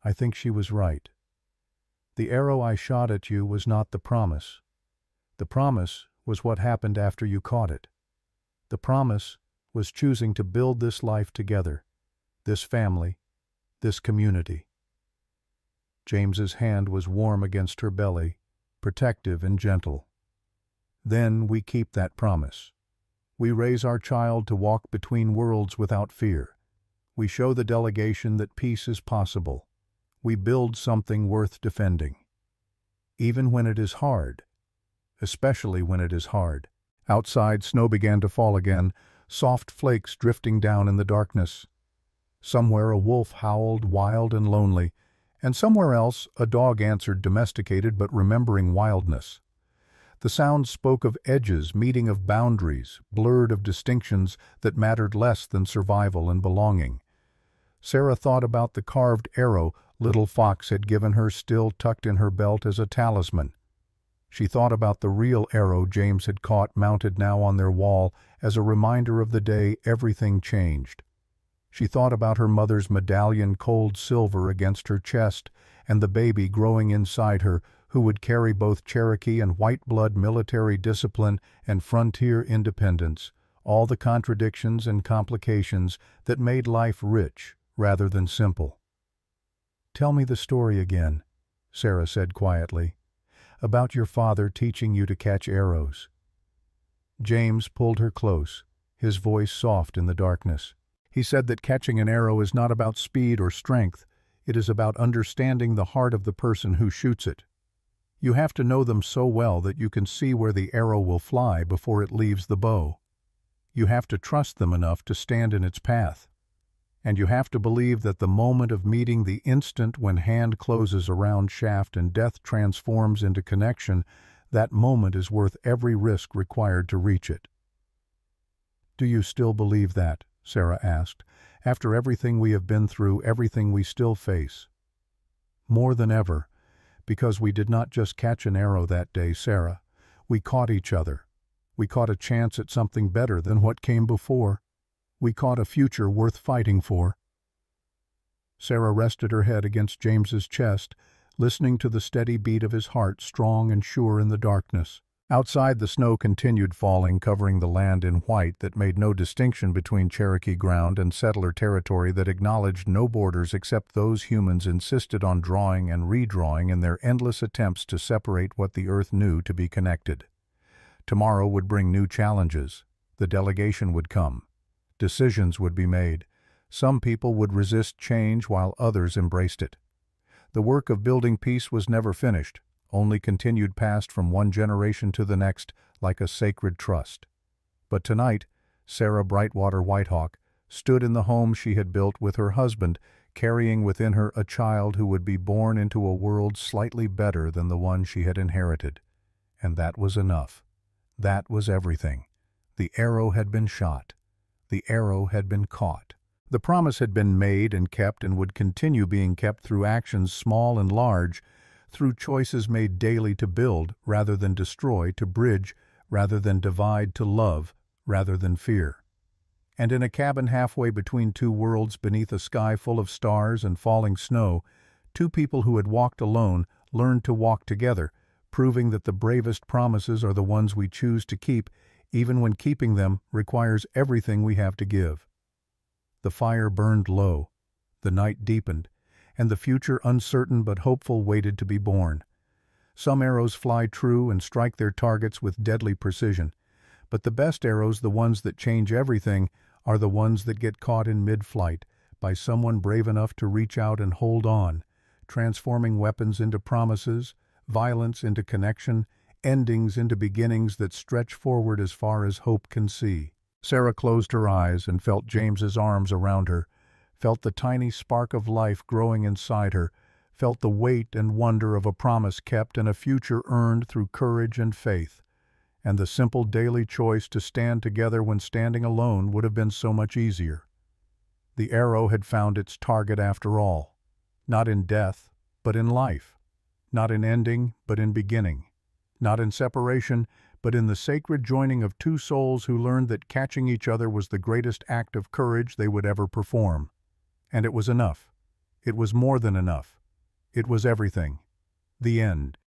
I think she was right. The arrow I shot at you was not the promise. The promise was what happened after you caught it. The promise was choosing to build this life together, this family, this community. James's hand was warm against her belly, protective and gentle. Then we keep that promise. We raise our child to walk between worlds without fear. We show the delegation that peace is possible. We build something worth defending. Even when it is hard. Especially when it is hard. Outside, snow began to fall again, soft flakes drifting down in the darkness. Somewhere a wolf howled, wild and lonely, and somewhere else a dog answered, domesticated but remembering wildness. The sound spoke of edges, meeting of boundaries, blurred of distinctions that mattered less than survival and belonging. Sarah thought about the carved arrow little Fox had given her, still tucked in her belt as a talisman. She thought about the real arrow James had caught, mounted now on their wall as a reminder of the day everything changed. She thought about her mother's medallion, cold silver against her chest, and the baby growing inside her, who would carry both Cherokee and white blood military discipline and frontier independence, all the contradictions and complications that made life rich rather than simple. "Tell me the story again," Sarah said quietly, "about your father teaching you to catch arrows." James pulled her close, his voice soft in the darkness. He said that catching an arrow is not about speed or strength, it is about understanding the heart of the person who shoots it. You have to know them so well that you can see where the arrow will fly before it leaves the bow. You have to trust them enough to stand in its path. And you have to believe that the moment of meeting, the instant when hand closes around shaft and death transforms into connection, that moment is worth every risk required to reach it. "Do you still believe that?" Sarah asked, "after everything we have been through, everything we still face?" "More than ever, because we did not just catch an arrow that day, Sarah. We caught each other. We caught a chance at something better than what came before. We caught a future worth fighting for." Sarah rested her head against James's chest, listening to the steady beat of his heart, strong and sure in the darkness. Outside, the snow continued falling, covering the land in white that made no distinction between Cherokee ground and settler territory that acknowledged no borders except those humans insisted on drawing and redrawing in their endless attempts to separate what the earth knew to be connected. Tomorrow would bring new challenges. The delegation would come. Decisions would be made. Some people would resist change while others embraced it. The work of building peace was never finished, only continued passed from one generation to the next like a sacred trust. But tonight, Sarah Brightwater Whitehawk stood in the home she had built with her husband, carrying within her a child who would be born into a world slightly better than the one she had inherited. And that was enough. That was everything. The arrow had been shot. The arrow had been caught. The promise had been made and kept and would continue being kept through actions small and large, through choices made daily to build rather than destroy, to bridge rather than divide, to love rather than fear. And in a cabin halfway between two worlds, beneath a sky full of stars and falling snow, two people who had walked alone learned to walk together, proving that the bravest promises are the ones we choose to keep, even when keeping them requires everything we have to give. The fire burned low, the night deepened, and the future, uncertain but hopeful, waited to be born. Some arrows fly true and strike their targets with deadly precision, but the best arrows, the ones that change everything, are the ones that get caught in mid-flight by someone brave enough to reach out and hold on, transforming weapons into promises, violence into connection, endings into beginnings that stretch forward as far as hope can see. Sarah closed her eyes and felt James's arms around her, felt the tiny spark of life growing inside her, felt the weight and wonder of a promise kept and a future earned through courage and faith. and the simple daily choice to stand together when standing alone would have been so much easier. The arrow had found its target after all, not in death, but in life, not in ending, but in beginning, not in separation, but in the sacred joining of two souls who learned that catching each other was the greatest act of courage they would ever perform. And it was enough. It was more than enough. It was everything. The end.